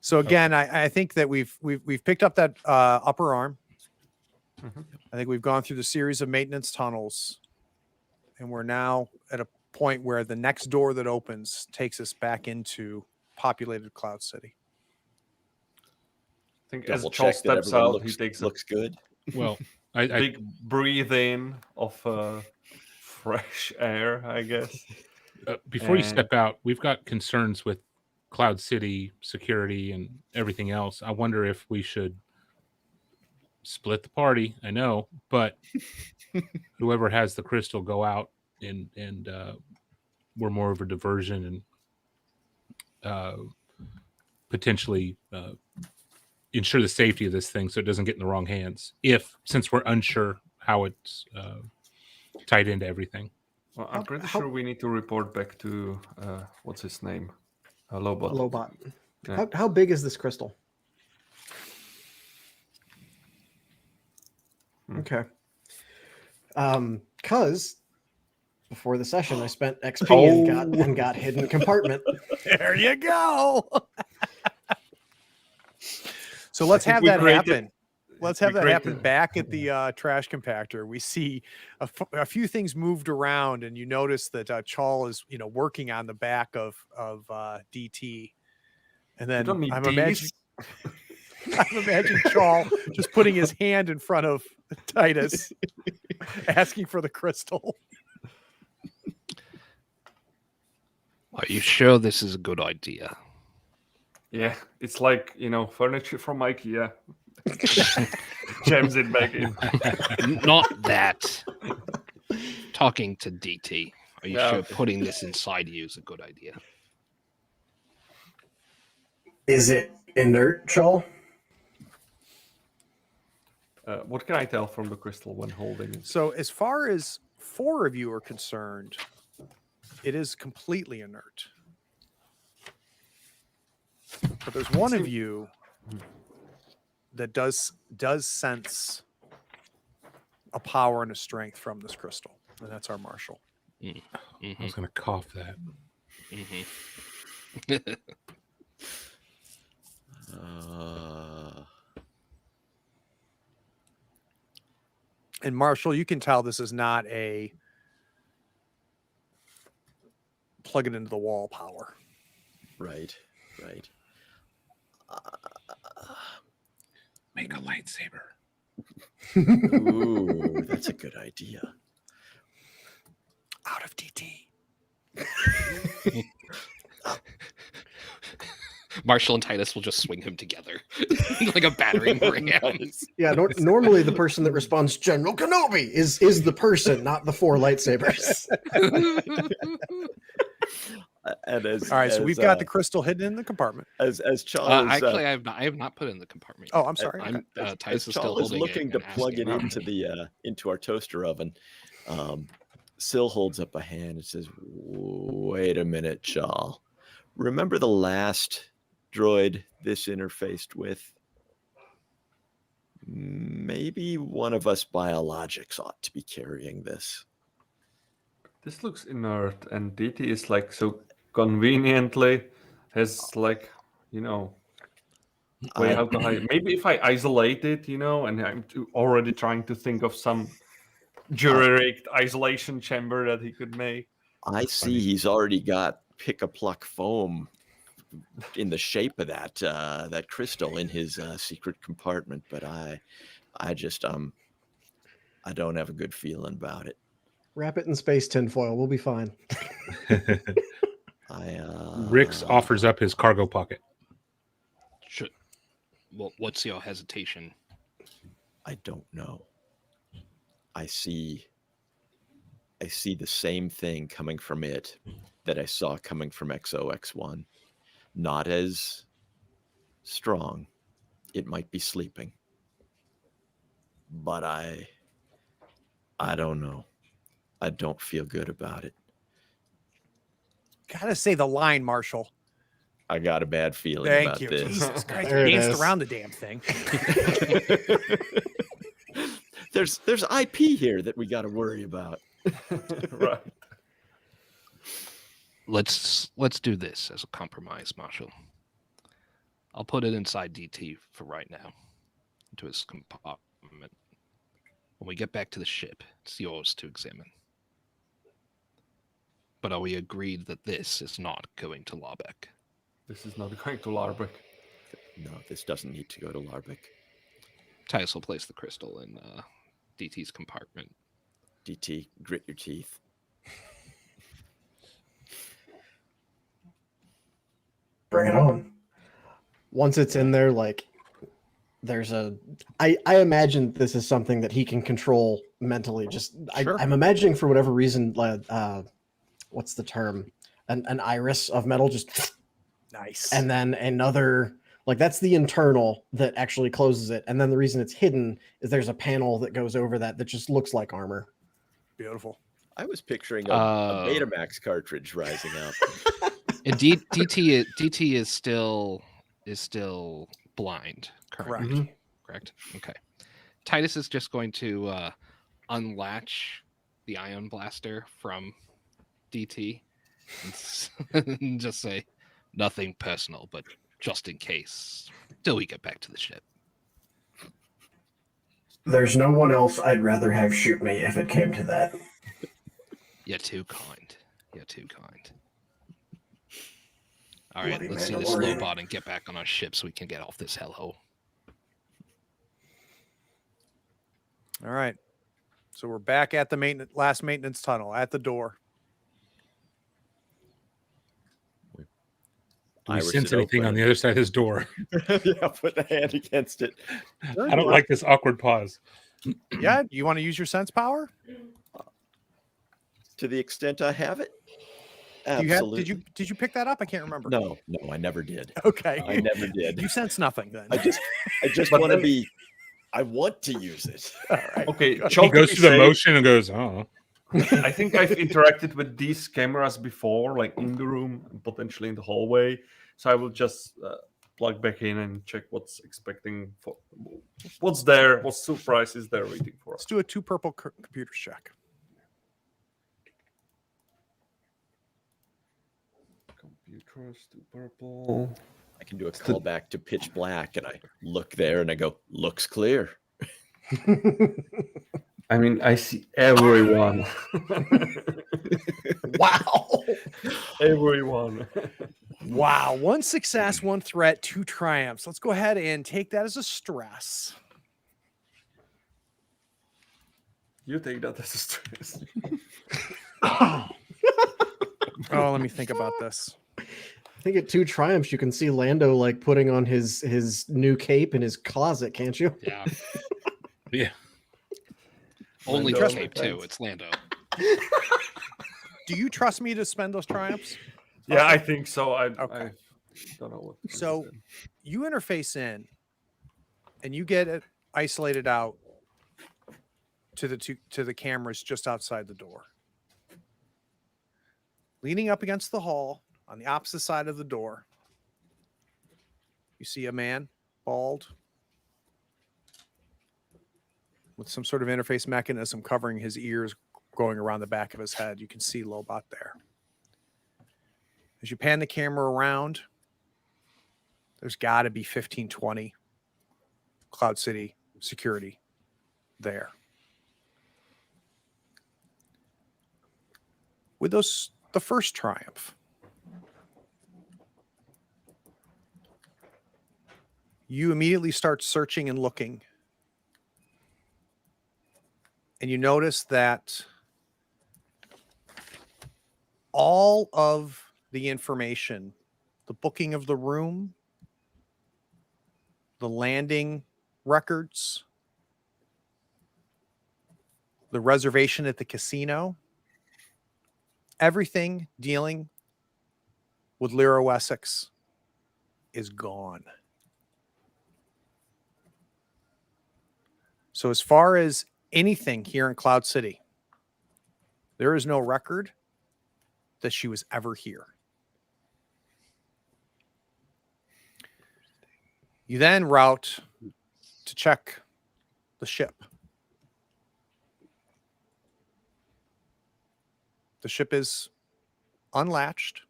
So again, I think that we've picked up that upper arm. Mhm. I think we've gone through the series of maintenance tunnels, and we're now at a point where the next door that opens takes us back into populated Cloud City. I think as Double Charles check that steps everyone out, he takes a looks good. Well, I big breathe in of fresh air, I guess. before you And- step out, we've got concerns with Cloud City security and everything else. I wonder if we should split the party. I know, but whoever has the crystal go out and we're more of a diversion and potentially ensure the safety of this thing so it doesn't get in the wrong hands. Since we're unsure how it's tied into everything. Well, I'm pretty sure we need to report back to what's his name, Lobot. Lobot. Yeah. How big is this crystal? Okay. Because before the session, I spent XP and got hidden compartment. There you go. So let's think have we that created- happen. Let's have we that happen created- back at the trash compactor. We see a few things moved around, and you notice that Chal is, working on the back of DT, and then don't need I'm these. imagining Chal just putting his hand in front of Titus, asking for the crystal. Are you sure this is a good idea? Yeah, it's like furniture from IKEA. Jams it back in. Not that. Talking to DT. Are you No. sure putting this inside you is a good idea? Is it inert, Chal? What can I tell from the crystal when holding it? So as far as 4 of you are concerned, it is completely inert. But there's one of you that does sense a power and a strength from this crystal, and that's our marshal. I was going to cough that. And Marshall, you can tell this is not a plug it into the wall power. Right. Make a lightsaber. Ooh, that's a good idea. Out of DT. Marshall and Titus will just swing him together like a battering ram. Yeah, normally the person that responds, General Kenobi, is the person, not the 4 lightsabers. And as, All right, so as, we've got the crystal hidden in the compartment. as Charles Actually, I have not put it in the compartment. Oh, I'm sorry. I'm, Okay. Titus as is still Charles is holding looking it to and plug asking it about into the into our toaster oven. Syl holds up a hand and says, "Wait a minute, Chal. Remember the last droid this interfaced with? Maybe one of us biologics ought to be carrying this." This looks inert, and DT is like so conveniently has like way how to hide. Maybe if I isolate it, and I'm already trying to think of some jury-rigged isolation chamber that he could make. I see he's already got pick-a-pluck foam in the shape of that that crystal in his secret compartment, but I just I don't have a good feeling about it. Wrap it in space tinfoil. We'll be fine. Rix offers up his cargo pocket. Well, what's your hesitation? I don't know. I see the same thing coming from it that I saw coming from XOX1. Not as strong. It might be sleeping. But I don't know. I don't feel good about it. Gotta say the line, Marshall. I got a bad feeling Thank about you. this. Jesus Christ, There it danced is. around the damn thing. There's IP here that we got to worry about. Right. Let's do this as a compromise, Marshall. I'll put it inside DT for right now, into his compartment. When we get back to the ship, it's yours to examine. But are we agreed that this is not going to Larbeck? This is not going to Larbeck. No, this doesn't need to go to Larbeck. Titus will place the crystal in DT's compartment. DT, grit your teeth. Bring it on. Once it's in there, like there's I imagine this is something that he can control mentally. Just Sure. I'm imagining for whatever reason, what's the term? An iris of metal, just Nice. and then another, like, that's the internal that actually closes it, and then the reason it's hidden is there's a panel that goes over that just looks like armor. Beautiful. I was picturing a Betamax cartridge rising up. And DT is still blind currently. Correct. Correct. Okay. Titus is just going to unlatch the ion blaster from DT and just say nothing personal, but just in case, till we get back to the ship. There's no one else I'd rather have shoot me if it came to that. You're too kind. You're too kind. All right, Bloody let's see this Mandalorian. Lobot and get back on our ship so we can get off this hellhole. All right. So we're back at the last maintenance tunnel at the door. Do we Iris sense it anything open. on the other side of his door? Yeah, put a hand against it. I don't like this awkward pause. Yeah. You want to use your sense power? To the extent I have it. You Absolutely. did you pick that up? I can't remember. No, I never did. Okay. I never did. You sense nothing then. I just But want to then- be. I want to use it. All right. Okay, He Chuck, goes to be through the safe, motion and goes, oh. I think I've interacted with these cameras before, like in the room and potentially in the hallway. So I will just plug back in and check what's there, what surprise is there waiting for us. Let's do a 2 purple computer check. Computers, 2 purple. I can do a callback to Pitch Black, and I look there and I go, looks clear. I mean, I see everyone. Wow. Everyone. Wow. 1 success, 1 threat, 2 triumphs. Let's go ahead and take that as a stress. You take that as a stress. Oh, let me think about this. I think at 2 triumphs you can see Lando like putting on his new cape in his closet, can't you? Yeah. Yeah. Only Lando for cape too. defense. It's Lando. Do you trust me to spend those triumphs? Yeah, I think so. I Okay. don't know what. to do So then. you interface in and you get it isolated out to the cameras just outside the door. Leaning up against the hall on the opposite side of the door, you see a man, bald, with some sort of interface mechanism covering his ears, going around the back of his head. You can see Lobot there. As you pan the camera around, there's got to be 15, 20 Cloud City security there. With the first triumph, you immediately start searching and looking. And you notice that all of the information, the booking of the room, the landing records, the reservation at the casino, everything dealing with Lyra Wessex is gone. So as far as anything here in Cloud City, there is no record that she was ever here. You then route to check the ship. The ship is unlatched,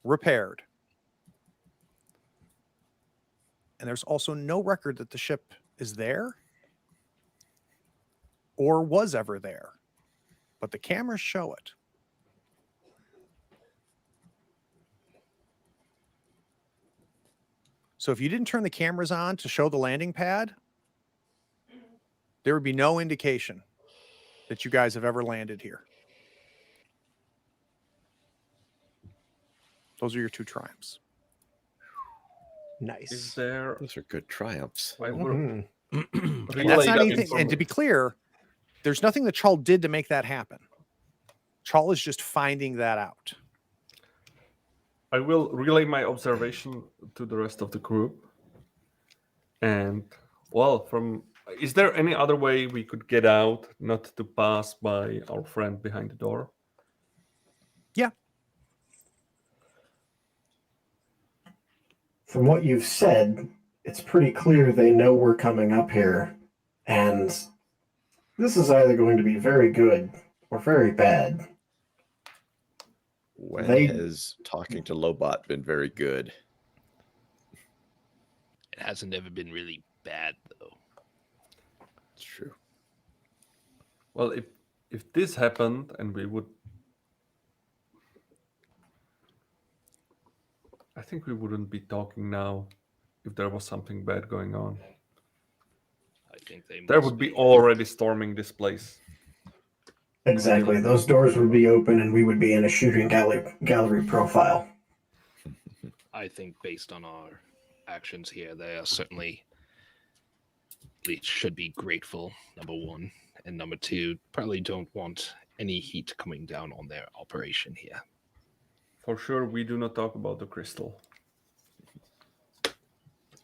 repaired. And there's also no record that the ship is there or was ever there. But the cameras show it. So if you didn't turn the cameras on to show the landing pad, there would be no indication that you guys have ever landed here. Those are your 2 triumphs. Is Nice. there? Those are good triumphs. I will Mhm. And relay that's not that anything. And to be clear, there's nothing that Chal did to make that happen. Chal is just finding that out. I will relay my observation to the rest of the group. And well, is there any other way we could get out, not to pass by our friend behind the door? From what you've said, it's pretty clear they know we're coming up here, and this is either going to be very good or very bad. When They- has talking to Lobot been very good? It hasn't ever been really bad though. It's true. Well, if this happened and we would, I think we wouldn't be talking now if there was something bad going on. I think they There must would be already storming this place. Exactly. Those doors would be open and we would be in a shooting gallery profile. I think based on our actions here, they are certainly at least should be grateful, number one. And number two, probably don't want any heat coming down on their operation here. For sure, we do not talk about the crystal.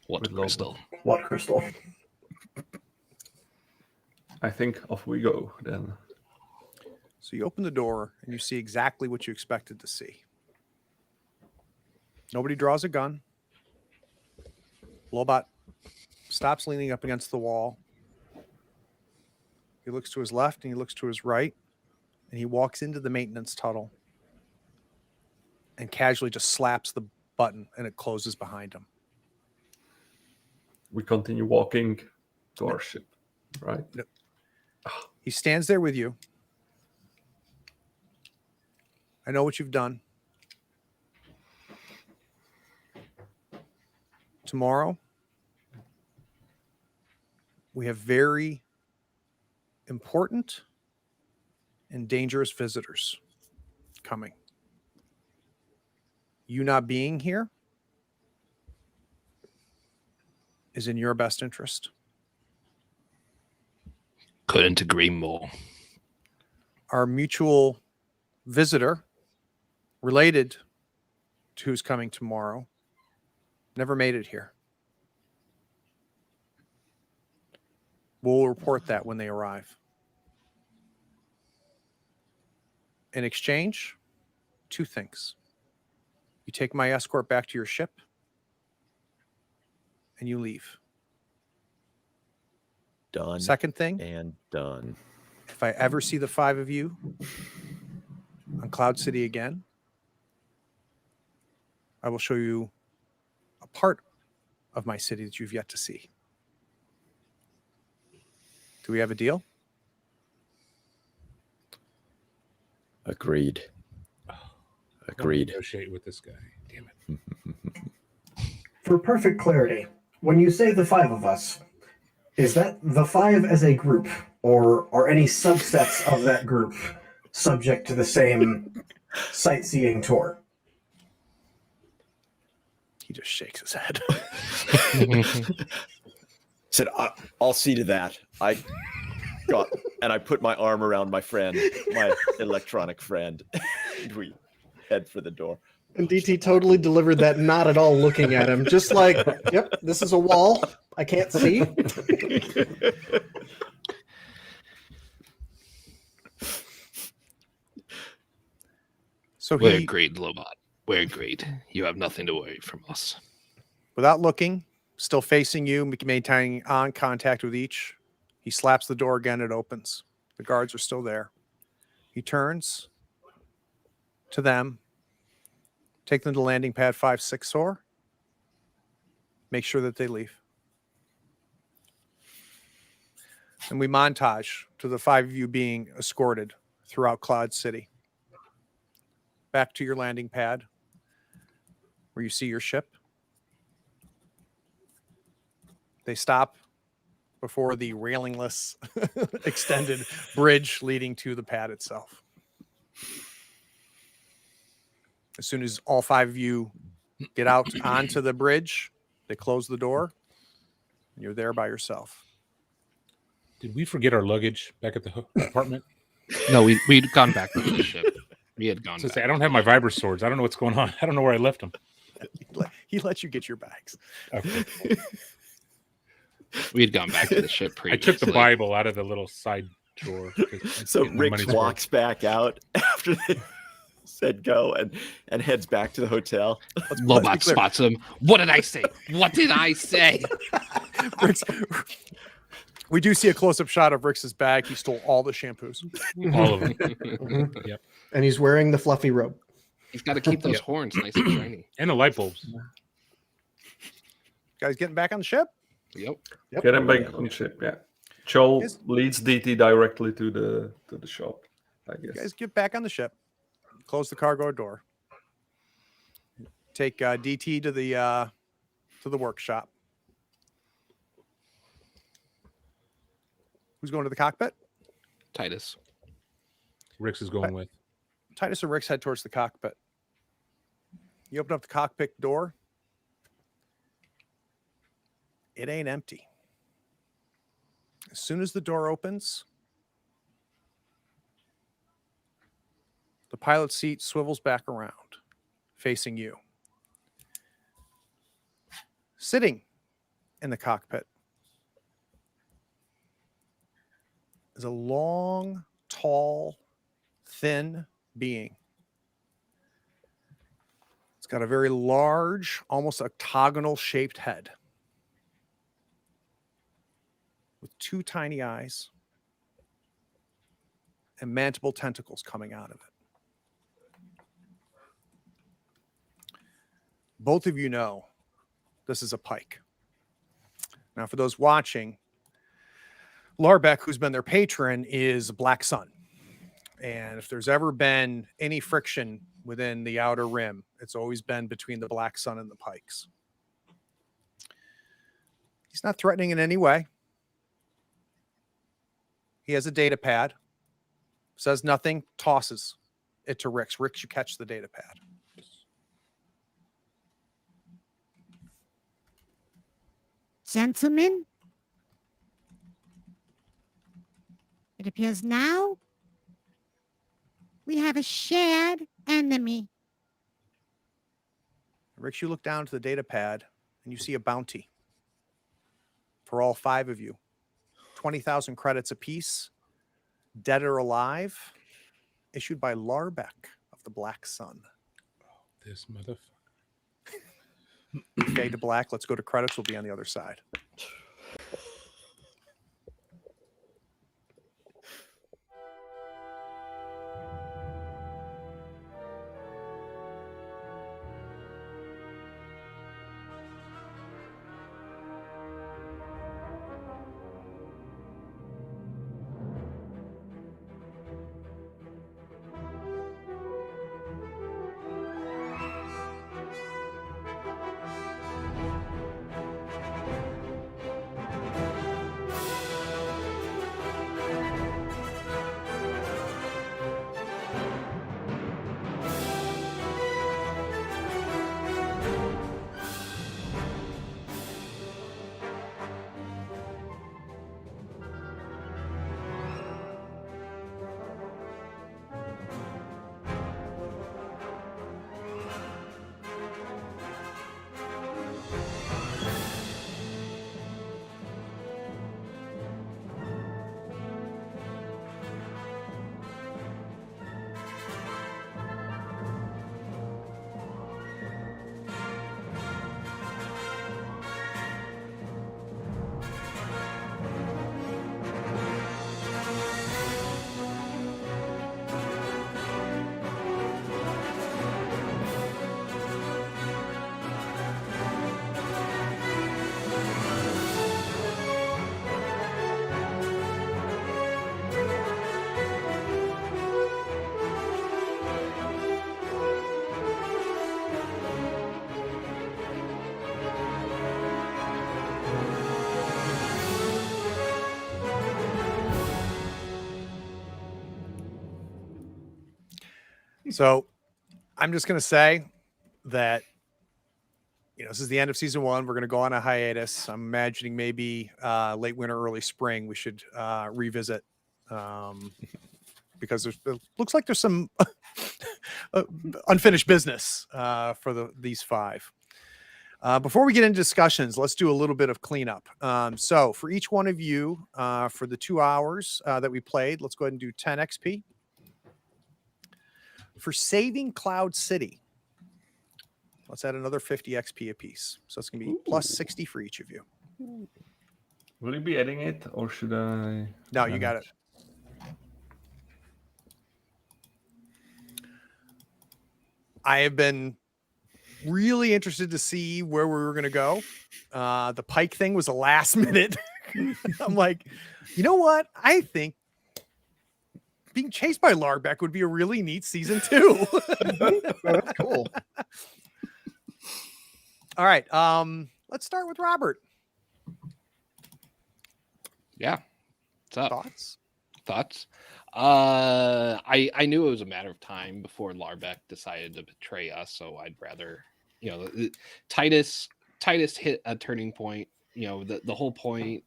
What With Lobo. crystal? What crystal? I think off we go then. So you open the door and you see exactly what you expected to see. Nobody draws a gun. Lobot stops leaning up against the wall. He looks to his left and he looks to his right, and he walks into the maintenance tunnel and casually just slaps the button and it closes behind him. We continue walking to our ship, right? He stands there with you. I know what you've done. Tomorrow, we have very important and dangerous visitors coming. You not being here is in your best interest. Couldn't agree more. Our mutual visitor related to who's coming tomorrow never made it here. We'll report that when they arrive. In exchange, two things. You take my escort back to your ship and you leave. Done Second thing, and done. if I ever see the five of you on Cloud City again, I will show you a part of my city that you've yet to see. Do we have a deal? Agreed. Don't Agreed. negotiate with this guy. Damn it. For perfect clarity, when you say the five of us, is that the five as a group, or are any subsets of that group subject to the same sightseeing tour? He just shakes his head. Said, I'll see to that. I put my arm around my friend, my electronic friend. And we head for the door. And DT totally delivered that not at all looking at him, just like, yep, this is a wall. I can't see. So We're he, great, Lobot. We're great. You have nothing to worry from us. without looking, still facing you, maintaining eye contact with each, he slaps the door again. It opens. The guards are still there. He turns to them, take them to landing pad 5-6-4, make sure that they leave. And we montage to the five of you being escorted throughout Cloud City. Back to your landing pad where you see your ship. They stop before the railingless extended bridge leading to the pad itself. As soon as all five of you get out onto the bridge, They close the door, and you're there by yourself. Did we forget our luggage back at the apartment? No, we'd gone back to the ship. We had gone So back. say, I don't have my vibra swords. I don't know what's going on. I don't know where I left them. He let you get your bags. Okay. We had gone back to the ship I previously. took the Bible out of the little side drawer. 'cause I'm So getting my Rick money's worth. walks back out after they said go and heads back to the hotel. Let's be Lobot clear. spots him. What did I say? What did I say? Rick's- we do see a close-up shot of Rick's bag. He stole all the shampoos. All of them. Mhm. And he's wearing the fluffy robe. He's got to keep those Yep. horns nice and shiny. And the light bulbs. Guys getting back on the ship? Yep. Yep. Get him back on the ship. Yeah. Joel Yes. leads DT directly to the shop. I You guess. guys get back on the ship. Close the cargo door. Take DT to the workshop. Who's going to the cockpit? Titus. Rick's is going with. Titus and Rick's head towards the cockpit. You open up the cockpit door. It ain't empty. As soon as the door opens, the pilot seat swivels back around, facing you. Sitting in the cockpit is a long, tall, thin being. It's got a very large, almost octagonal shaped head with two tiny eyes and mandible tentacles coming out of it. Both of you know this is a pike. Now, for those watching, Larbeck, who's been their patron, is Black Sun. And if there's ever been any friction within the Outer Rim, it's always been between the Black Sun and the Pikes. He's not threatening in any way. He has a data pad, says nothing, tosses it to Rix. Rix, you catch the data pad. Gentlemen, it appears now we have a shared enemy. Rix, you look down to the data pad and you see a bounty for all 5 of you. 20,000 credits apiece, dead or alive, issued by Larbeck of the Black Sun. This motherfucker. Fade to black. Let's go to credits. We'll be on the other side. So I'm just going to say that this is the end of season 1. We're going to go on a hiatus. I'm imagining maybe late winter, early spring, we should revisit because it looks like there's some unfinished business for these 5. Before we get into discussions, let's do a little bit of cleanup. So for each one of you, for the 2 hours that we played, let's go ahead and do 10 XP. For saving Cloud City, let's add another 50 XP apiece. So it's going to be plus 60 for each of you. Will you be adding it, or should I? No, you got it. I have been really interested to see where we were going to go. The Pike thing was a last minute. I'm like, you know what? I think being chased by Larbeck would be a really neat season 2. That's cool. All right. Let's start with Robert. Yeah. What's up? Thoughts? I knew it was a matter of time before Larbeck decided to betray us, so I'd rather, Titus hit a turning point. The whole point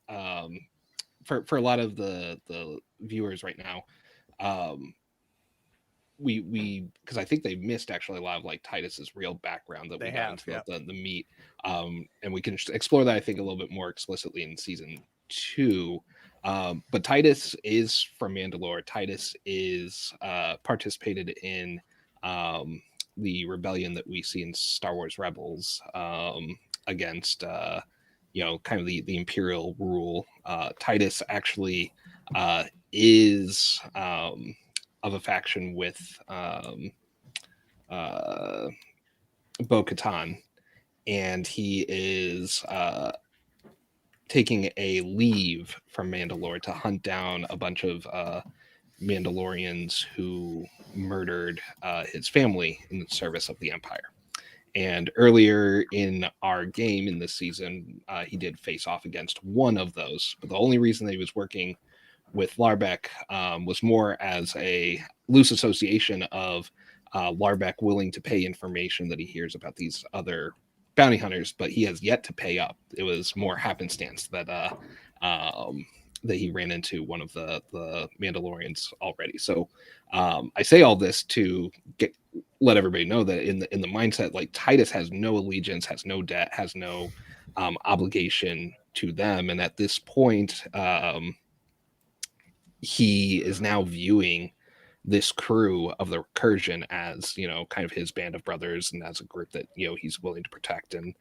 for a lot of the viewers right now, we because I think they missed actually a lot of like Titus's real background that They we got have, into the meat, and we can explore that I think a little bit more explicitly in season 2. But Titus is from Mandalore. Titus is participated in the rebellion that we see in Star Wars Rebels against kind of the Imperial rule. Titus actually is of a faction with Bo-Katan, and he is taking a leave from Mandalore to hunt down a bunch of Mandalorians who murdered his family in the service of the Empire. And earlier in our game in this season, he did face off against one of those. But the only reason that he was working with Larbeck was more as a loose association of Larbeck willing to pay information that he hears about these other bounty hunters, but he has yet to pay up. It was more happenstance that that he ran into one of the Mandalorians already. So I say all this to let everybody know that in the mindset, like Titus has no allegiance, has no debt, has no obligation to them, and at this point, he is now viewing this crew of the Recursion as kind of his band of brothers and as a group that he's willing to protect. And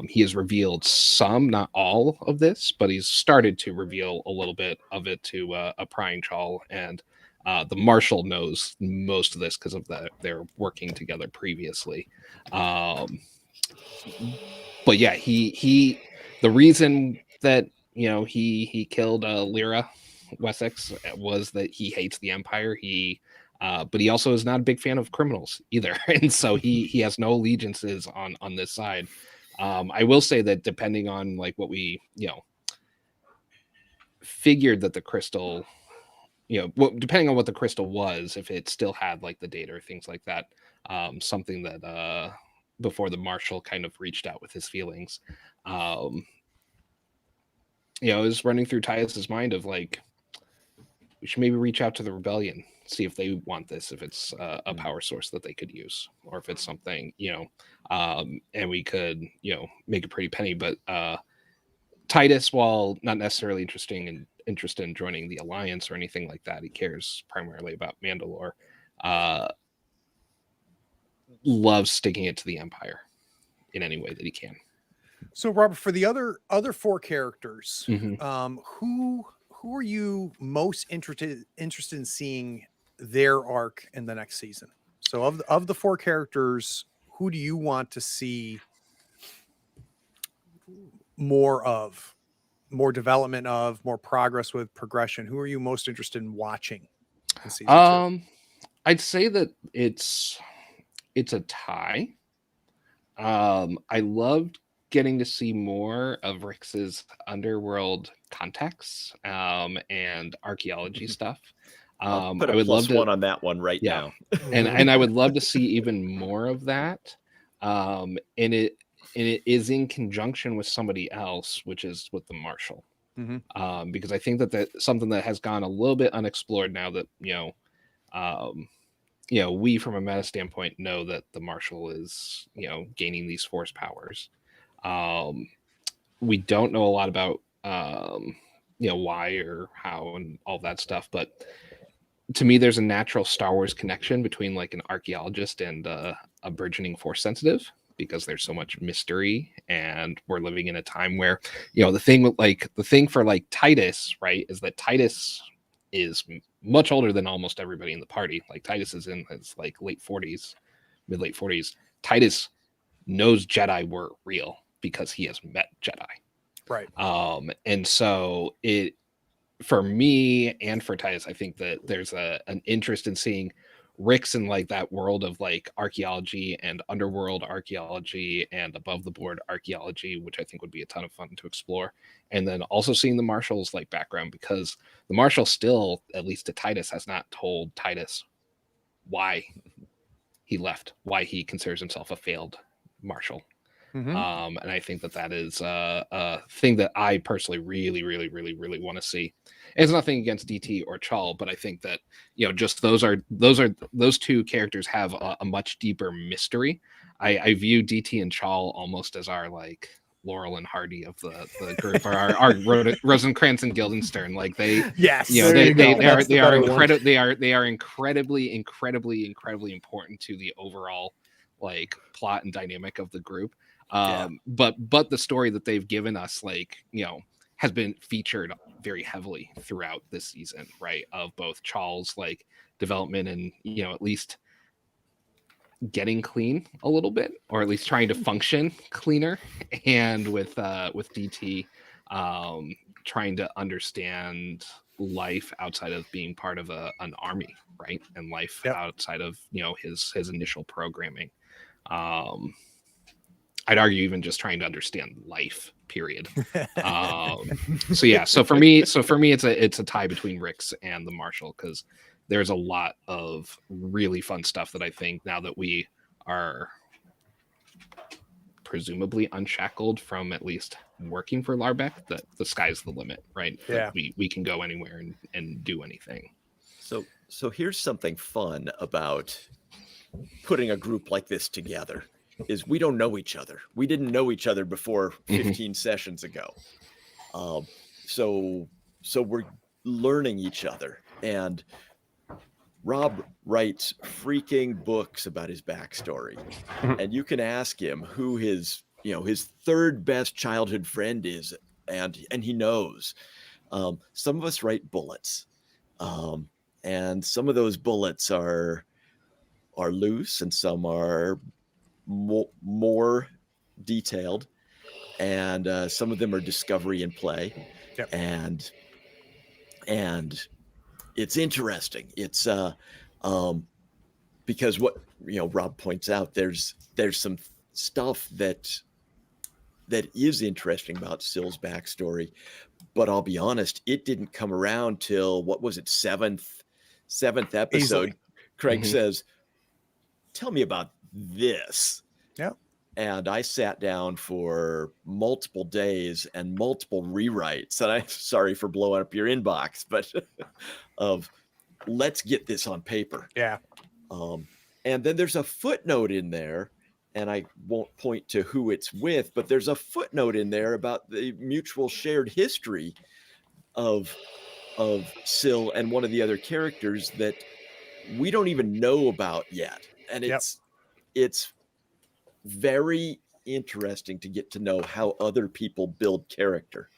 he has revealed some, not all of this, but he's started to reveal a little bit of it to a prying Chal, and the Marshal knows most of this because of they're working together previously. But yeah, he the reason that he killed Lyra Wessex was that he hates the Empire. But he also is not a big fan of criminals either, and so he has no allegiances on this side. I will say that depending on like what we figured that the crystal, depending on what the crystal was, if it still had like the data or things like that, something that before the Marshal kind of reached out with his feelings, it was running through Titus's mind of like, we should maybe reach out to the rebellion, see if they want this, if it's a power source that they could use, or if it's something, and we could, make a pretty penny. But Titus, while not necessarily interested in joining the Alliance or anything like that, he cares primarily about Mandalore. Loves sticking it to the Empire in any way that he can. So, Robert, for the other 4 characters, Mm-hmm. who are you most interested in seeing their arc in the next season? So of the 4 characters, who do you want to see more of, more development of, more progress with, progression? Who are you most interested in watching in season 2? I'd say that it's a tie. I loved getting to see more of Rix's underworld contacts and archaeology stuff. I'll put I a would love +1 to, on that one right now. and I would love to see even more of that. And and it is in conjunction with somebody else, which is with the Marshal. Because I think that that's something that has gone a little bit unexplored now that we from a meta standpoint know that the Marshal is gaining these force powers. We don't know a lot about why or how and all that stuff, but to me there's a natural Star Wars connection between like an archaeologist and a burgeoning force sensitive, because there's so much mystery and we're living in a time where the thing for like Titus, right, is that Titus is much older than almost everybody in the party. Like Titus is in his like late 40s, mid-late 40s. Titus knows Jedi were real because he has met Jedi. Right. And so it, for me and for Titus, I think that there's an interest in seeing Rix in like that world of like archaeology and underworld archaeology and above the board archaeology, which I think would be a ton of fun to explore. And then also seeing the Marshal's like background, because the Marshal still, at least to Titus, has not told Titus why he left, why he considers himself a failed Marshal. Mhm. And I think that is a thing that I personally really, really, really, really want to see. It's nothing against DT or Chal, but I think that just those two characters have a much deeper mystery. I view DT and Chal almost as our like Laurel and Hardy of the group, or our Rosencrantz and Guildenstern. Like they, Yes. they are incredibly important to the overall like plot and dynamic of the group. But the story that they've given us, like, has been featured very heavily throughout this season, right? Of both Charles' like development and, at least getting clean a little bit, or at least trying to function cleaner, and with DT trying to understand life outside of being part of an army, right? And life outside of, his initial programming. I'd argue even just trying to understand life, period. So for me, it's a tie between Rix and the Marshal, because there's a lot of really fun stuff that I think, now that we are presumably unshackled from at least working for Larbeck, that the sky's the limit, right? Yeah. That we can go anywhere and do anything. So here's something fun about putting a group like this together. Is we don't know each other. We didn't know each other before 15 sessions ago. So we're learning each other. And Rob writes freaking books about his backstory. And you can ask him who his third best childhood friend is, and he knows. Some of us write bullets. And some of those bullets are loose, and some are more detailed, and some of them are discovery and play. And it's interesting. It's because what Rob points out, there's some stuff that is interesting about Syl's backstory, but I'll be honest, it didn't come around till, what was it, seventh episode. Easily. Craig says, tell me about this. Yeah. And I sat down for multiple days and multiple rewrites. And I'm sorry for blowing up your inbox, but of let's get this on paper. Yeah. And then there's a footnote in there, and I won't point to who it's with, but there's a footnote in there about the mutual shared history of Syl and one of the other characters that we don't even know about yet. And it's very interesting to get to know how other people build character.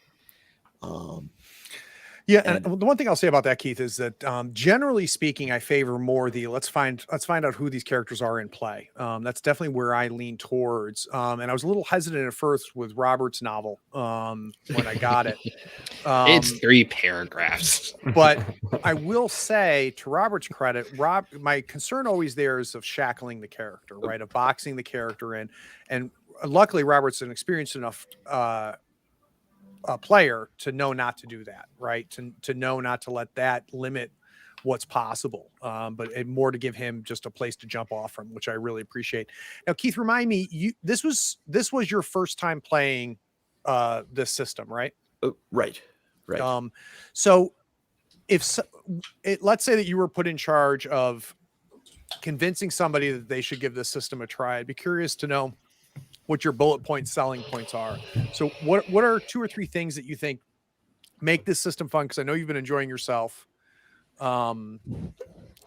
And the one thing I'll say about that, Keith, is that generally speaking, I favor more the let's find out who these characters are in play. That's definitely where I lean towards. And I was a little hesitant at first with Robert's novel when I got it. It's 3 paragraphs. But I will say, to Robert's credit, my concern always there is of shackling the character, right? Of boxing the character in. And luckily, Robert's an experienced enough player to know not to do that, right? To know not to let that limit what's possible, more to give him just a place to jump off from, which I really appreciate. Now, Keith, remind me, this was your first time playing this system, right? Right. So let's say that you were put in charge of convincing somebody that they should give this system a try. I'd be curious to know what your bullet point selling points are. So what are 2 or 3 things that you think make this system fun? Because I know you've been enjoying yourself. And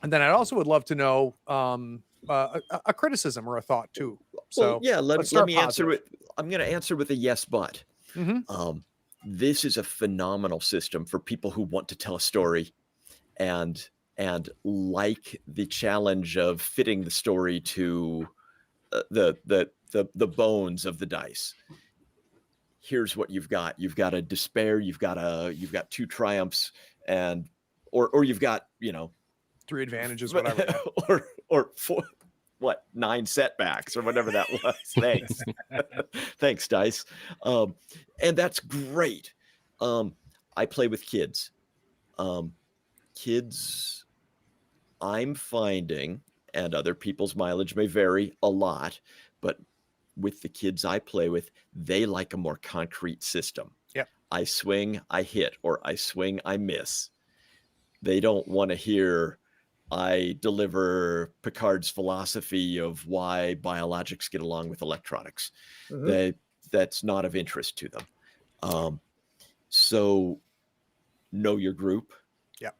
then I also would love to know a criticism or a thought too. So Well, yeah, let start me answer positive. it. I'm going to answer with a yes, but. Mhm. This is a phenomenal system for people who want to tell a story and like the challenge of fitting the story to the bones of the dice. Here's what you've got. You've got a despair. You've got 2 triumphs, and or you've got 3 advantages, whatever. or 4, 9 setbacks or whatever that was. Thanks. Thanks, dice. And that's great. I play with kids. Kids, I'm finding, and other people's mileage may vary a lot, but with the kids I play with, they like a more concrete system. Yep. I swing, I hit, or I swing, I miss. They don't want to hear I deliver Picard's philosophy of why biologics get along with electronics. That's not of interest to them. So know your group. Yep.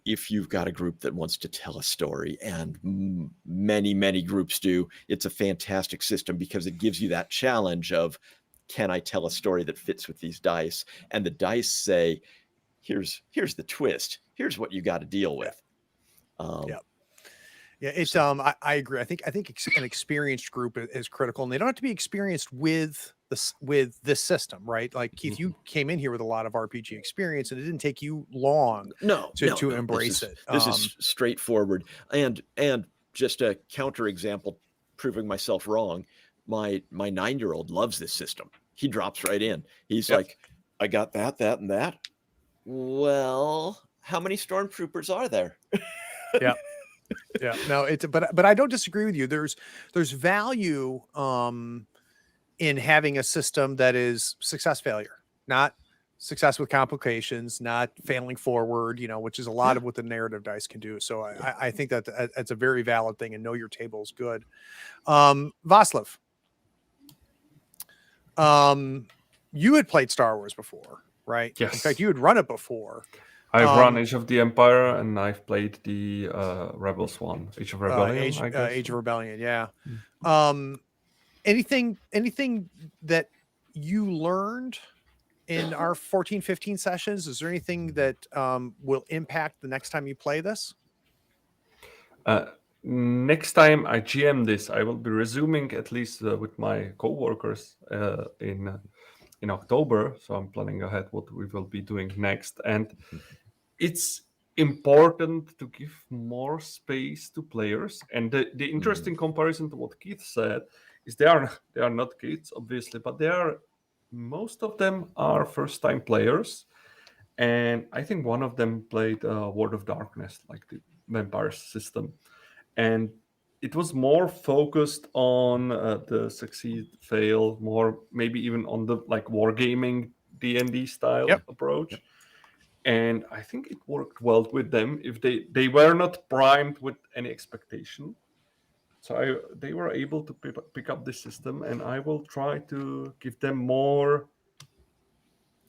If you've got a group that wants to tell a story, and many groups do, it's a fantastic system because it gives you that challenge of, can I tell a story that fits with these dice? And the dice say, here's the twist. Here's what you got to deal with. Yeah, it's I agree. I think an experienced group is critical, and they don't have to be experienced with this system, right? Like Keith, you came in here with a lot of RPG experience, and it didn't take you long to embrace it. This is straightforward, and just a counter example, proving myself wrong. My 9-year-old loves this system. He drops right in. He's like, I got that, and that. Well, how many stormtroopers are there? Yeah. No, but I don't disagree with you. There's value in having a system that is success failure, not success with complications, not failing forward, which is a lot of what the narrative dice can do. So I think that that's a very valid thing, and know your table is good. Vaslav, you had played Star Wars before, right? Yes. In fact, you had run it before. I've run Age of the Empire, and I've played the Rebels one, Age of Rebellion. I guess. Age of Rebellion, yeah. Anything that you learned in our 14-15 sessions? Is there anything that will impact the next time you play this? Next time I GM this, I will be resuming at least with my co-workers in October. So I'm planning ahead what we will be doing next, and it's important to give more space to players. And the interesting comparison to what Keith said is they are not kids, obviously, but most of them are first-time players. And I think one of them played World of Darkness, like the vampire system. And it was more focused on the succeed, fail, more maybe even on the wargaming D&D style approach. Yep. And I think it worked well with them. If they were not primed with any expectation, so they were able to pick up this system, and I will try to give them more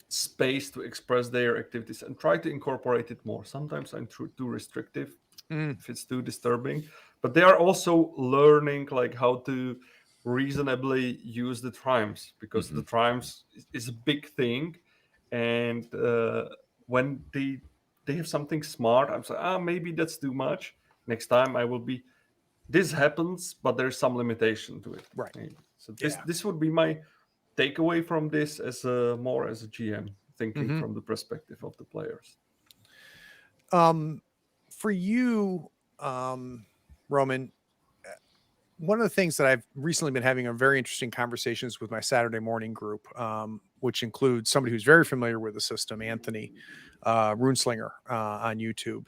space to express their activities and try to incorporate it more. Sometimes I'm too restrictive if it's too disturbing, but they are also learning how to reasonably use the triumphs, because the triumphs is a big thing, and when they have something smart, I'm saying, maybe that's too much. Next time I will be, this happens, but there's some limitation to it. Right. Maybe. So this would be my takeaway from this more as a GM, thinking from the perspective of the players. For you, Roman, one of the things that I've recently been having a very interesting conversations with my Saturday morning group, which includes somebody who's very familiar with the system, Anthony Runeslinger on YouTube.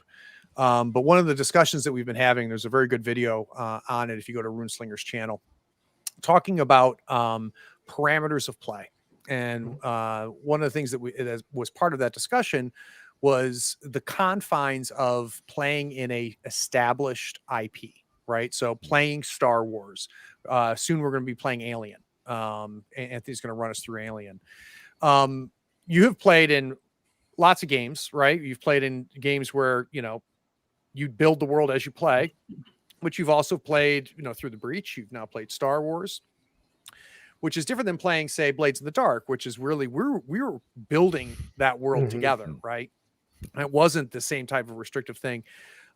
But one of the discussions that we've been having, there's a very good video on it if you go to Runeslinger's channel, talking about parameters of play. And one of the things that was part of that discussion was the confines of playing in a established IP, right? So playing Star Wars. Soon we're going to be playing Alien. Anthony's going to run us through Alien. You have played in lots of games, right? You've played in games where, you build the world as you play, but you've also played, through the Breach. You've now played Star Wars, which is different than playing, say, Blades in the Dark, which is really, we're building that world together, right? And it wasn't the same type of restrictive thing.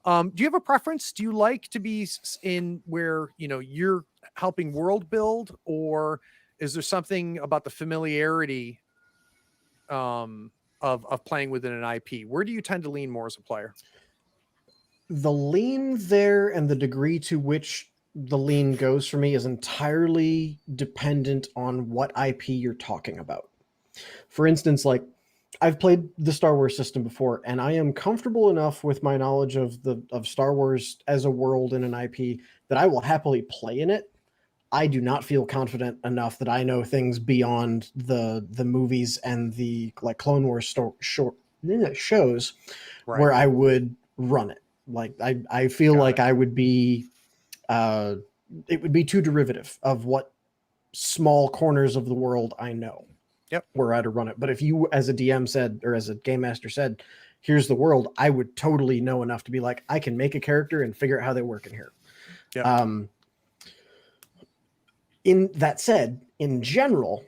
Do you have a preference? Do you like to be in where, you're helping world build, or is there something about the familiarity of playing within an IP? Where do you tend to lean more as a player? The lean there and the degree to which the lean goes for me is entirely dependent on what IP you're talking about. For instance, like, I've played the Star Wars system before, and I am comfortable enough with my knowledge of Star Wars as a world and an IP that I will happily play in it. I do not feel confident enough that I know things beyond the movies and the Clone Wars shows where I would run it. Like, I feel like I would be it would be too derivative of what small corners of the world I know. Yep. Where I'd run it. But if you, as a DM said, or as a game master said, here's the world, I would totally know enough to be like, I can make a character and figure out how they work in here. Yep. In that said, in general,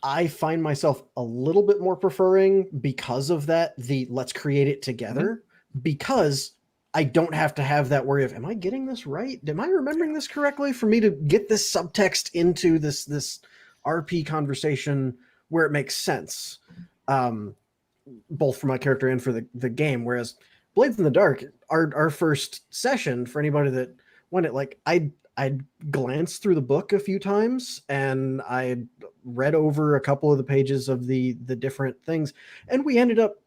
I find myself a little bit more preferring, because of that, let's create it together, because I don't have to have that worry of, am I getting this right? Am I remembering this correctly? For me to get this subtext into this RP conversation where it makes sense, both for my character and for the game. Whereas Blades in the Dark, our first session, for anybody that went it, like, I'd glanced through the book a few times, and I read over a couple of the pages of the different things, and we ended up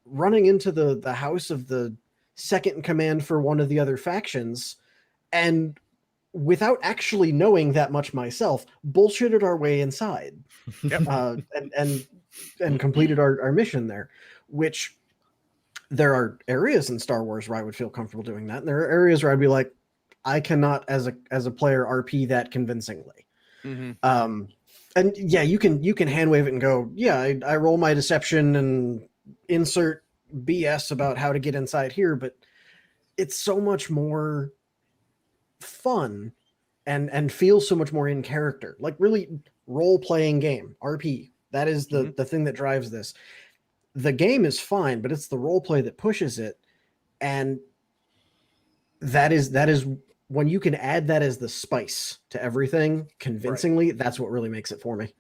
running into the house of the second in command for one of the other factions, and without actually knowing that much myself, bullshitted our way inside. Yep. And completed our mission there, which there are areas in Star Wars where I would feel comfortable doing that. And there are areas where I'd be like, I cannot, as a player, RP that convincingly. And yeah, you can hand wave it and go, yeah, I roll my deception and insert BS about how to get inside here, but it's so much more fun and feels so much more in character, like really role-playing game. RP, that is the thing that drives this. The game is fine, but it's the role play that pushes it, and that is when you can add that as the spice to everything convincingly. That's what really makes it for me.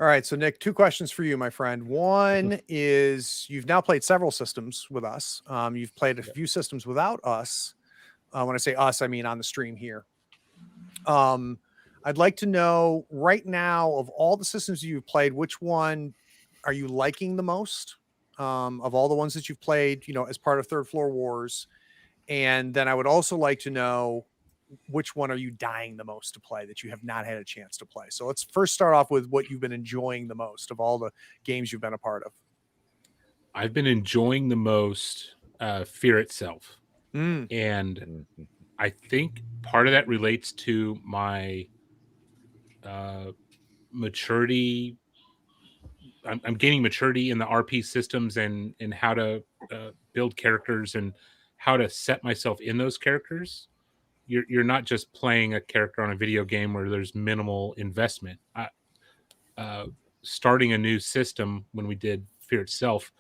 All right, so Nick, 2 questions for you, my friend. One is, you've now played several systems with us. You've played a few systems without us. When I say us, I mean on the stream here. I'd like to know right now, of all the systems you've played, which one are you liking the most of all the ones that you've played, as part of Third Floor Wars? And then I would also like to know, which one are you dying the most to play that you have not had a chance to play? So let's first start off with what you've been enjoying the most of all the games you've been a part of. I've been enjoying the most Fear itself. And I think part of that relates to my maturity. I'm gaining maturity in the RP systems and how to build characters and how to set myself in those characters. You're not just playing a character on a video game where there's minimal investment. Starting a new system when we did Fear itself,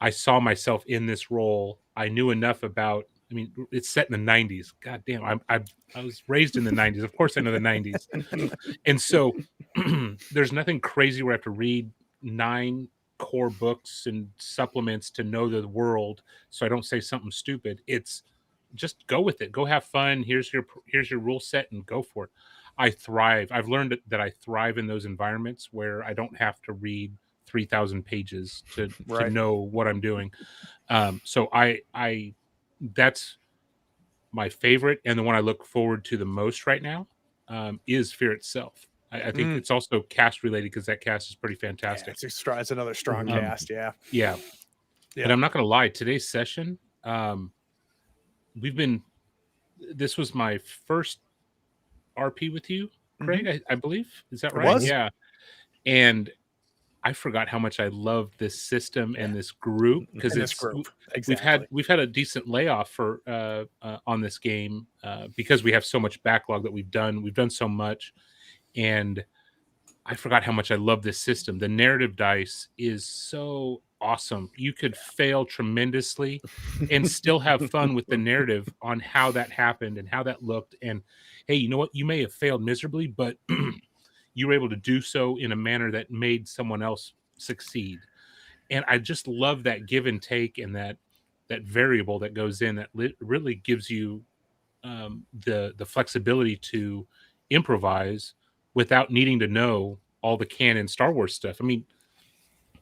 I saw myself in this role. I knew enough about. I mean, it's set in the 90s. God damn, I was raised in the 90s. Of course I know the 90s. And so there's nothing crazy where I have to read 9 core books and supplements to know the world so I don't say something stupid. It's just go with it. Go have fun. Here's your rule set and go for it. I thrive. I've learned that I thrive in those environments where I don't have to read 3,000 pages to Right. know what I'm doing. So I that's my favorite, and the one I look forward to the most right now is Fear itself. I think it's also cast related because that cast is pretty Yeah, fantastic. it's another strong Mhm. cast. Yeah. Yeah. Yeah. And I'm not going to lie, today's session, this was my first RP with you, Craig, I believe. Is that It right? was. Yeah. And I forgot how much I love this system and this group because In this it's group. we've had Exactly. a decent layoff for on this game because we have so much backlog that we've done. We've done so much, and I forgot how much I love this system. The narrative dice is so awesome. You could fail tremendously and still have fun with the narrative on how that happened and how that looked. And hey, you know what? You may have failed miserably, but you were able to do so in a manner that made someone else succeed. And I just love that give and take and that variable that goes in that really gives you the flexibility to improvise without needing to know all the canon Star Wars stuff. I mean,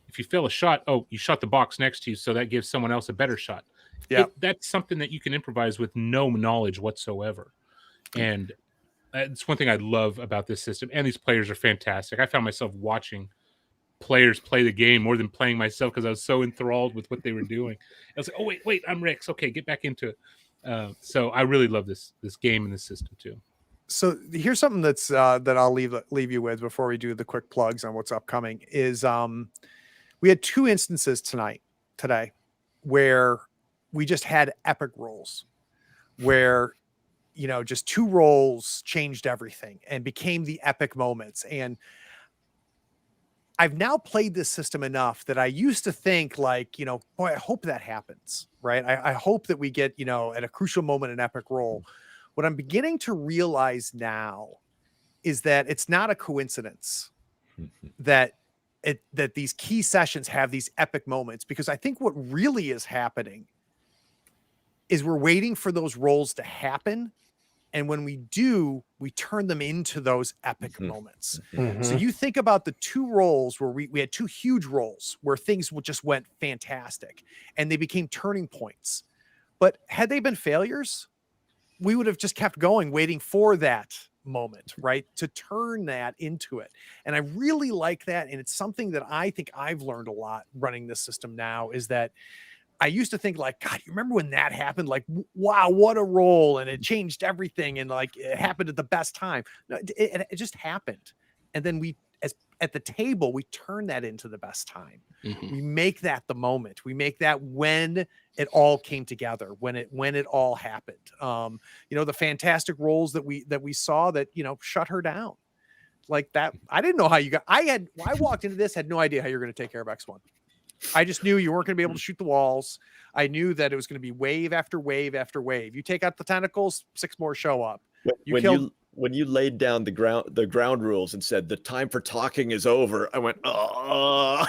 if you fail a shot, oh, you shot the box next to you, so that gives someone else a better shot. Yeah. That's something that you can improvise with no knowledge whatsoever. And it's one thing I love about this system. And these players are fantastic. I found myself watching players play the game more than playing myself because I was so enthralled with what they were doing. I was like, oh wait, I'm Rex. Okay, get back into it. So I really love this game and this system too. So here's something that's that I'll leave you with before we do the quick plugs on what's upcoming is we had 2 instances today where we just had epic rolls where just 2 rolls changed everything and became the epic moments. And I've now played this system enough that I used to think like, boy, I hope that happens, right? I hope that we get, at a crucial moment, an epic roll. What I'm beginning to realize now is that it's not a coincidence that these key sessions have these epic moments, because I think what really is happening is we're waiting for those rolls to happen. And when we do, we turn them into those epic moments. So you think about the 2 rolls where we had 2 huge rolls where things just went fantastic and they became turning points. But had they been failures, we would have just kept going, waiting for that moment, right? To turn that into it. And I really like that. And it's something that I think I've learned a lot running this system now, is that I used to think like, God, you remember when that happened? Like, wow, what a roll. And it changed everything. And like, it happened at the best time. No, it just happened. And then at the table, we turn that into the best time. We make that the moment. We make that when it all came together, when it all happened. The fantastic rolls that we saw that, shut her down like that. I didn't know how I walked into this, had no idea how you're going to take care of X1. I just knew you weren't going to be able to shoot the walls. I knew that it was going to be wave after wave after wave. You take out the tentacles, 6 more show up. When you laid down the ground rules and said the time for talking is over, I went, oh.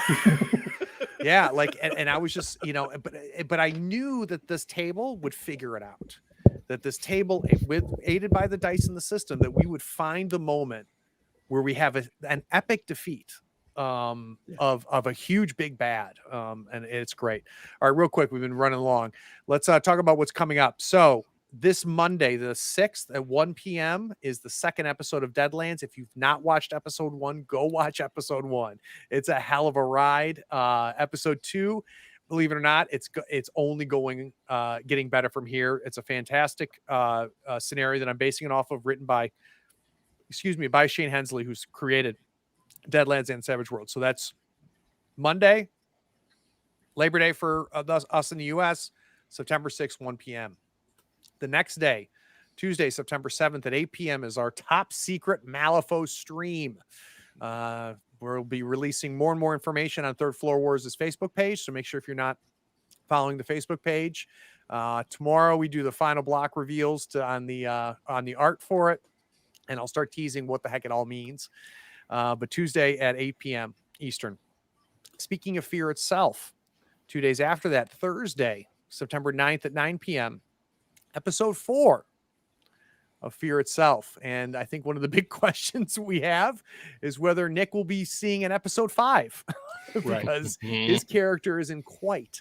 Yeah, like, and I was just, but I knew that this table would figure it out. That this table, aided by the dice in the system, that we would find the moment where we have an epic defeat of a huge big bad, and it's great. All right, real quick, we've been running long. Let's talk about what's coming up. So this Monday, the 6th at 1 p.m. is the 2nd episode of Deadlands. If you've not watched episode 1, go watch episode 1. It's a hell of a ride. Episode 2, believe it or not, it's only going getting better from here. It's a fantastic scenario that I'm basing it off of, written by Shane Hensley, who's created Deadlands and Savage Worlds. So that's Monday, Labor Day for us in the US, September 6th, 1 p.m. The next day, Tuesday, September 7th at 8 p.m. is our top secret Malifaux stream. We'll be releasing more and more information on Third Floor Wars' Facebook page. So make sure, if you're not following the Facebook page, tomorrow we do the final block reveals on the art for it. And I'll start teasing what the heck it all means. But Tuesday at 8 p.m. Eastern. Speaking of Fear itself, 2 days after that, Thursday, September 9th at 9 p.m., episode 4 of Fear itself. And I think one of the big questions we have is whether Nick will be seeing an episode 5 Right. because Mhm. his character is in quite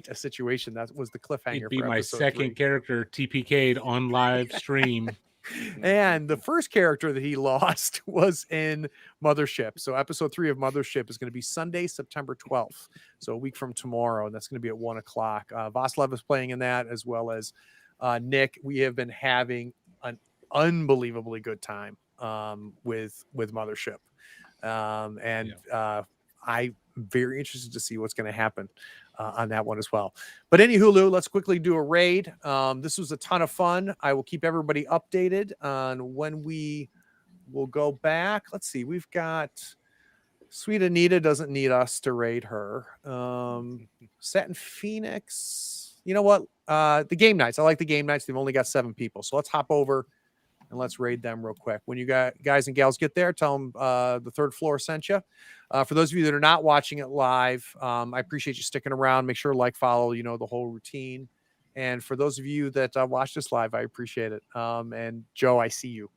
a situation. That was the cliffhanger. He'd be for my episode second 3. character TPK'd on live stream. And the first character that he lost was in Mothership. So episode 3 of Mothership is going to be Sunday, September 12th. So a week from tomorrow. And that's going to be at 1 o'clock. Voslev is playing in that, as well as Nick. We have been having an unbelievably good time with Mothership. I'm very interested to see what's going to happen on that one as well. But anywho, let's quickly do a raid. This was a ton of fun. I will keep everybody updated on when we will go back. Let's see. We've got Sweet Anita doesn't need us to raid her. Satin Phoenix. You know what? The game nights. I like the game nights. They've only got 7 people. So let's hop over and let's raid them real quick. When you guys and gals get there, tell them the third floor sent you. For those of you that are not watching it live, I appreciate you sticking around. Make sure to like, follow, the whole routine. And for those of you that watch this live, I appreciate it. And Joe, I see you.